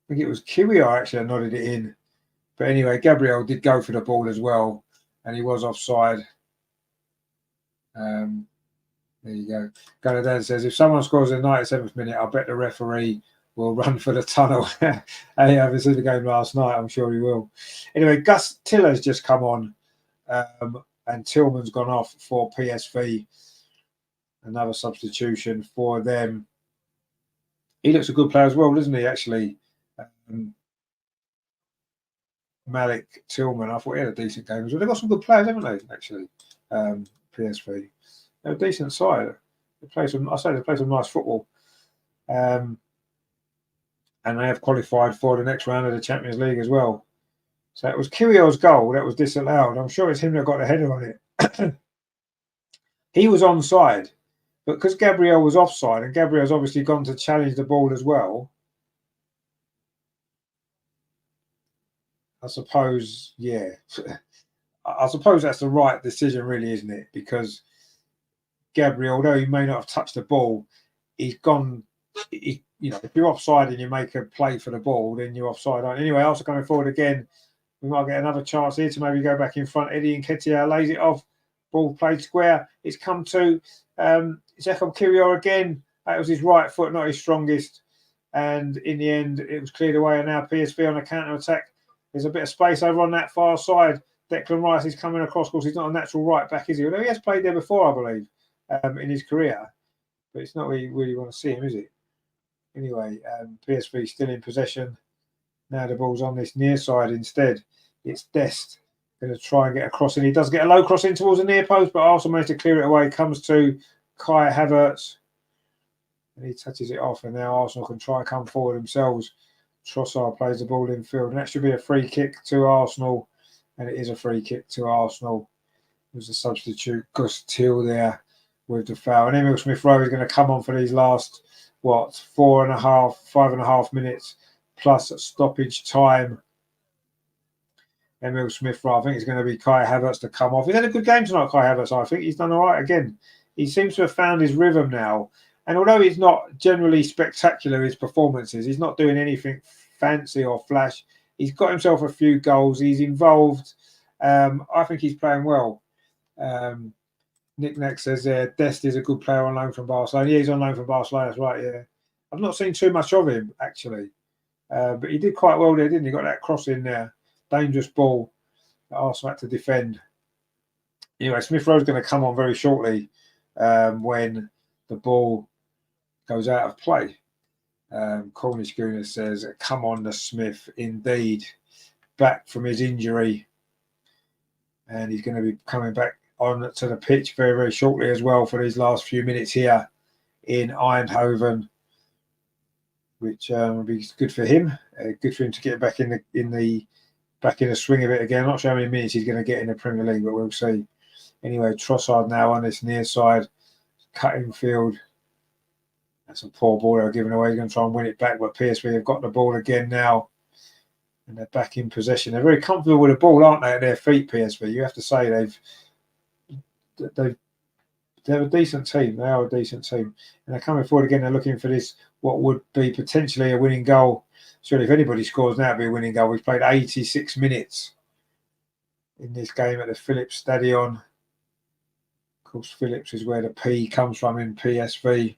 Speaker 1: I think it was Kiwior actually that nodded it in. But anyway, Gabriel did go for the ball as well, and he was offside. There you go. Galadan says, if someone scores in the 97th minute, I bet the referee will run for the tunnel. Hey, I haven't seen the game last night. I'm sure he will. Anyway, Gus Tiller's just come on, and Tillman's gone off for PSV. Another substitution for them. He looks a good player as well, doesn't he, actually? Malik Tillman, I thought he had a decent game as well. They've got some good players, haven't they, actually? PSV. They're a decent side. They play some nice football. And they have qualified for the next round of the Champions League as well. So it was Kiwior's goal that was disallowed. I'm sure it's him that got the header on it. He was onside. But because Gabriel was offside, and Gabriel's obviously gone to challenge the ball as well, I suppose, yeah. I suppose that's the right decision, really, isn't it? Because Gabriel, although he may not have touched the ball, he's gone. If you're offside and you make a play for the ball, then you're offside. Anyway, also coming forward again, we might get another chance here to maybe go back in front. Eddie Nketiah lays it off. Ball played square. It's come to Zekhom Kiwior again. That was his right foot, not his strongest. And in the end, it was cleared away. And now PSV on a counter-attack. There's a bit of space over on that far side. Declan Rice is coming across. Of course, he's not a natural right back, is he? Although he has played there before, I believe, in his career. But it's not where you really want to see him, is it? Anyway, PSV still in possession. Now the ball's on this near side instead. It's Dest going to try and get a cross in. He does get a low cross in towards the near post, but Arsenal managed to clear it away. Comes to Kai Havertz. And he touches it off, and now Arsenal can try and come forward themselves. Trossard plays the ball in field, and that should be a free kick to Arsenal. And it is a free kick to Arsenal. There's a substitute, Gus Till there with the foul. And Emil Smith-Rowe is going to come on for these last, 5.5 minutes plus stoppage time. Emil Smith-Rowe, I think it's going to be Kai Havertz to come off. He's had a good game tonight, Kai Havertz. I think he's done all right again. He seems to have found his rhythm now. And although he's not generally spectacular, his performances, he's not doing anything fancy or flash. He's got himself a few goals. He's involved. I think he's playing well. Nick Neck says Dest is a good player on loan from Barcelona. Yeah, he's on loan from Barcelona. That's right, yeah. I've not seen too much of him, actually. But he did quite well there, didn't he? Got that cross in there. Dangerous ball that Arsenal had to defend. Anyway, Smith Rowe's going to come on very shortly when the ball goes out of play. Cornish Gooner says, come on, the Smith, indeed. Back from his injury. And he's going to be coming back on to the pitch very, very shortly as well for these last few minutes here in Eindhoven, which will be good for him. Good for him to get back in the swing of it again. I'm not sure how many minutes he's going to get in the Premier League, but we'll see. Anyway, Trossard now on this near side, cutting field. That's a poor ball they're giving away. He's going to try and win it back, but PSV have got the ball again now. And they're back in possession. They're very comfortable with the ball, aren't they, at their feet, PSV? You have to say they're a decent team. They are a decent team. And they're coming forward again. They're looking for this, what would be potentially a winning goal. Surely if anybody scores now, it'll be a winning goal. We've played 86 minutes in this game at the Philips Stadion. Of course, Philips is where the P comes from in PSV.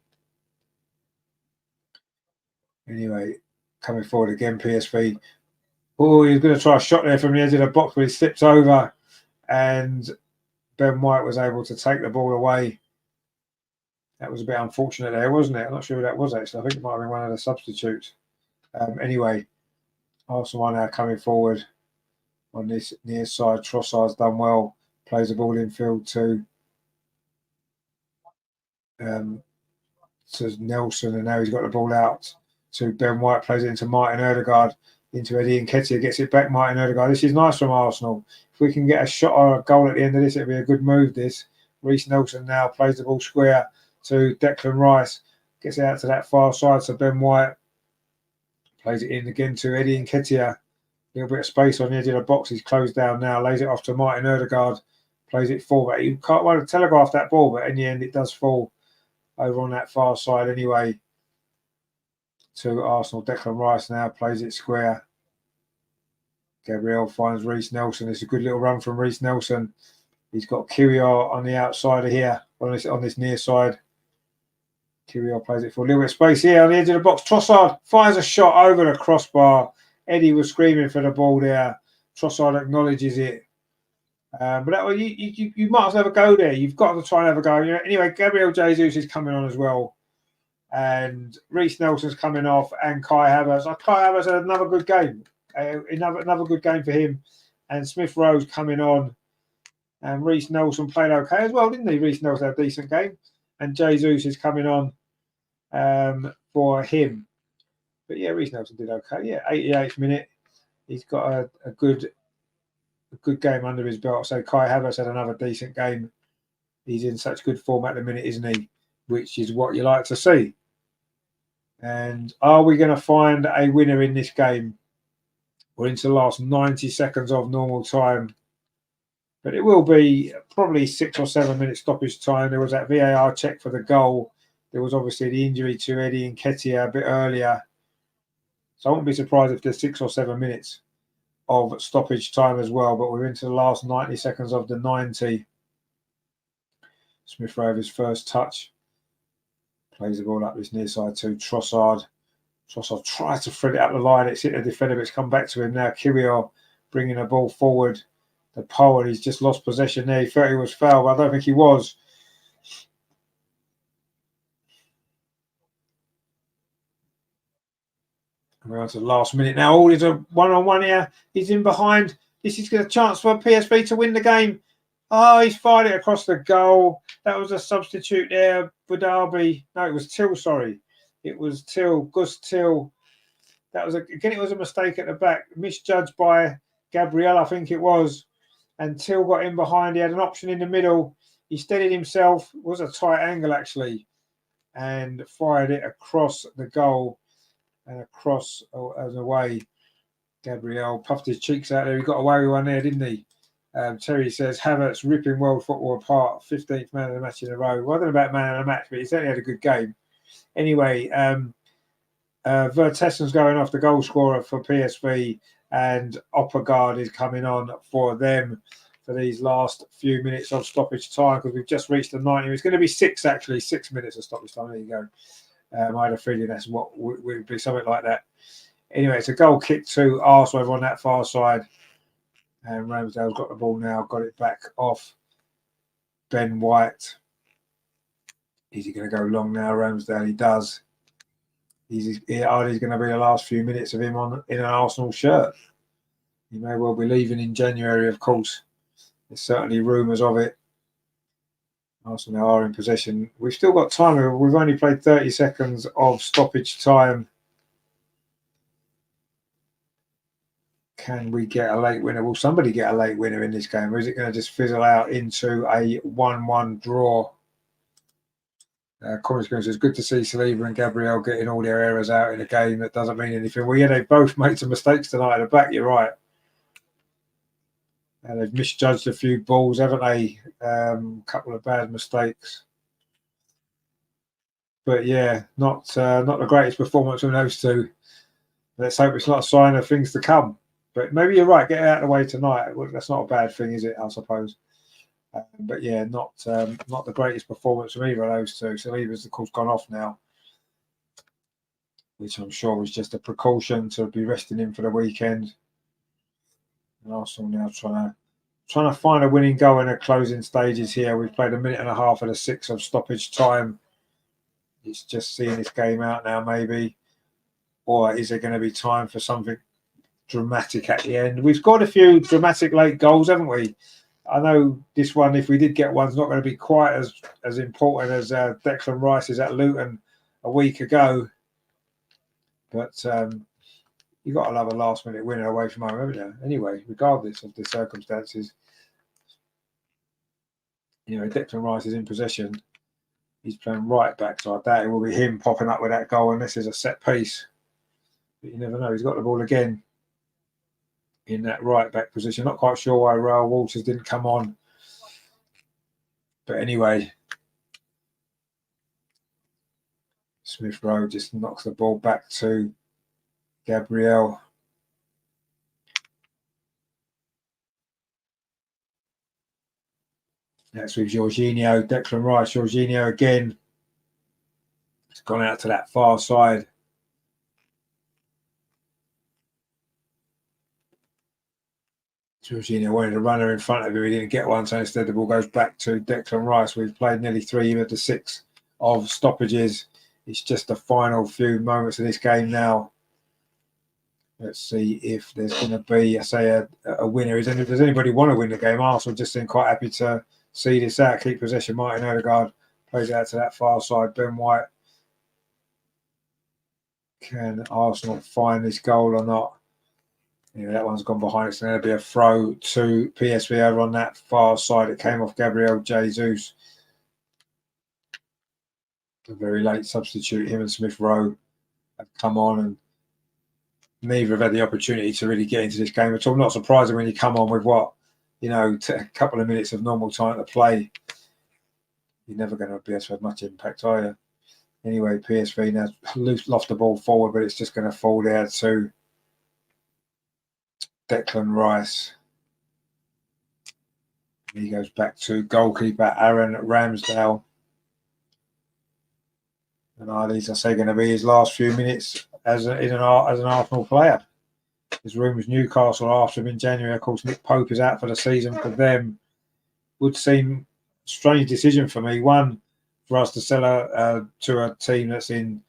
Speaker 1: Anyway, coming forward again, PSV. Oh, he's going to try a shot there from the edge of the box, but he slips over, and Ben White was able to take the ball away. That was a bit unfortunate there, wasn't it? I'm not sure who that was, actually. I think it might have been one of the substitutes. Anyway, Arsenal are now coming forward on this near side. Trossard's done well. Plays the ball in field to Nelson, and now he's got the ball out to Ben White. Plays it into Martin Ødegaard, into Eddie Nketiah, gets it back, Martin Ødegaard. This is nice from Arsenal. If we can get a shot or a goal at the end of this, it'll be a good move, this. Reiss Nelson now plays the ball square to Declan Rice. Gets it out to that far side, so Ben White plays it in again to Eddie Nketiah. A little bit of space on the edge of the box. He's closed down now. Lays it off to Martin Ødegaard. Plays it forward. You can't want to telegraph that ball, but in the end, it does fall over on that far side anyway. To Arsenal, Declan Rice now plays it square. Gabriel finds Reiss Nelson. It's a good little run from Reiss Nelson. He's got Kirill on the outside of here, on this near side. Kirill plays it for a little bit of space here on the edge of the box. Trossard fires a shot over the crossbar. Eddie was screaming for the ball there. Trossard acknowledges it. But that, you might as well have a go there. You've got to try and have a go. Anyway, Gabriel Jesus is coming on as well. And Reiss Nelson's coming off, and Kai Havertz. Kai Havertz had another good game. Another good game for him. And Smith Rowe's coming on. And Reiss Nelson played okay as well, didn't he? Reiss Nelson had a decent game. And Jesus is coming on for him. But yeah, Reiss Nelson did okay. Yeah, 88th minute. He's got a good game under his belt. So Kai Havertz had another decent game. He's in such good form at the minute, isn't he? Which is what you like to see. And are we going to find a winner in this game? We're into the last 90 seconds of normal time. But it will be probably 6 or 7 minutes stoppage time. There was that VAR check for the goal. There was obviously the injury to Eddie Nketiah a bit earlier. So I wouldn't be surprised if there's 6 or 7 minutes of stoppage time as well. But we're into the last 90 seconds of the 90. Smith Rowe's first touch. Plays the ball up this near side to Trossard. Trossard tries to thread it up the line. It's hit the defender, but it's come back to him now. Kirill bringing the ball forward. The Power, he's just lost possession there. He thought he was fouled, but I don't think he was. We're on to the last minute now. Oh, there's a one-on-one here. He's in behind. This is a chance for PSV to win the game. Oh, he's fired it across the goal. That was a substitute there for Derby. No, it was Till, sorry. It was Till, Gus Till. That was, again, it was a mistake at the back. Misjudged by Gabriel, I think it was. And Till got in behind. He had an option in the middle. He steadied himself. It was a tight angle, actually. And fired it across the goal and across and away. Gabriel puffed his cheeks out there. He got away with one there, didn't he? Terry says, Havertz ripping world football apart. 15th man of the match in a row. Well, I don't know about man of the match, but he certainly had a good game. Anyway, Vertessen's going off, the goal scorer for PSV, and Oppegaard is coming on for them for these last few minutes of stoppage time, because we've just reached the 90. It's going to be 6, actually, 6 minutes of stoppage time. There you go. I had a feeling that's what would be something like that. Anyway, it's a goal kick to Arsenal over on that far side. And Ramsdale's got the ball now, got it back off Ben White. Is he going to go long now, Ramsdale? He does. He's going to be the last few minutes of him in an Arsenal shirt. He may well be leaving in January, of course. There's certainly rumours of it. Arsenal are in possession. We've still got time. We've only played 30 seconds of stoppage time. Can we get a late winner? Will somebody get a late winner in this game? Or is it going to just fizzle out into a 1-1 draw? Corey says, good to see Saliba and Gabriel getting all their errors out in a game that doesn't mean anything. Well, yeah, they both made some mistakes tonight at the back. You're right. And they've misjudged a few balls, haven't they? A couple of bad mistakes. But yeah, not the greatest performance from those two. Let's hope it's not a sign of things to come. But maybe you're right. Get it out of the way tonight. Well, that's not a bad thing, is it? I suppose. But yeah, not the greatest performance from either of those two. Saliba's, of course, gone off now, which I'm sure was just a precaution to be resting him for the weekend. And Arsenal now trying to find a winning goal in the closing stages here. We've played a minute and a half of the 6 of stoppage time. It's just seeing this game out now, maybe. Or is there going to be time for something dramatic at the end? We've got a few dramatic late goals, haven't we? I know this one, if we did get one, is not going to be quite as important as Declan Rice's at Luton a week ago. But you've got to love a last-minute winner away from home, haven't you? Anyway, regardless of the circumstances, Declan Rice is in possession. He's playing right back, so I doubt it will be him popping up with that goal unless there's a set piece. But you never know. He's got the ball again in that right back position. Not quite sure why Raoul Walters didn't come on. But anyway, Smith Rowe just knocks the ball back to Gabriel. Next with Jorginho, Declan Rice, Jorginho again. It's gone out to that far side. Jorginho wanted a runner in front of him. He didn't get one, so instead the ball goes back to Declan Rice. We've played nearly 3 of the 6 of stoppages. It's just the final few moments of this game now. Let's see if there's going to be, a winner. Does anybody want to win the game? Arsenal just seem quite happy to see this out, keep possession. Martin Odegaard plays it out to that far side. Ben White. Can Arsenal find this goal or not? Yeah, that one's gone behind. It's going to be a throw to PSV over on that far side. It came off Gabriel Jesus. A very late substitute. Him and Smith Rowe have come on, and neither have had the opportunity to really get into this game at all. Not surprising when you come on with a couple of minutes of normal time to play. You're never going to be able to have much impact, are you? Anyway, PSV now loft the ball forward, but it's just going to fall there to Declan Rice. He goes back to goalkeeper Aaron Ramsdale. And are these, going to be his last few minutes as an Arsenal player? There's rumours Newcastle are after him in January. Of course, Nick Pope is out for the season for them. Would seem a strange decision for me. One, for us to sell to a team that's in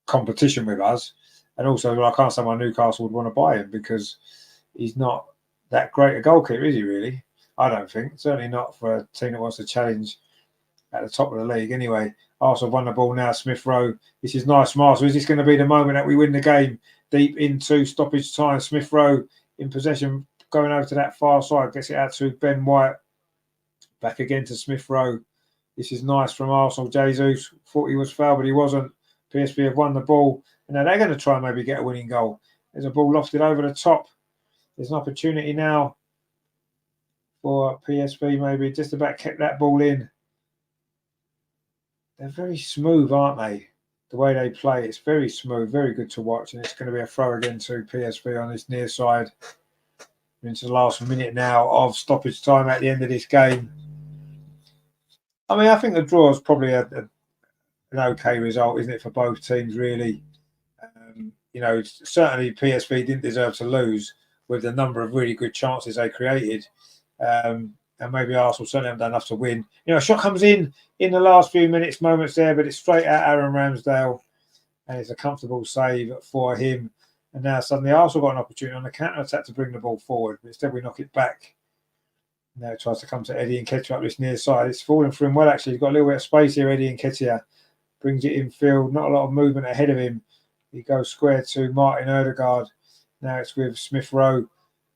Speaker 1: competition with us. And also, I can't say why Newcastle would want to buy him, because he's not that great a goalkeeper, is he really? I don't think. Certainly not for a team that wants to challenge at the top of the league. Anyway, Arsenal won the ball now. Smith Rowe. This is nice, Marshall. Is this going to be the moment that we win the game deep into stoppage time? Smith Rowe in possession, going over to that far side. Gets it out to Ben White. Back again to Smith Rowe. This is nice from Arsenal. Jesus thought he was fouled, but he wasn't. PSV have won the ball. And now they're going to try and maybe get a winning goal. There's a ball lofted over the top. There's an opportunity now for PSV, maybe just about kept that ball in. They're very smooth, aren't they? The way they play, it's very smooth, very good to watch. And it's going to be a throw again to PSV on this near side. We're into the last minute now of stoppage time at the end of this game. I mean, I think the draw is probably an okay result, isn't it, for both teams, really? you know, certainly PSV didn't deserve to lose with the number of really good chances they created. And maybe Arsenal certainly haven't done enough to win. You know, a shot comes in the last few moments there, but it's straight at Aaron Ramsdale, and it's a comfortable save for him. And now suddenly Arsenal got an opportunity on the counter-attack to bring the ball forward, but instead we knock it back. Now it tries to come to Eddie Nketiah up this near side. It's falling for him well, actually. He's got a little bit of space here, Eddie Nketiah. Brings it in field, not a lot of movement ahead of him. He goes square to Martin Ødegaard. Now it's with Smith Rowe.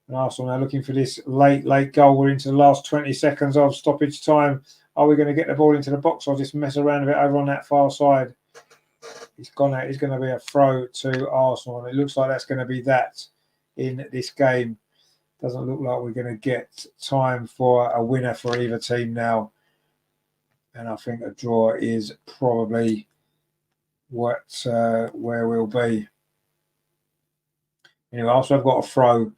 Speaker 1: And Arsenal now looking for this late goal. We're into the last 20 seconds of stoppage time. Are we going to get the ball into the box or just mess around a bit over on that far side? It's gone out. It's going to be a throw to Arsenal. And it looks like that's going to be that in this game. Doesn't look like we're going to get time for a winner for either team now. And I think a draw is probably where we'll be. Anyway, also I've got a throw.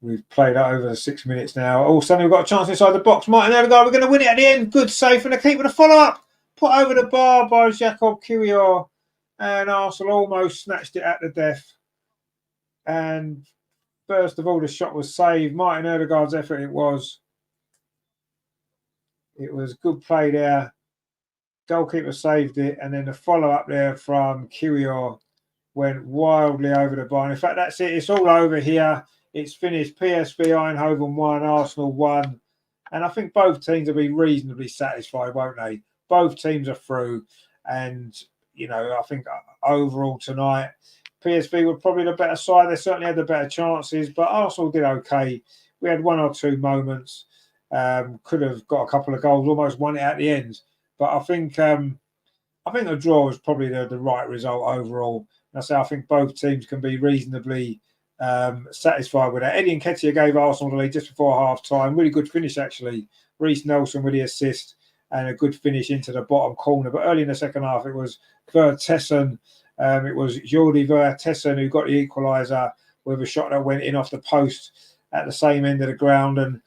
Speaker 1: We've played out over the 6 minutes now. Oh, suddenly we've got a chance inside the box. Martin Ødegaard, we're going to win it at the end. Good save from the keeper. The follow-up. Put over the bar by Jacob Kiwior. And Arsenal almost snatched it at the death. And first of all, the shot was saved. Martin Ødegaard's effort it was. It was good play there. Goalkeeper saved it. And then the follow-up there from Kiwior went wildly over the bar. And in fact, that's it. It's all over here. It's finished. PSV Eindhoven 1, Arsenal 1. And I think both teams will be reasonably satisfied, won't they? Both teams are through. And, you know, I think overall tonight, PSV were probably the better side. They certainly had the better chances, but Arsenal did okay. We had one or two moments. Could have got a couple of goals, almost won it at the end. But I think a draw was probably the right result overall. And I think both teams can be reasonably satisfied with that. Eddie Nketiah gave Arsenal the lead just before half-time. Really good finish, actually. Reece Nelson with the assist and a good finish into the bottom corner. But early in the second half, it was Vertessen. It was Jordi Vertessen who got the equaliser with a shot that went in off the post at the same end of the ground. And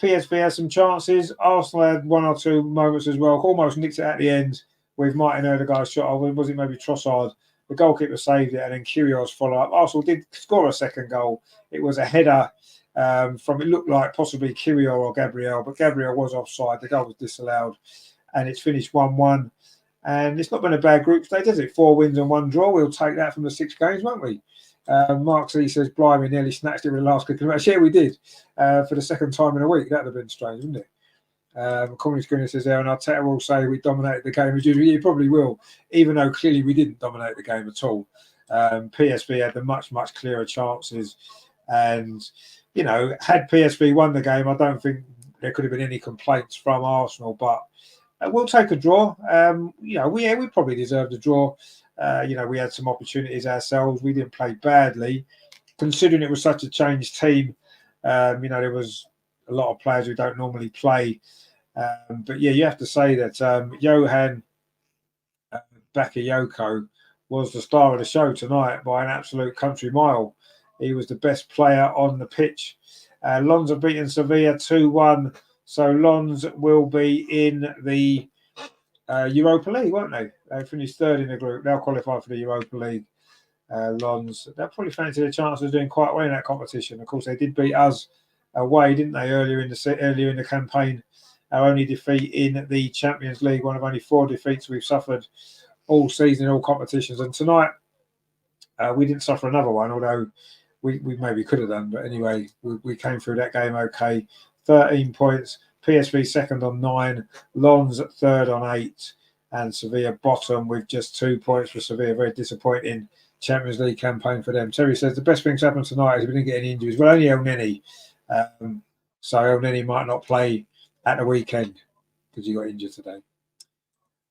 Speaker 1: PSV had some chances. Arsenal had one or two moments as well. Almost nicked it at the end with Martin Ødegaard's shot. Or was it maybe Trossard? The goalkeeper saved it, and then Kyrgios follow-up. Arsenal did score a second goal. It was a header from, it looked like possibly Kyrgios or Gabriel, but Gabriel was offside. The goal was disallowed, and it's finished 1-1. And it's not been a bad group stage, has it? 4 wins and 1 draw. We'll take that from the 6 games, won't we? Mark C says, blimey, nearly snatched it with the last kick of the match. Yeah, we did. For the second time in a week. That would have been strange, wouldn't it? Corny Skinner says there, and Arteta will say we dominated the game as usual. You probably will, even though clearly we didn't dominate the game at all. PSV had the much clearer chances, and you know, had PSV won the game, I don't think there could have been any complaints from Arsenal. But we'll take a draw. You know, we probably deserved a draw. You know, we had some opportunities ourselves. We didn't play badly, considering it was such a changed team. You know, there was a lot of players who don't normally play. But yeah, you have to say that Johan Bakayoko was the star of the show tonight by an absolute country mile. He was the best player on the pitch. Lons have beaten Sevilla 2-1. So Lons will be in the Europa League, won't they? They finished third in the group. They'll qualify for the Europa League. Lons, they'll probably fancy the chances of doing quite well in that competition. Of course, they did beat us away, didn't they, earlier in the campaign? Our only defeat in the Champions League, one of only 4 defeats we've suffered all season in all competitions. And tonight, we didn't suffer another one, although we maybe could have done. But anyway, we came through that game okay. 13 points. PSV second on 9. Lons third on 8. And Sevilla bottom with just 2 points for Sevilla. Very disappointing Champions League campaign for them. Terry says the best thing to happen tonight is we didn't get any injuries. Well, only El Neni. So El Neni might not play at the weekend because he got injured today.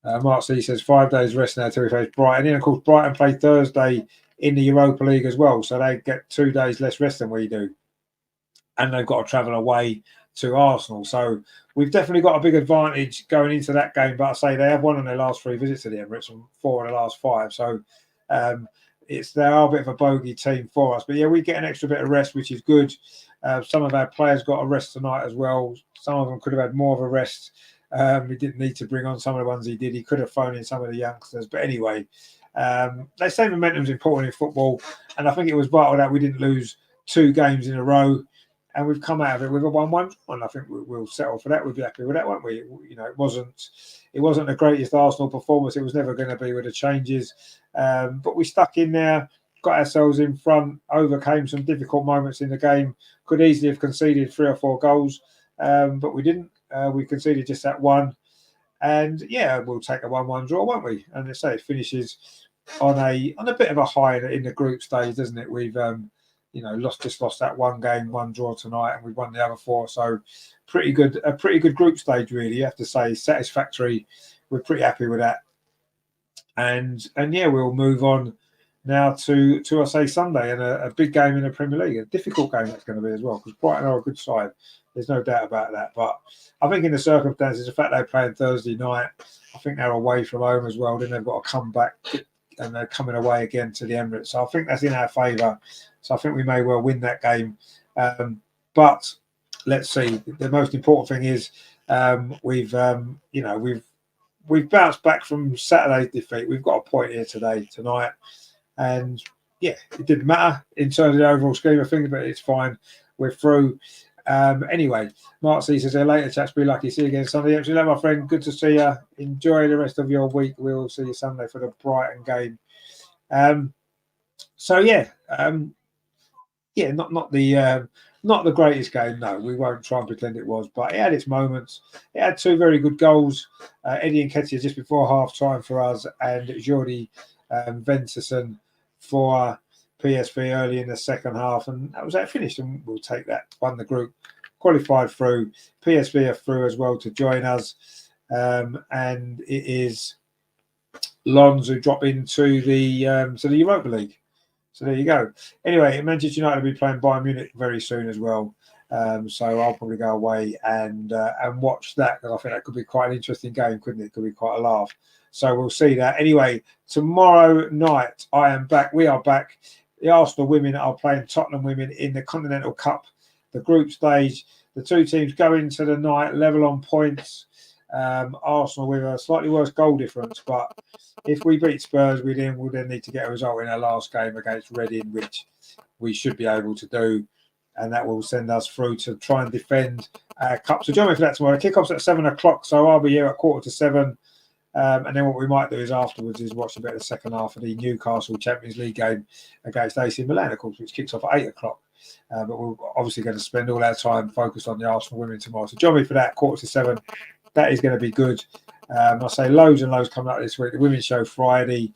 Speaker 1: Mark C says 5 days rest now till we face Brighton. And of course, Brighton play Thursday in the Europa League as well, so they get 2 days less rest than we do. And they've got to travel away to Arsenal. So we've definitely got a big advantage going into that game. But I say they have won on their last 3 visits to the Emirates and 4 of the last 5. So they are a bit of a bogey team for us. But yeah, we get an extra bit of rest, which is good. Some of our players got a rest tonight as well. Some of them could have had more of a rest. He didn't need to bring on some of the ones he did. He could have thrown in some of the youngsters. But anyway, They say momentum is important in football, and I think it was vital that we didn't lose 2 games in a row, and we've come out of it with a 1-1 draw, and I think we'll settle for that. We'll be happy with that, won't we? You know, it wasn't the greatest Arsenal performance. It was never going to be with the changes, but we stuck in there, got ourselves in front, overcame some difficult moments in the game. Could easily have conceded 3 or 4 goals, but we didn't. We conceded just that one. And yeah, we'll take a 1-1 draw, won't we? And let's say it finishes on a bit of a high in the group stage, doesn't it? We've lost that 1 game, 1 draw tonight, and we've won the other 4. So a pretty good group stage, really. You have to say satisfactory. We're pretty happy with that. And yeah, we'll move on now to I say Sunday, and a big game in the Premier League. A difficult game that's going to be as well, because Brighton are a good side. There's no doubt about that. But I think in the circumstances, the fact they're playing Thursday night, I think they're away from home as well. Then they've got to come back, and they're coming away again to the Emirates. So I think that's in our favour. So I think we may well win that game. But let's see. The most important thing is we've bounced back from Saturday's defeat. We've got a point here tonight. And yeah, it didn't matter in terms of the overall scheme of things, but it's fine. We're through. Anyway, Mark C says, later, chaps, be lucky. See you again Sunday. Actually, my friend, good to see you. Enjoy the rest of your week. We'll see you Sunday for the Brighton game. Not the greatest game. No, we won't try and pretend it was, but it had its moments. It had 2 very good goals. Eddie Nketiah just before half time for us, and Jordi Venterson for PSV early in the second half, and that was that finished, and we'll take that. Won the group, qualified through. PSV are through as well to join us, and it is Lons who drop into the Europa League. So there you go. Anyway, Manchester United will be playing Bayern Munich very soon as well. So I'll probably go away and watch that, because I think that could be quite an interesting game, couldn't it? Could be quite a laugh. So we'll see that. Anyway, tomorrow night I am back. We are back. The Arsenal women are playing Tottenham women in the Continental Cup, the group stage. The 2 teams go into the night level on points. Arsenal with a slightly worse goal difference, but if we beat Spurs, we'll then need to get a result in our last game against Reading, which we should be able to do, and that will send us through to try and defend our cup. So join me for that tomorrow. Kick-off's at 7 o'clock, so I'll be here at 6:45. And then what we might do is afterwards is watch a bit of the second half of the Newcastle Champions League game against AC Milan, of course, which kicks off at 8 o'clock. But we're obviously going to spend all our time focused on the Arsenal women tomorrow. So join me for that, 6:45. That is going to be good. I say loads and loads coming up this week. The women's show Friday,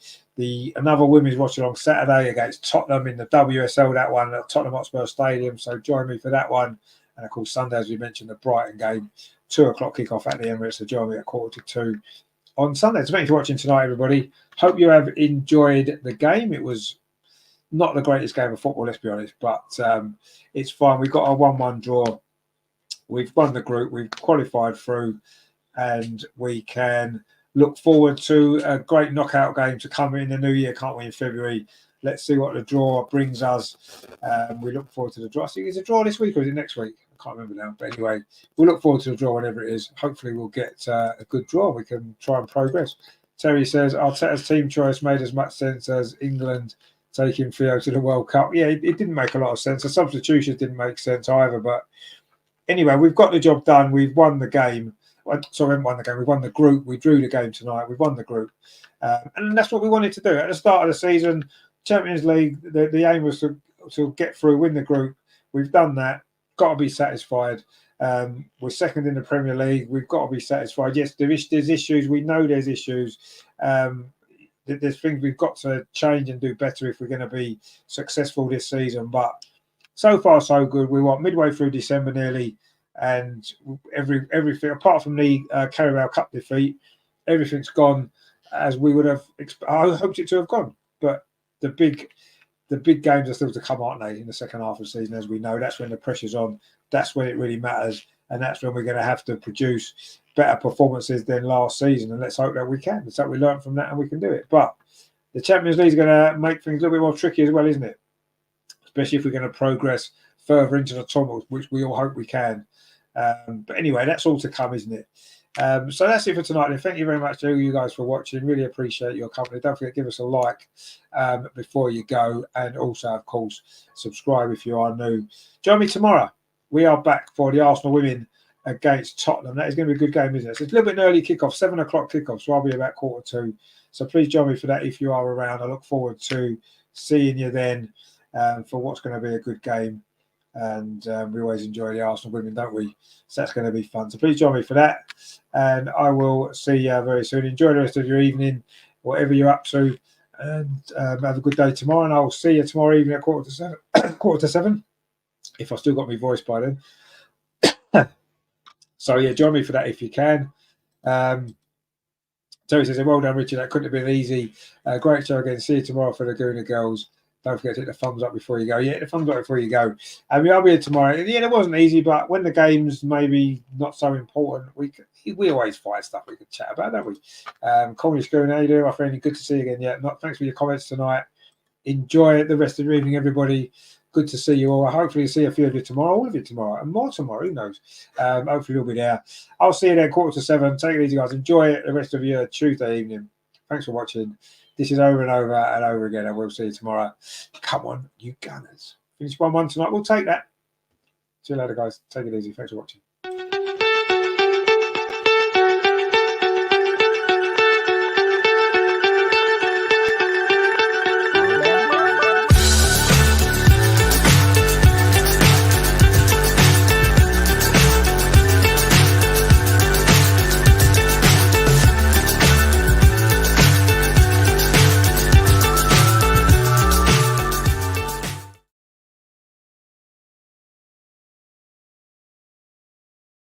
Speaker 1: another women's watch-along Saturday against Tottenham in the WSL, that one at Tottenham Hotspur Stadium. So join me for that one. And of course, Sunday, as we mentioned, the Brighton game, 2 o'clock kick-off at the Emirates. So join me at 1:45 on Sunday. So thanks for watching tonight, everybody. Hope you have enjoyed the game. It was not the greatest game of football, let's be honest, but it's fine. We've got a 1-1 draw. We've won the group. We've qualified through, and we can look forward to a great knockout game to come in the new year, can't we, in February? Let's see what the draw brings us. We look forward to the draw. I think it's a draw this week, or is it next week? I can't remember now. But anyway, we'll look forward to the draw, whatever it is. Hopefully we'll get a good draw. We can try and progress. Terry says, Arteta's team choice made as much sense as England taking Theo to the World Cup. Yeah, it didn't make a lot of sense. The substitutions didn't make sense either. But anyway, we've got the job done. We've won the game. Sorry, we haven't won the game. We won the group. We drew the game tonight. We've won the group. And that's what we wanted to do. At the start of the season, Champions League, the aim was to get through, win the group. We've done that. Got to be satisfied. We're second in the Premier League. We've got to be satisfied. Yes, there's issues. We know there's issues. There's things we've got to change and do better if we're going to be successful this season. But so far, so good. We want midway through December nearly, and everything apart from the Carabao Cup defeat, everything's gone as we would have. I hoped it to have gone, but the big games are still to come, aren't they? In the second half of the season, as we know, that's when the pressure's on. That's when it really matters, and that's when we're going to have to produce better performances than last season. And let's hope that we can. Let's hope we learn from that and we can do it. But the Champions League is going to make things a little bit more tricky as well, isn't it? Especially if we're going to progress further into the tournament, which we all hope we can. But anyway, that's all to come, isn't it? So that's it for tonight. And thank you very much to you guys for watching. Really appreciate your company. Don't forget to give us a like before you go, and also, of course, subscribe if you are new. Join me tomorrow. We are back for the Arsenal women against Tottenham. That is going to be a good game, isn't it? So it's a little bit early kickoff, 7 o'clock kickoff. So I'll be about 1:45. So please join me for that if you are around. I look forward to seeing you then for what's going to be a good game. And we always enjoy the Arsenal women, don't we? So that's going to be fun. So please join me for that. And I will see you very soon. Enjoy the rest of your evening, whatever you're up to. And have a good day tomorrow. And I'll see you tomorrow evening at 7:15. 7:15, if I've still got my voice by then. So yeah, join me for that if you can. Terry says, well done, Richard. That couldn't have been easy. Great show again. See you tomorrow for the Laguna Girls. Don't forget to hit the thumbs up before you go. Yeah, the thumbs up before you go. And I'll be here tomorrow. Yeah, it wasn't easy, but when the game's maybe not so important, we always find stuff we could chat about, don't we? Cornish Goon, how you doing, my friend? Good to see you again. Yeah, thanks for your comments tonight. Enjoy the rest of your evening, everybody. Good to see you all. Hopefully see a few of you tomorrow, all of you tomorrow, and more tomorrow, who knows. Hopefully we'll be there. I'll see you then 6:45. Take it easy, guys. Enjoy it the rest of your Tuesday evening. Thanks for watching. This is over and over and over again, and we'll see you tomorrow. Come on, you Gunners. Finish 1-1 tonight. We'll take that. See you later, guys. Take it easy. Thanks for watching.